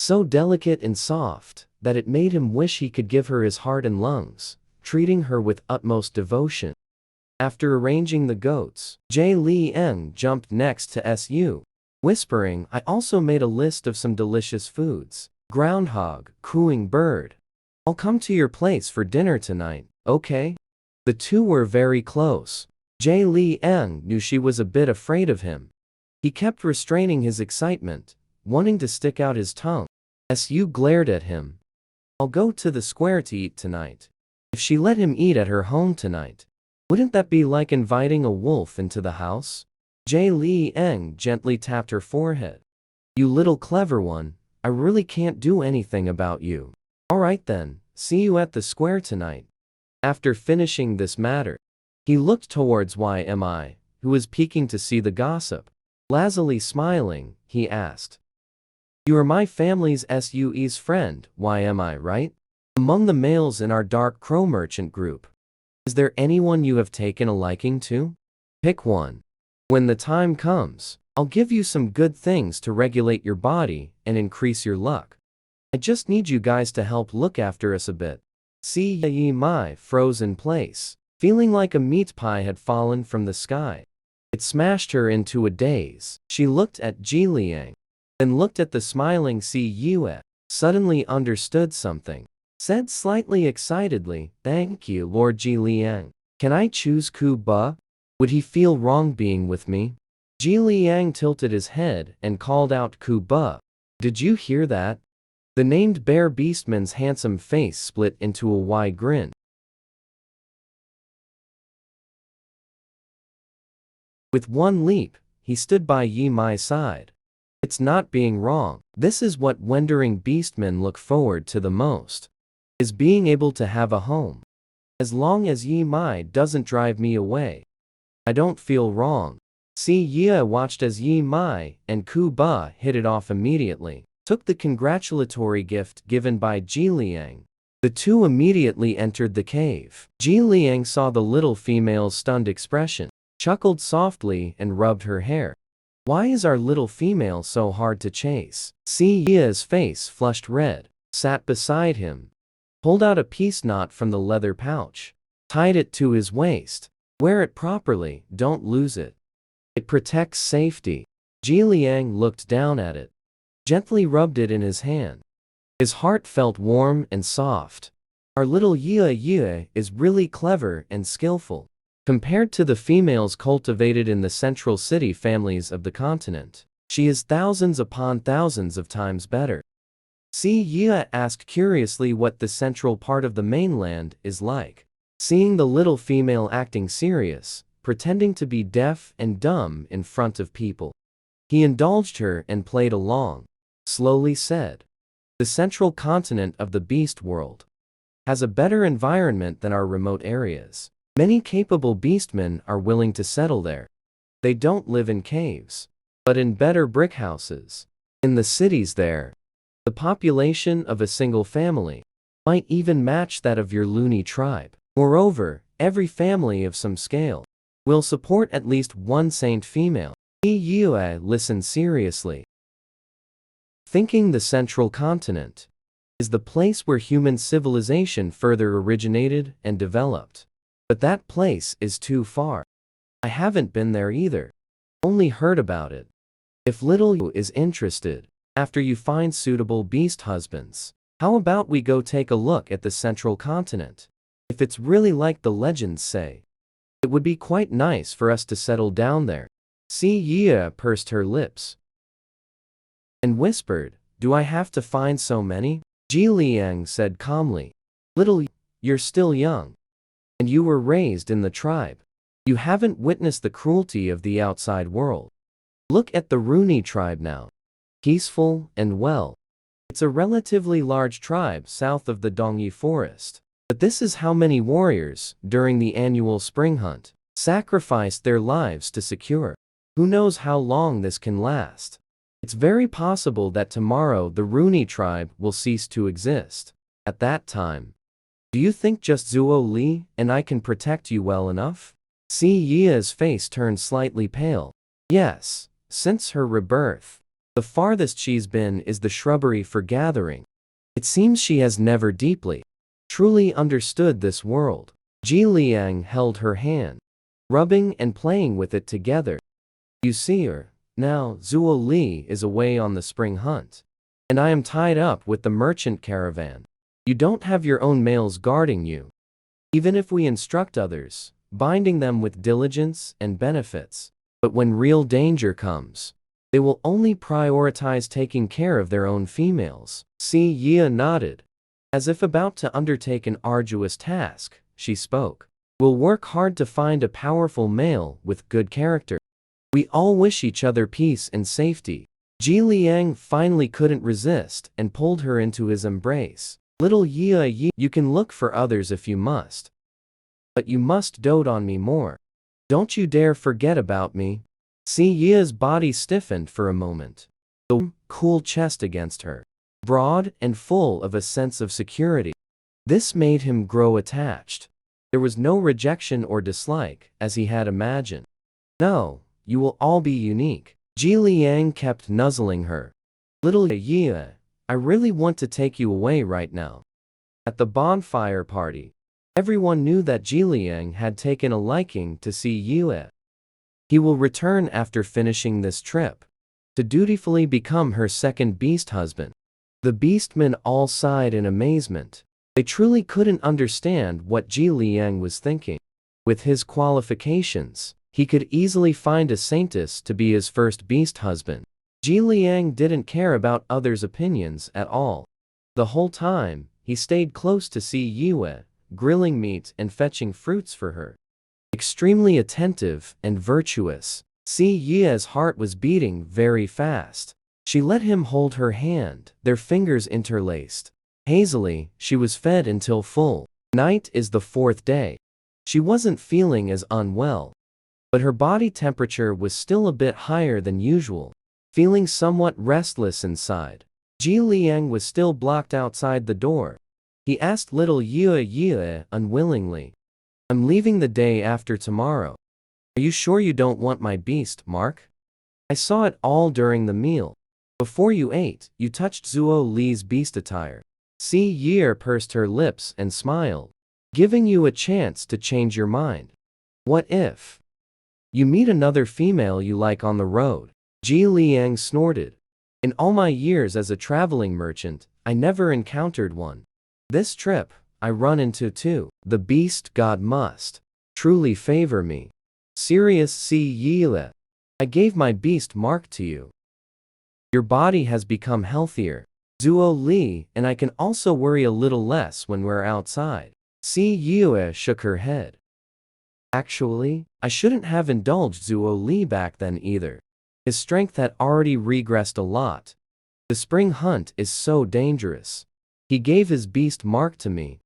So delicate and soft, that it made him wish he could give her his heart and lungs, treating her with utmost devotion. After arranging the goats, Ji Liang jumped next to Su, whispering, I also made a list of some delicious foods. Groundhog, cooing bird. I'll come to your place for dinner tonight, okay? The two were very close. Ji Liang knew she was a bit afraid of him. He kept restraining his excitement, wanting to stick out his tongue. Su glared at him. I'll go to the square to eat tonight. If she let him eat at her home tonight, wouldn't that be like inviting a wolf into the house? Ji Liang gently tapped her forehead. You little clever one, I really can't do anything about you. Alright then, see you at the square tonight. After finishing this matter, he looked towards Ymi, who was peeking to see the gossip. Lazily smiling, he asked. You are my family's Sue's friend, Ymi, right? Among the males in our dark crow merchant group, is there anyone you have taken a liking to? Pick one. When the time comes, I'll give you some good things to regulate your body and increase your luck. I just need you guys to help look after us a bit. Si Yi Mai froze in place, feeling like a meat pie had fallen from the sky. It smashed her into a daze. She looked at Ji Liang, then looked at the smiling Si Yue, suddenly understood something. Said slightly excitedly, Thank you, Lord Ji Liang. Can I choose Ku Bu? Would he feel wrong being with me? Ji Liang tilted his head and called out Ku Bu. Did you hear that? The named bear beastman's handsome face split into a wide grin. With one leap, he stood by Yi Mai's side. It's not being wrong. This is what wandering beastmen look forward to the most. Is being able to have a home. As long as Yi Mai doesn't drive me away, I don't feel wrong. Si Ye watched as Yi Mai and Ku Bu hit it off immediately, took the congratulatory gift given by Ji Liang. The two immediately entered the cave. Ji Liang saw the little female's stunned expression, chuckled softly and rubbed her hair. Why is our little female so hard to chase? Si Ye's face flushed red, sat beside him, pulled out a peace knot from the leather pouch, tied it to his waist. Wear it properly, don't lose it. It protects safety. Ji Liang looked down at it, gently rubbed it in his hand. His heart felt warm and soft. Our little Yue is really clever and skillful. Compared to the females cultivated in the central city families of the continent, she is thousands upon thousands of times better. Si Ye asked curiously what the central part of the mainland is like. Seeing the little female acting serious, pretending to be deaf and dumb in front of people, he indulged her and played along. Slowly said, "The central continent of the beast world has a better environment than our remote areas. Many capable beastmen are willing to settle there. They don't live in caves, but in better brick houses. In the cities there, the population of a single family might even match that of your loony tribe. Moreover, every family of some scale will support at least one saint female." Yue listened seriously, thinking the central continent is the place where human civilization further originated and developed. But that place is too far. I haven't been there either. Only heard about it. If little Yu is interested, after you find suitable beast husbands, how about we go take a look at the central continent? If it's really like the legends say, it would be quite nice for us to settle down there. Si Ye pursed her lips and whispered, "Do I have to find so many?" Ji Liang said calmly, "Little Yu, you're still young. And you were raised in the tribe. You haven't witnessed the cruelty of the outside world. Look at the Rooney tribe now. Peaceful and well. It's a relatively large tribe south of the Dongyi forest. But this is how many warriors, during the annual spring hunt, sacrificed their lives to secure. Who knows how long this can last? It's very possible that tomorrow the Rooney tribe will cease to exist. At that time, do you think just Zuo Li and I can protect you well enough?" Si Ye's face turned slightly pale. Yes, since her rebirth, the farthest she's been is the shrubbery for gathering. It seems she has never deeply, truly understood this world. Ji Liang held her hand, rubbing and playing with it together. "You see her, now Zuo Li is away on the spring hunt, and I am tied up with the merchant caravan. You don't have your own males guarding you. Even if we instruct others, binding them with diligence and benefits, but when real danger comes, they will only prioritize taking care of their own females." Si Ye nodded. As if about to undertake an arduous task, she spoke. "We'll work hard to find a powerful male with good character. We all wish each other peace and safety." Ji Liang finally couldn't resist and pulled her into his embrace. "Little Ye, you can look for others if you must. But you must dote on me more. Don't you dare forget about me." Si Ye's body stiffened for a moment. The cool chest against her, broad and full of a sense of security. This made him grow attached. There was no rejection or dislike, as he had imagined. "No, you will all be unique." Ji Liang kept nuzzling her. "Little Ye, I really want to take you away right now." At the bonfire party, everyone knew that Ji Liang had taken a liking to Si Yue. He will return after finishing this trip to dutifully become her second beast husband. The beastmen all sighed in amazement. They truly couldn't understand what Ji Liang was thinking. With his qualifications, he could easily find a saintess to be his first beast husband. Ji Liang didn't care about others' opinions at all. The whole time, he stayed close to Si Yue, grilling meat and fetching fruits for her. Extremely attentive and virtuous, Si Ye's heart was beating very fast. She let him hold her hand, their fingers interlaced. Hazily, she was fed until full. Night is the fourth day. She wasn't feeling as unwell, but her body temperature was still a bit higher than usual. Feeling somewhat restless inside, Ji Liang was still blocked outside the door. He asked little Yue unwillingly, "I'm leaving the day after tomorrow. Are you sure you don't want my beast, Mark? I saw it all during the meal. Before you ate, you touched Zuo Li's beast attire." Si Ye pursed her lips and smiled. "Giving you a chance to change your mind. What if you meet another female you like on the road?" Ji Liang snorted. "In all my years as a traveling merchant, I never encountered one. This trip, I run into two. The beast god must truly favor me. Serious Si Yile. I gave my beast mark to you. Your body has become healthier, Zuo Li, and I can also worry a little less when we're outside. Si Yue shook her head. Actually, I shouldn't have indulged Zuo Li back then either. His strength had already regressed a lot. The spring hunt is so dangerous. He gave his beast mark to me.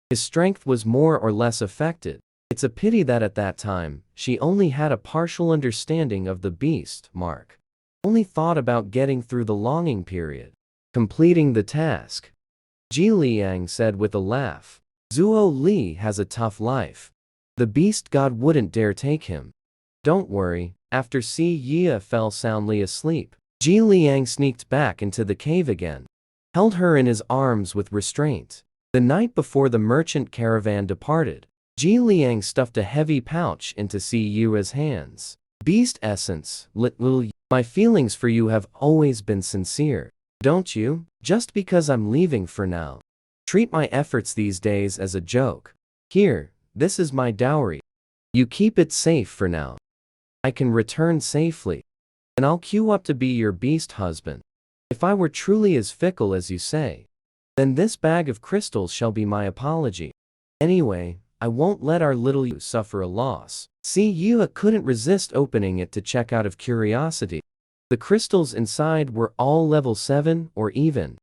His strength was more or less affected. It's a pity that at that time, she only had a partial understanding of the beast mark. Only thought about getting through the longing period. Completing the task. Ji Liang said with a laugh. Zuo Li has a tough life. The beast god wouldn't dare take him. Don't worry, after Si Yie fell soundly asleep, Ji Liang sneaked back into the cave again. Held her in his arms with restraint. The night before the merchant caravan departed, Ji Liang stuffed a heavy pouch into Si Yue's hands. Beast essence, little. My feelings for you have always been sincere. Don't you? Just because I'm leaving for now. Treat my efforts these days as a joke. Here, this is my dowry. You keep it safe for now. I can return safely. And I'll queue up to be your beast husband. If I were truly as fickle as you say, then this bag of crystals shall be my apology. Anyway, I won't let our little you suffer a loss. Si Yue couldn't resist opening it to check out of curiosity. The crystals inside were all level 7 or even